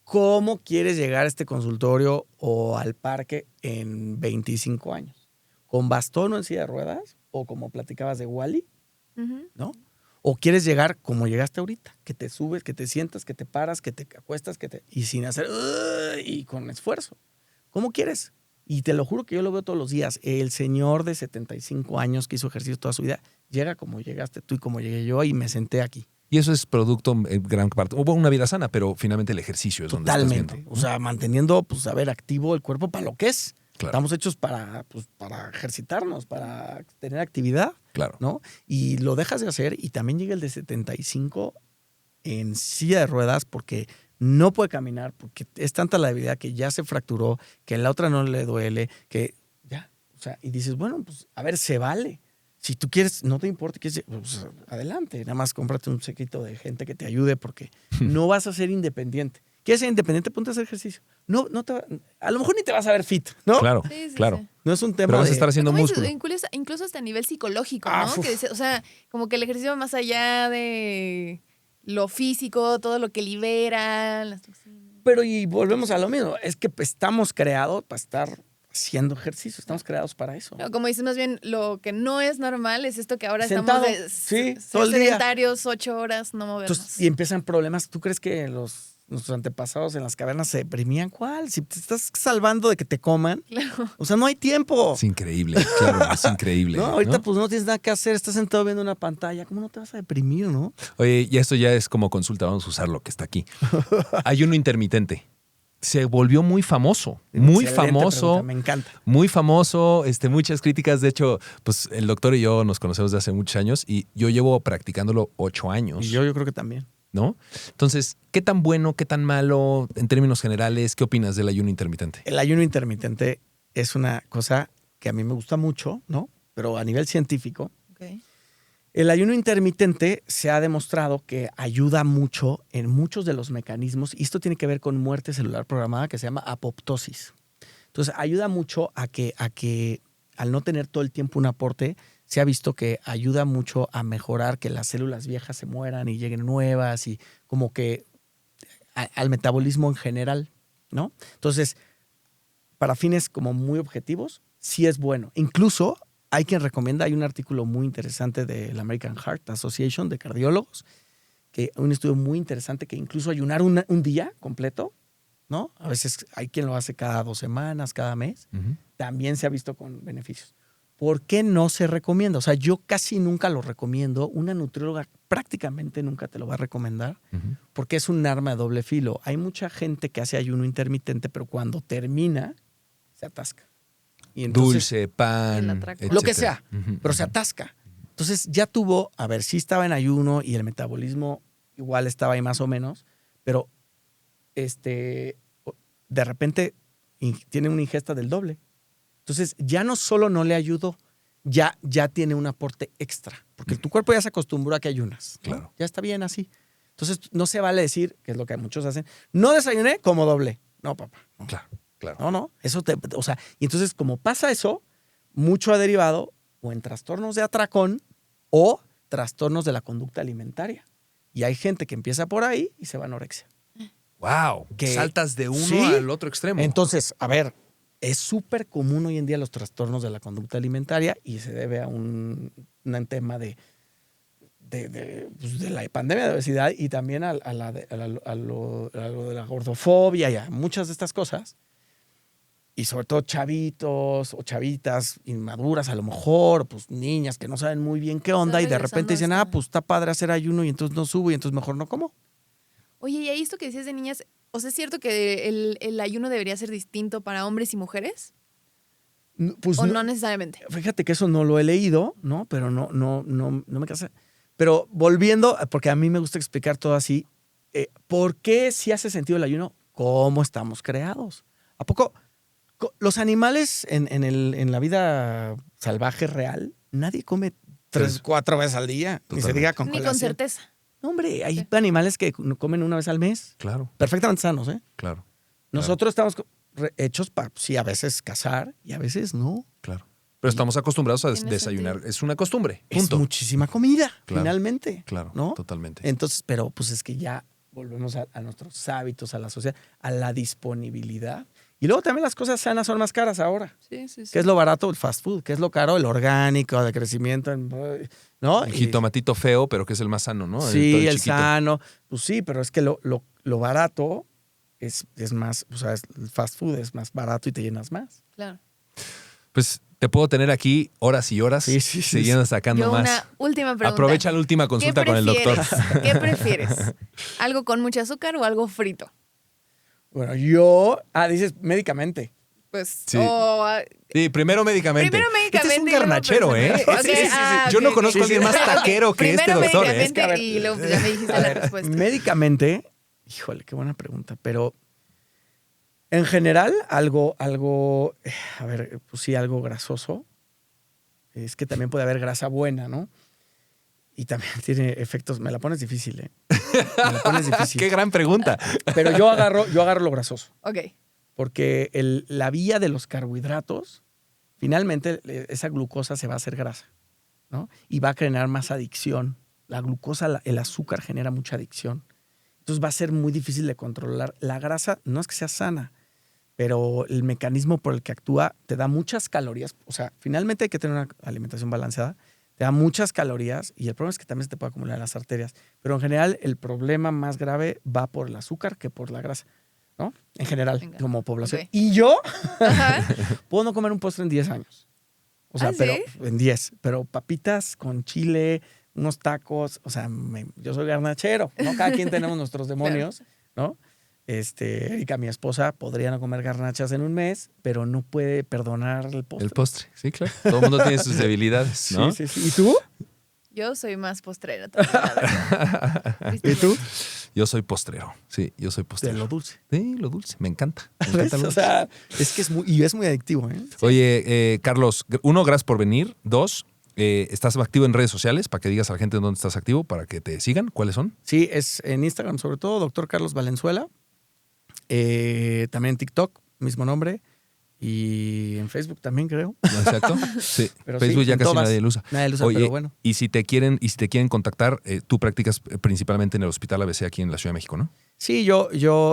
¿cómo quieres llegar a este consultorio o al parque en 25 años? ¿Con bastón o en silla de ruedas? ¿O como platicabas de Wally? Ujú. ¿No? ¿O quieres llegar como llegaste ahorita? Que te subes, que te sientas, que te paras, que te acuestas, y sin hacer y con esfuerzo. ¿Cómo quieres? Y te lo juro que yo lo veo todos los días. El señor de 75 años que hizo ejercicio toda su vida, llega como llegaste tú y como llegué yo y me senté aquí. Y eso es producto en gran parte. Hubo una vida sana, pero finalmente el ejercicio es donde estás Totalmente. viendo. O sea, manteniendo, pues, a ver, activo el cuerpo para lo que es. Claro. Estamos hechos para ejercitarnos, para tener actividad, Claro. ¿no? Y lo dejas de hacer y también llega el de 75 en silla de ruedas porque no puede caminar, porque es tanta la debilidad que ya se fracturó, que la otra no le duele, que ya, o sea, y dices, bueno, pues, a ver, se vale. Si tú quieres, no te importa, pues, adelante. Nada más cómprate un séquito de gente que te ayude porque no vas a ser independiente. ¿Quieres ser independiente? Ponte a hacer ejercicio. No te a lo mejor ni te vas a ver fit, ¿no? Claro, Sí, sí, claro. sí. No es un tema Pero vas a de... estar haciendo Como dices, músculo. incluso hasta a nivel psicológico, Ah, ¿no? uf. O sea, como que el ejercicio va más allá de lo físico, todo lo que libera, las toxinas. Pero y volvemos a lo mismo. Es que estamos creados para estar haciendo ejercicio. Estamos creados para eso. No, como dices, más bien lo que no es normal es esto que ahora Sentado, estamos sí, ser todo el día. sedentarios, 8 horas, no movernos. Entonces, y empiezan problemas. ¿Tú crees que nuestros antepasados en las cavernas se deprimían? ¿Cuál? Si te estás salvando de que te coman, Claro. o sea, no hay tiempo. Es increíble, claro, es increíble. No, ahorita ¿no? pues no tienes nada que hacer, estás sentado viendo una pantalla. ¿Cómo no te vas a deprimir, no? Oye, y esto ya es como consulta, vamos a usar lo que está aquí. Ayuno intermitente. Se volvió muy famoso, muy Excelente famoso. pregunta, me encanta. Muy famoso, muchas críticas. De hecho, pues el doctor y yo nos conocemos desde hace muchos años y yo llevo practicándolo 8 años, Y yo creo que también. ¿no? Entonces, ¿qué tan bueno, qué tan malo en términos generales? ¿Qué opinas del ayuno intermitente? El ayuno intermitente es una cosa que a mí me gusta mucho, ¿no? Pero a nivel científico, Ok. el ayuno intermitente se ha demostrado que ayuda mucho en muchos de los mecanismos, y esto tiene que ver con muerte celular programada, que se llama apoptosis. Entonces, ayuda mucho a que al no tener todo el tiempo un aporte, se ha visto que ayuda mucho a mejorar que las células viejas se mueran y lleguen nuevas y como que al metabolismo en general, ¿no? Entonces, para fines como muy objetivos, sí es bueno. Incluso hay quien recomienda, hay un artículo muy interesante de la American Heart Association de cardiólogos, que un estudio muy interesante que incluso ayunar un día completo, ¿no? A veces hay quien lo hace cada 2 semanas, cada mes, también se ha visto con beneficios. ¿Por qué no se recomienda? O sea, yo casi nunca lo recomiendo. Una nutrióloga prácticamente nunca te lo va a recomendar porque es un arma de doble filo. Hay mucha gente que hace ayuno intermitente, pero cuando termina, se atasca. Y entonces, Dulce, pan, El atraco. lo que etcétera. sea, pero se atasca. Entonces ya tuvo, a ver, sí estaba en ayuno y el metabolismo igual estaba ahí más o menos, pero de repente tiene una ingesta del doble. Entonces ya no solo no le ayudó, ya tiene un aporte extra, porque tu cuerpo ya se acostumbró a que ayunas, ¿no? Claro. Ya está bien así. Entonces no se vale decir, que es lo que muchos hacen, no desayuné como doble. No, papá. No. Claro. No, eso o sea, y entonces como pasa eso, mucho ha derivado o en trastornos de atracón o trastornos de la conducta alimentaria. Y hay gente que empieza por ahí y se va a anorexia. Wow, Que- saltas de uno ¿Sí? al otro extremo. Entonces, a ver, es súper común hoy en día los trastornos de la conducta alimentaria y se debe a un tema de la pandemia de obesidad y también a lo de la gordofobia y a muchas de estas cosas. Y sobre todo chavitos o chavitas inmaduras a lo mejor, pues niñas que no saben muy bien qué onda y de repente dicen, regresando a pues está padre hacer ayuno y entonces no subo y entonces mejor no como. Oye, y ahí esto que decías de niñas, o sea, ¿es cierto que el ayuno debería ser distinto para hombres y mujeres? Pues ¿O no necesariamente? Fíjate que eso no lo he leído, ¿no? Pero no me cansa. Pero volviendo, porque a mí me gusta explicar todo así, ¿por qué si hace sentido el ayuno? ¿Cómo estamos creados? ¿A poco los animales en la vida salvaje real, nadie come 3, 4 veces al día? Ni se Totalmente. diga con Ni con colación. certeza. No, hombre, hay Sí. animales que comen una vez al mes, Claro, perfectamente sanos, ¿eh? claro. Nosotros estamos hechos para, sí, a veces cazar y a veces no. Claro. Pero estamos acostumbrados a Tiene desayunar. sentido. Es una costumbre. Es Punto. muchísima comida, Claro, finalmente. Claro, ¿no? totalmente. Entonces, pero pues es que ya volvemos a nuestros hábitos, a la sociedad, a la disponibilidad. Y luego también las cosas sanas son más caras ahora. Sí, sí, sí. ¿Qué es lo barato? El fast food. ¿Qué es lo caro? El orgánico, de crecimiento, ¿no? El jitomatito feo, pero que es el más sano, ¿no? Sí, todo el chiquito. sano. Pues sí, pero es que lo barato es más, o sea, el fast food es más barato y te llenas más. Claro. Pues te puedo tener aquí horas y horas Sí, sí, sí, siguiendo sacando Yo más. una última pregunta. Aprovecha la última consulta con el doctor. ¿Qué prefieres? ¿Algo con mucho azúcar o algo frito? Bueno, dices médicamente. Pues, Sí. o, Sí, primero médicamente. primero médicamente. Este es un y luego garnachero, ¿eh? personal. Ok, Yo no ok, conozco ok. a alguien más taquero que este Primero doctor, ¿eh? médicamente Es que, a ver, y luego pues, ya me dijiste la respuesta. Médicamente, híjole, qué buena pregunta, pero en general algo, a ver, pues sí, algo grasoso. Es que también puede haber grasa buena, ¿no? Y también tiene efectos, me la pones difícil, ¿eh? Me la pones difícil. Qué gran pregunta. Pero yo agarro lo grasoso, Ok. porque la vía de los carbohidratos, finalmente esa glucosa se va a hacer grasa, ¿no? Y va a generar más adicción. La glucosa, el azúcar genera mucha adicción. Entonces va a ser muy difícil de controlar. La grasa no es que sea sana, pero el mecanismo por el que actúa te da muchas calorías. O sea, finalmente hay que tener una alimentación balanceada. Te da muchas calorías y el problema es que también se te puede acumular en las arterias. Pero en general el problema más grave va por el azúcar que por la grasa, ¿no? En general, Venga. como población. Ok. Y yo Ajá. puedo no comer un postre en 10 años. O sea, ¿Ah, pero sí? en 10. Pero papitas con chile, unos tacos. O sea, yo soy garnachero, ¿no? Cada quien tenemos nuestros demonios, ¿no? Erika, mi esposa, podría no comer garnachas en un mes, pero no puede perdonar el postre. El postre, sí, claro. Todo el mundo tiene sus debilidades, ¿no? Sí, sí, sí. ¿Y tú? Yo soy más postrera también, la verdad. ¿Y tú? Yo soy postrero. Sí, yo soy De postrero. lo dulce. Sí, lo dulce. Me encanta. Me ¿Ves? encanta lo O dulce. sea, es que es muy adictivo, ¿eh? Oye, Carlos, uno, gracias por venir. Dos, ¿estás activo en redes sociales? Para que digas a la gente dónde estás activo, para que te sigan. ¿Cuáles son? Sí, es en Instagram sobre todo, Dr. Carlos Valenzuela. También en TikTok, mismo nombre. Y en Facebook también, creo. Exacto. Sí. Pero Facebook sí, ya en casi todas. nadie lo usa. Nadie lo usa, Oye, pero bueno. y si te quieren contactar, tú practicas principalmente en el Hospital ABC aquí en la Ciudad de México, ¿no? Sí,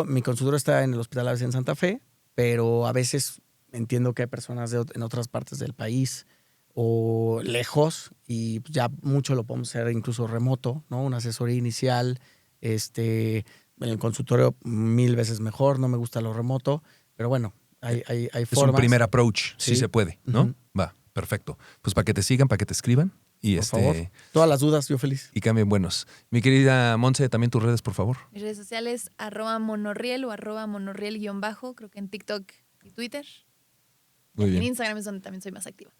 mi consultorio está en el Hospital ABC en Santa Fe, pero a veces entiendo que hay personas en otras partes del país o lejos y ya mucho lo podemos hacer incluso remoto, ¿no? Una asesoría inicial, en el consultorio 1000 veces mejor, no me gusta lo remoto, pero bueno, hay Es formas. un primer approach, sí Sí. se puede, ¿no? Ujú. Va, perfecto. Pues para que te sigan, para que te escriban y Por favor, todas las dudas, yo feliz. y cambien buenos. Mi querida Monse, también tus redes, por favor. Mis redes sociales, @monorriel o @monorriel_, creo que en TikTok y Twitter. Muy En bien. Instagram es donde también soy más activa.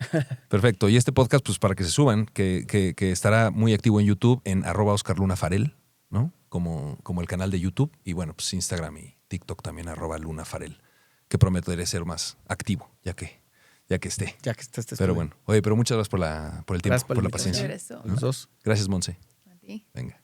Perfecto. Y este podcast, pues para que se suban, que estará muy activo en YouTube en @OscarLunaFarel, ¿no? Como el canal de YouTube. Y bueno, pues Instagram y TikTok también @LunaFarel, que prometeré ser más activo, ya que esté. Ya que estás Pero bueno, oye, pero muchas gracias por el tiempo, Gracias por por la la invitación. paciencia. Regreso Los dos. Gracias, Monse. a ti. Venga.